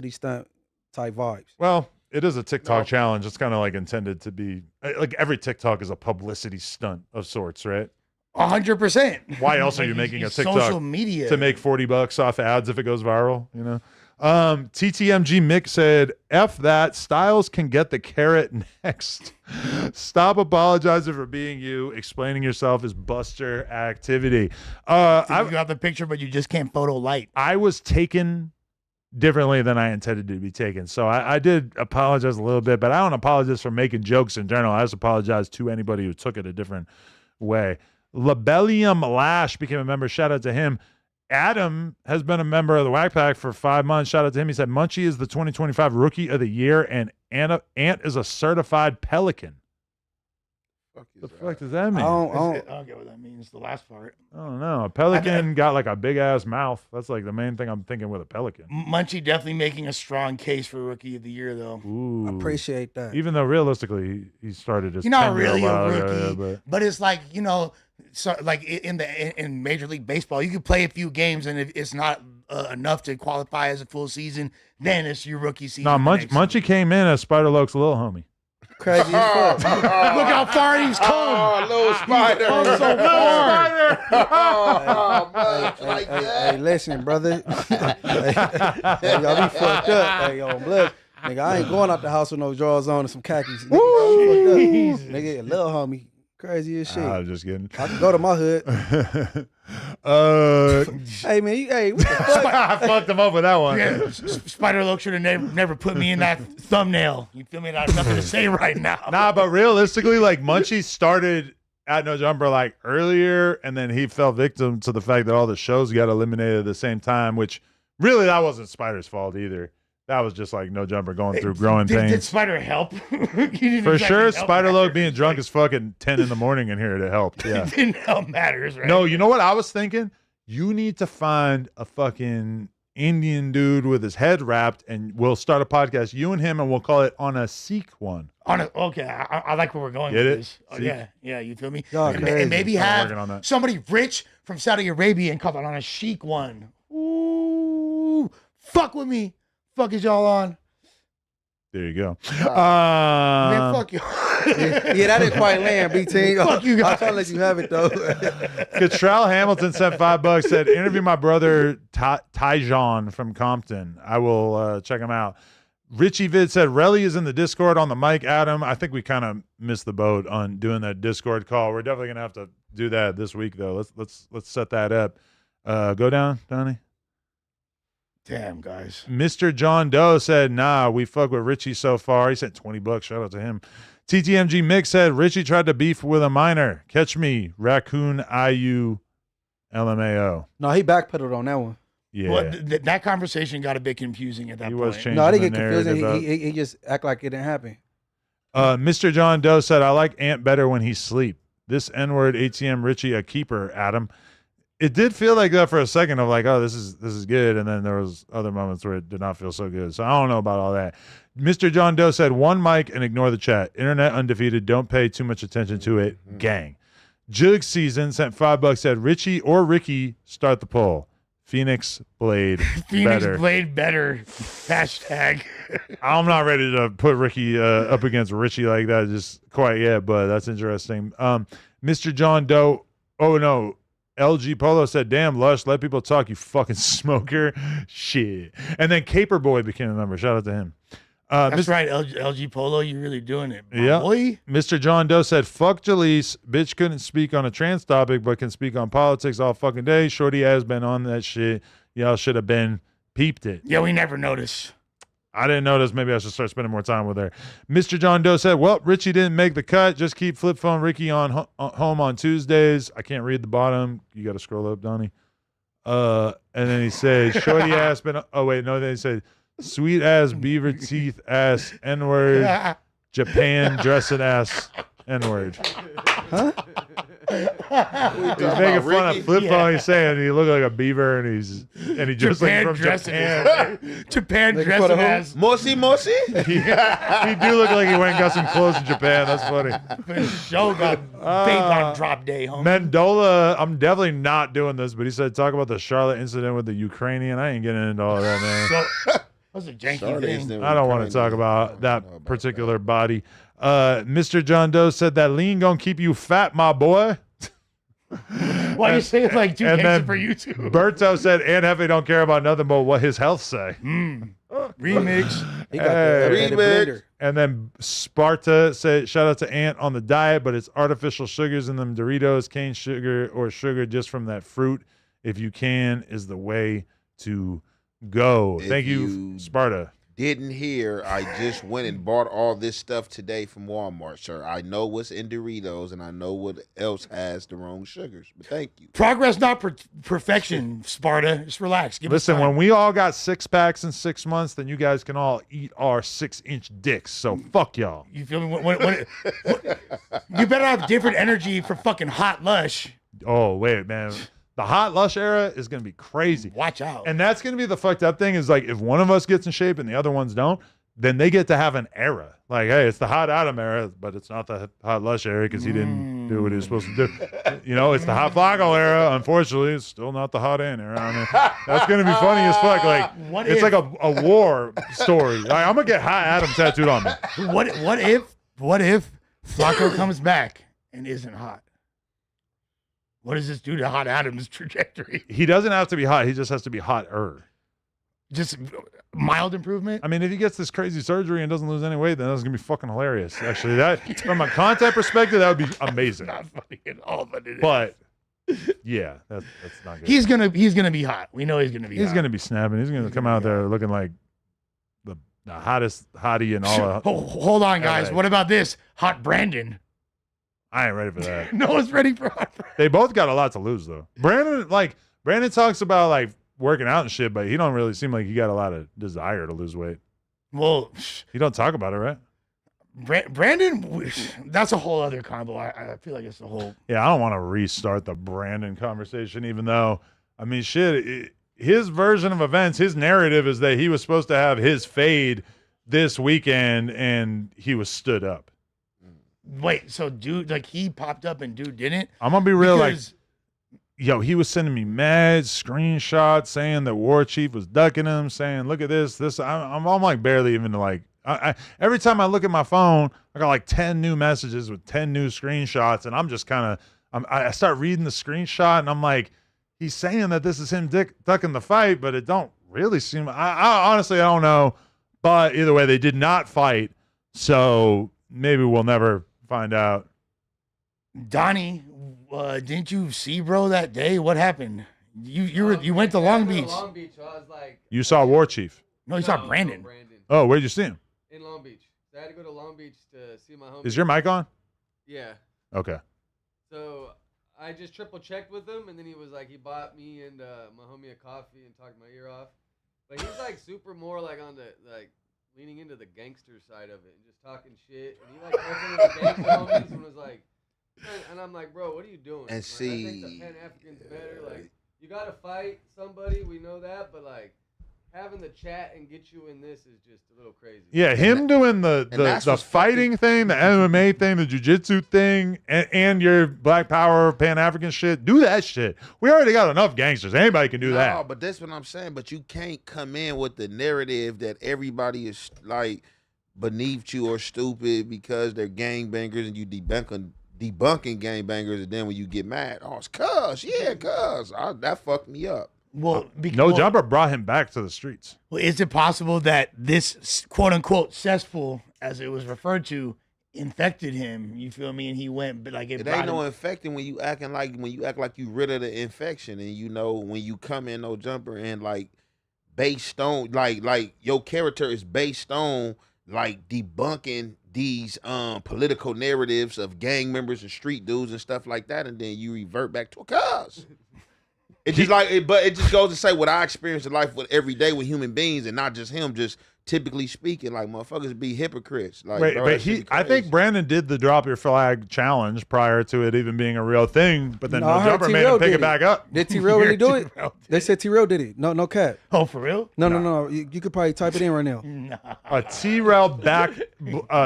stunt type vibes. Well, it is a TikTok challenge. It's kind of like intended to be like every TikTok is a publicity stunt of sorts, right? 100%. Why else are you making a TikTok? Social media to make $40 off ads if it goes viral, you know? TTMG Mick said, F that, Styles can get the carrot next. Stop apologizing for being you. Explaining yourself is Buster activity. So you got the picture, but you just can't photo light. I was taken differently than I intended to be taken. So I did apologize a little bit, but I don't apologize for making jokes in general. I just apologize to anybody who took it a different way. Labellium Lash became a member. Shout out to him. Adam has been a member of the Whack Pack for 5 months. Shout out to him. He said, Munchie is the 2025 Rookie of the Year, and Ant is a certified Pelican. The fuck does that mean? I don't get what that means, the last part. I don't know. A pelican got like a big-ass mouth. That's like the main thing I'm thinking with a pelican. Munchie definitely making a strong case for Rookie of the Year, though. Ooh. I appreciate that. Even though realistically, he started as You're not really a rookie, but it's like, you know, so like in Major League Baseball, you can play a few games, and if it's not enough to qualify as a full season, then it's your rookie season. No, Munchie came in as Spider-Loke's little homie. Crazy as fuck. Look how far he's come. Oh, little Spider. Oh, man. Hey, listen, brother. Hey, y'all be fucked up. Hey, yo, blood. Nigga, I ain't going out the house with no drawers on and some khakis. Nigga, nigga, little homie. Crazy as shit. I was just kidding. I can go to my hood. Hey, man, what the fuck? I fucked him up with that one. Yeah, Spider-Loke should have never put me in that thumbnail. You feel me? I have nothing to say right now. Nah, but realistically, like Munchie started at No Jumper like earlier, and then he fell victim to the fact that all the shows got eliminated at the same time, which really that wasn't Spider's fault either. That was just like No Jumper going through growing pains. Did Spider help? For sure, Spider-Loke being drunk as fucking 10 in the morning in here to help. Yeah. It didn't help matters, right? No, you know what I was thinking? You need to find a fucking Indian dude with his head wrapped, and we'll start a podcast, you and him, and we'll call it On a Sikh One. Okay, I like where we're going Get with it? this. Oh, yeah, you feel me? God, and maybe I'm working on have that. somebody rich from Saudi Arabia and call it On a Chic One. Ooh, fuck with me. Fuck is y'all on? There you go. Man, fuck you. Yeah, that didn't quite land, B-Team. Fuck you guys. I'm trying to let you have it, though. Trell Hamilton sent $5, said, interview my brother Tyjon from Compton. I will check him out. Richie Vid said Relly is in the Discord on the mic. Adam, I think we kind of missed the boat on doing that Discord call. We're definitely gonna have to do that this week though. Let's set that up. Go down, Donnie. Damn, guys. Mr. John Doe said, nah, we fuck with Richie so far. He said $20. Shout out to him. TTMG Mix said Richie tried to beef with a minor. Catch me, Raccoon IU LMAO. No, he backpedaled on that one. Yeah. Well, that conversation got a bit confusing at that point. Was changing No, I didn't the get confused. narrative He just act like it didn't happen. Mr. John Doe said, I like Ant better when he sleep. This N-word ATM Richie a keeper, Adam. It did feel like that for a second of like, oh, this is good. And then there was other moments where it did not feel so good. So I don't know about all that. Mr. John Doe said, one mic and ignore the chat. Internet undefeated. Don't pay too much attention to it. Gang. Jug Season sent $5, said Richie or Ricky start the poll. Phoenix Blade Phoenix better. Blade better. Hashtag. I'm not ready to put Ricky up against Richie like that just quite yet, but that's interesting. Mr. John Doe, oh no, LG Polo said, damn, Lush, let people talk, you fucking smoker. Shit. And then Caper Boy became a member. Shout out to him. That's right, LG Polo, you really doing it, yeah. boy. Mr. John Doe said, fuck Jalise. Bitch couldn't speak on a trans topic, but can speak on politics all fucking day. Shorty has been on that shit. Y'all should have been peeped it. Yeah, we never noticed. I didn't notice. Maybe I should start spending more time with her. Mr. John Doe said, well, Richie didn't make the cut. Just keep flip phone Ricky on home on Tuesdays. I can't read the bottom. You got to scroll up, Donnie. And then he said, shorty ass been. Oh, wait. No, then he said, sweet ass beaver teeth ass N-word. Japan dressing ass N-word. Huh? He's making fun of flip phone. He's saying he looked like a beaver and he just like from Japan. Japan dressing ass. Mosi. He do look like he went and got some clothes in Japan. That's funny. Show got big on drop day, homie. Mendola, I'm definitely not doing this, but he said talk about the Charlotte incident with the Ukrainian. I ain't getting into all that, man. That was a janky thing. I don't want to talk about that particular body. Mr. John Doe said that lean gonna keep you fat, my boy. Why you say it's like too gangster for you two? Berto said Aunt Hefe don't care about nothing but what his health say. Remix. He got the remix. And then Sparta said, shout out to Ant on the diet, but it's artificial sugars in them Doritos, cane sugar, or sugar just from that fruit. If you can, is the way to go. Thank you, Sparta. Didn't hear, I just went and bought all this stuff today from Walmart, sir. I know what's in Doritos and I know what else has the wrong sugars, but thank you. Progress, not perfection, Sparta. Just relax. Listen, when we all got 6 packs in 6 months, then you guys can all eat our 6-inch dicks. So fuck y'all. You feel me? You better have different energy for fucking hot Lush. Oh, wait, man. The hot Lush era is going to be crazy. Watch out. And that's going to be the fucked up thing is like if one of us gets in shape and the other ones don't, then they get to have an era. Like, hey, it's the hot Adam era, but it's not the hot Lush era because he didn't do what he was supposed to do. You know, it's the hot Flacco era. Unfortunately, it's still not the hot Ant era. I mean, that's going to be funny as fuck. Like, it's like a war story. Like, I'm going to get hot Adam tattooed on me. What if Flacco comes back and isn't hot? What does this do to Hot Adam's trajectory? He doesn't have to be hot. He just has to be hotter. Just mild improvement? I mean, if he gets this crazy surgery and doesn't lose any weight, then that's going to be fucking hilarious. Actually, that from a content perspective, that would be amazing. Not funny at all, but it is. But yeah, that's not good. He's gonna be hot. We know he's gonna be hot. He's going to be snapping. He's going to come out there looking like the hottest hottie in all of Hold on, guys. LA. What about this? Hot Brandon. I ain't ready for that. No one's ready for hot Brandon. They both got a lot to lose, though. Brandon talks about, like, working out and shit, but he don't really seem like he got a lot of desire to lose weight. Well, he don't talk about it, right? Brandon, that's a whole other combo. I feel like it's a whole. Yeah, I don't want to restart the Brandon conversation, even though, I mean, shit, his version of events, his narrative is that he was supposed to have his fade this weekend and he was stood up. Wait, so dude, like he popped up and dude didn't? I'm going to be real, yo, he was sending me mad screenshots saying that War Chief was ducking him, saying, look at this. I'm like barely even like, every time I look at my phone, I got like 10 new messages with 10 new screenshots, and I'm just kind of, I start reading the screenshot, and I'm like, he's saying that this is him ducking the fight, but it don't really seem, I honestly, I don't know. But either way, they did not fight. So maybe we'll never find out. Donnie, didn't you see bro that day? What happened? You went to Long Beach. Long Beach, so I was like, You saw War Chief. No, you saw Brandon. Oh, where'd you see him? In Long Beach. So I had to go to Long Beach to see my homie. Is your mic on? Yeah. Okay. So I just triple checked with him, and then he was like, he bought me and my homie a coffee and talked my ear off. But he's like super more like on the like leaning into the gangster side of it and just talking shit. And he like went into the gangster homies and was like, and I'm like, bro, what are you doing? And like, see, I think the Pan Africans better. Like, you gotta fight somebody, we know that, but like having the chat and get you in this is just a little crazy. Yeah, him doing the fighting thing, the MMA thing, the jiu-jitsu thing, and your Black Power Pan-African shit. Do that shit. We already got enough gangsters. Anybody can do that. No, but that's what I'm saying. But you can't come in with the narrative that everybody is like beneath you or stupid because they're gangbangers and you debunking gangbangers, and then when you get mad, oh, it's cuz. Yeah, cuz. That fucked me up. Well, No Jumper brought him back to the streets. Well, is it possible that this quote unquote cesspool, as it was referred to, infected him? You feel me? And he went, but like it ain't no infecting when you act like you rid of the infection, and you know when you come in No Jumper and like based on like your character is based on like debunking these political narratives of gang members and street dudes and stuff like that, and then you revert back to a cuz. It's just but it just goes to say what I experience in life with every day with human beings, and not just him. Just typically speaking, like motherfuckers be hypocrites. Like, Wait, bro, but I think Brandon did the drop your flag challenge prior to it even being a real thing. But then No Jumper made him pick it back up. Did T-Rail really do it? They said T-Rail did it. No cap. Oh, for real? No. You could probably type it in right now. A T-Rail back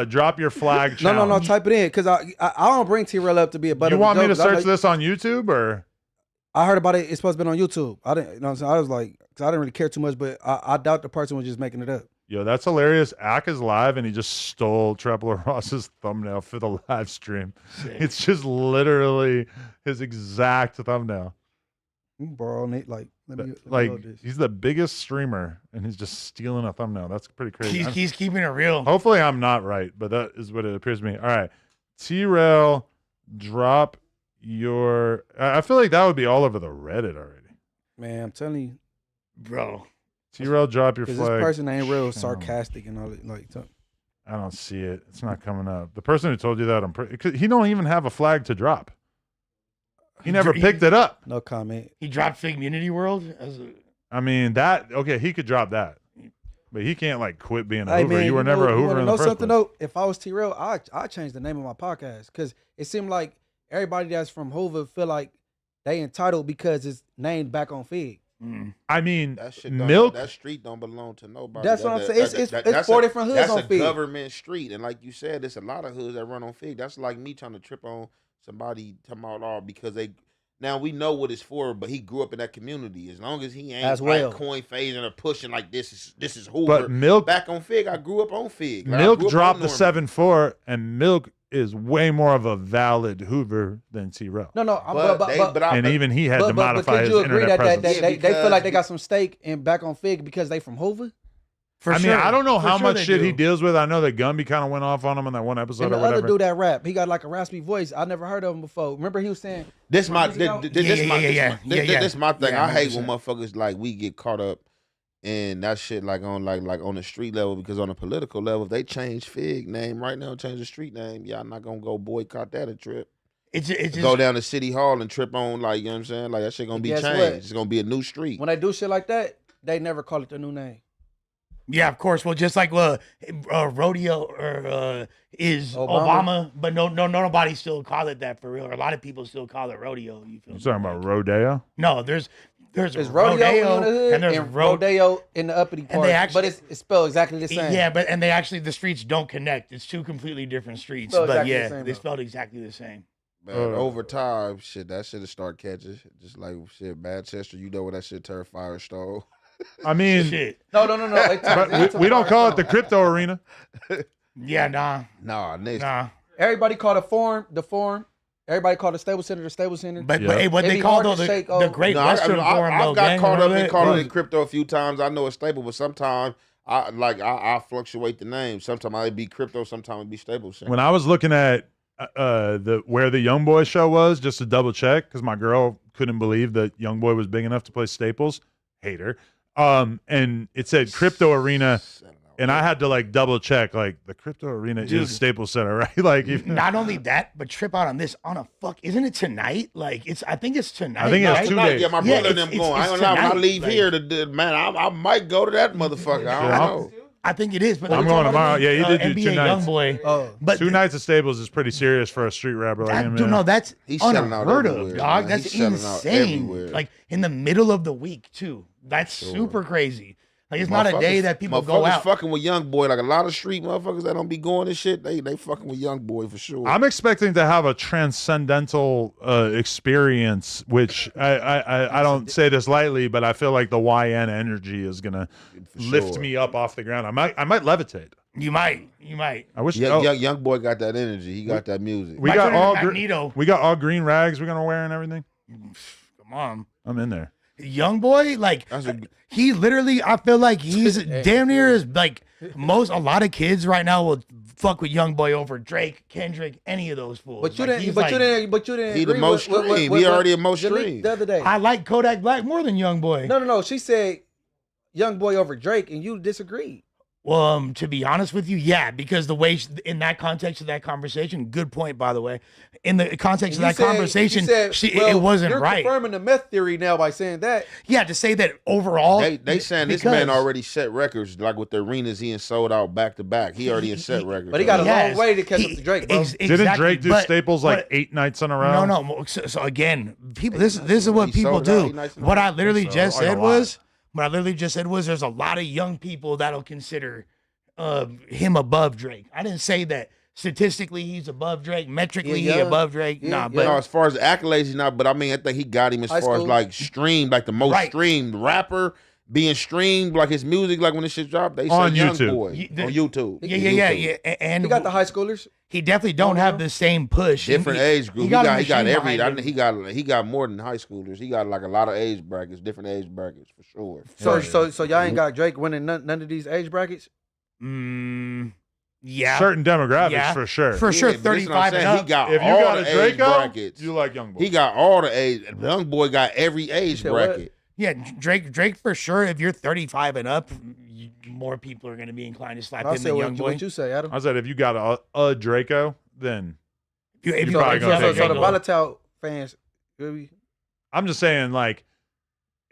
drop your flag challenge. No. Type it in because I don't bring T-Rail up to be a butt. You want me to search this on YouTube or? I heard about it. It's supposed to be on YouTube. I didn't. You know what I'm saying? I was like, because I didn't really care too much, but I doubt the person was just making it up. Yo, that's hilarious. Ack is live, and he just stole Trepler Ross's thumbnail for the live stream. Sick. It's just literally his exact thumbnail. Bro, Nate, like, let me he's the biggest streamer, and he's just stealing a thumbnail. That's pretty crazy. He's keeping it real. Hopefully, I'm not right, but that is what it appears to me. All right, T-Rail, drop your. I feel like that would be all over the Reddit already. Man, I'm telling you, bro. T-Rail, drop your flag. Because this person ain't real sarcastic and all that. Like, I don't see it. It's not coming up. The person who told you that, he don't even have a flag to drop. He never picked it up. No comment. He dropped Fake Community World. I mean he could drop that, but he can't like quit being a Hoover. You were never a Hoover in the first place. Though? If I was T-Rail, I change the name of my podcast because it seemed like everybody that's from Hoover feel like they entitled because it's named back on Fig. I mean, Milk. That street don't belong to nobody. That's what I'm saying. It's 4 different hoods on Fig. That's a government street, and like you said, there's a lot of hoods that run on Fig. That's like me trying to trip on somebody talking about because they. Now we know what it's for, but he grew up in that community. As long as he ain't like coin phasing or pushing like this is Hoover. But Milk back on Fig, I grew up on Fig. Like, Milk dropped the 7-4, and Milk is way more of a valid Hoover than T-Rail. No, and even he had to modify his internet presence. They feel like they got some stake in back on Fig because they from Hoover? I mean, I don't know how much shit he deals with. I know that Gumby kind of went off on him in that one episode and or whatever. The other dude that rap, he got like a raspy voice. I never heard of him before. Remember he was saying, this my thing. I hate when motherfuckers like we get caught up in that shit like on the street level, because on the political level, if they change Fig name right now, change the street name, y'all not gonna go boycott that a trip. It's just go down to City Hall and trip on, like, you know what I'm saying? Like, that shit gonna be changed. What? It's gonna be a new street. When they do shit like that, they never call it their new name. Yeah, of course. Well, just like rodeo is Obama, but nobody still call it that for real. Or a lot of people still call it rodeo. You talking about rodeo? No, there's rodeo in the hood and there's rodeo in the uppity part, but it's spelled exactly the same. Yeah, but the streets don't connect. It's two completely different streets. But yeah, they spelled exactly the same. But over time, that shit will start catching. Just like shit, Manchester, you know what that shit Terrifier stole. I mean, shit. No. But we don't call it the crypto arena. Yeah, nah. Everybody called the forum. Everybody called the Stable Center the Stable Center. But hey, what they call the Great Western Forum. I've got caught up in calling it crypto a few times. I know it's stable, but sometimes I fluctuate the name. Sometimes I'd be Crypto, sometimes it'd be Staples Center. When I was looking at where the YoungBoy show was, just to double check, because my girl couldn't believe that YoungBoy was big enough to play Staples. Hater. And it said Crypto Arena. And I had to like double check, like the Crypto Arena is Staples Center, right? Like, not only that, but trip out on this on a isn't it tonight? Like I think it's tonight. I think it's 2 days. Yeah, my brother and them going. I ain't gonna lie, when I leave here, man, I might go to that motherfucker. I don't know. I think it is, but I'm going tomorrow. Yeah, you did do 2 nights. YoungBoy. But 2 nights at Staples is pretty serious for a street rapper like him. Dude, no, that's He's unheard of, everywhere, dog. man. That's He's insane. Like in the middle of the week too. That's super crazy. Like it's not a day that people go out. Fucking with YoungBoy, like a lot of street motherfuckers that don't be going and shit. They fucking with YoungBoy for sure. I'm expecting to have a transcendental experience, which I don't say this lightly, but I feel like the YN energy is gonna lift me up off the ground. I might levitate. You might. I wish. YoungBoy got that energy. He got that music. We got all green rags we're gonna wear and everything. Come on, I'm in there. YoungBoy, like he literally, I feel like he's damn near as like a lot of kids right now will fuck with YoungBoy over Drake, Kendrick, any of those fools. But you like, didn't. He the most stream. He already a most stream. The other day, I like Kodak Black more than YoungBoy. No. She said YoungBoy over Drake, and you disagreed. Well, to be honest with you, yeah, because the way in that context of that conversation, good point, by the way. In the context of that conversation, it wasn't right. You're confirming the meth theory now by saying that. Yeah, to say that overall, they saying this man already set records, like with the arenas he sold out back to back. He already set records. But he got a long way to catch up to Drake, bro. Didn't Drake do Staples like 8 nights in a row? No. So again, people, this is what people do. What I literally just said was. What I literally just said was there's a lot of young people that'll consider him above Drake. I didn't say that statistically he's above Drake, metrically he above Drake. But no, as far as accolades, he's not. But I mean, I think he got him as far as like streamed, like the most streamed rapper being streamed, like his music, like when this shit dropped, they on say YouTube. On YouTube. Yeah. And he got the high schoolers. He definitely don't have the same push. Different age group. He got he got more than high schoolers. He got like a lot of age brackets, different age brackets for sure. So y'all ain't got Drake winning none of these age brackets? Yeah. Certain demographics for sure. For sure, 35 and up. He got if you all got a the Draco, age brackets. you like YoungBoy. He got all the age. YoungBoy got every age bracket. What? Yeah, Drake for sure. If you're 35 and up, more people are going to be inclined to slap him than YoungBoy. What you say, Adam? I said if you got a Draco, then if you're probably going to take so the YoungBoy. Volatile fans, really? I'm just saying, like,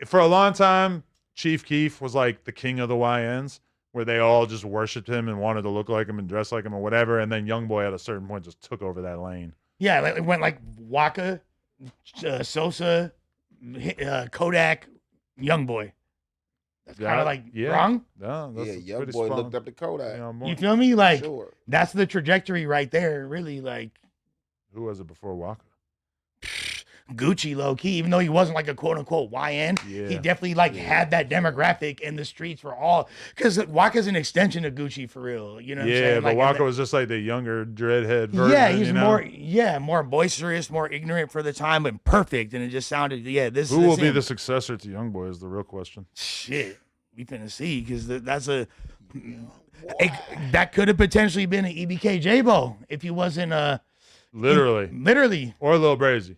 for a long time, Chief Keef was like the king of the YNs, where they all just worshipped him and wanted to look like him and dress like him or whatever. And then YoungBoy at a certain point just took over that lane. Yeah, it went like Waka, Sosa, Kodak, YoungBoy. That's kind of like wrong. No, YoungBoy looked up to Kodak. You feel me? Like that's the trajectory right there. Really, like who was it before Waka? Gucci, low key. Even though he wasn't like a quote unquote YN, he definitely like had that demographic in the streets for all. Because Waka's an extension of Gucci for real. You know what I'm saying? Yeah, but Waka was just like the younger dreadhead version. Yeah, he's more boisterous, more ignorant for the time, but perfect. And it just sounded, this. Who will be the successor to YoungBoy is the real question. Shit, we finna see because that's that could have potentially been an EBK J-Bo if he wasn't literally or Lil Brazy.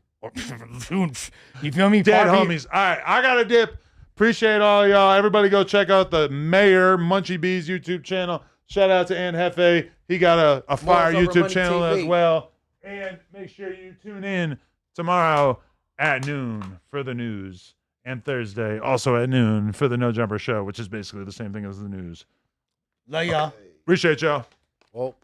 You feel me? Dead homies. All right, I got to dip. Appreciate all y'all. Everybody go check out the Mayor Munchie Bees YouTube channel. Shout out to Ann Hefe. He got a fire YouTube channel as well. And make sure you tune in tomorrow at noon for the news. And Thursday also at noon for the No Jumper Show, which is basically the same thing as the news. Love y'all. Appreciate y'all. Well.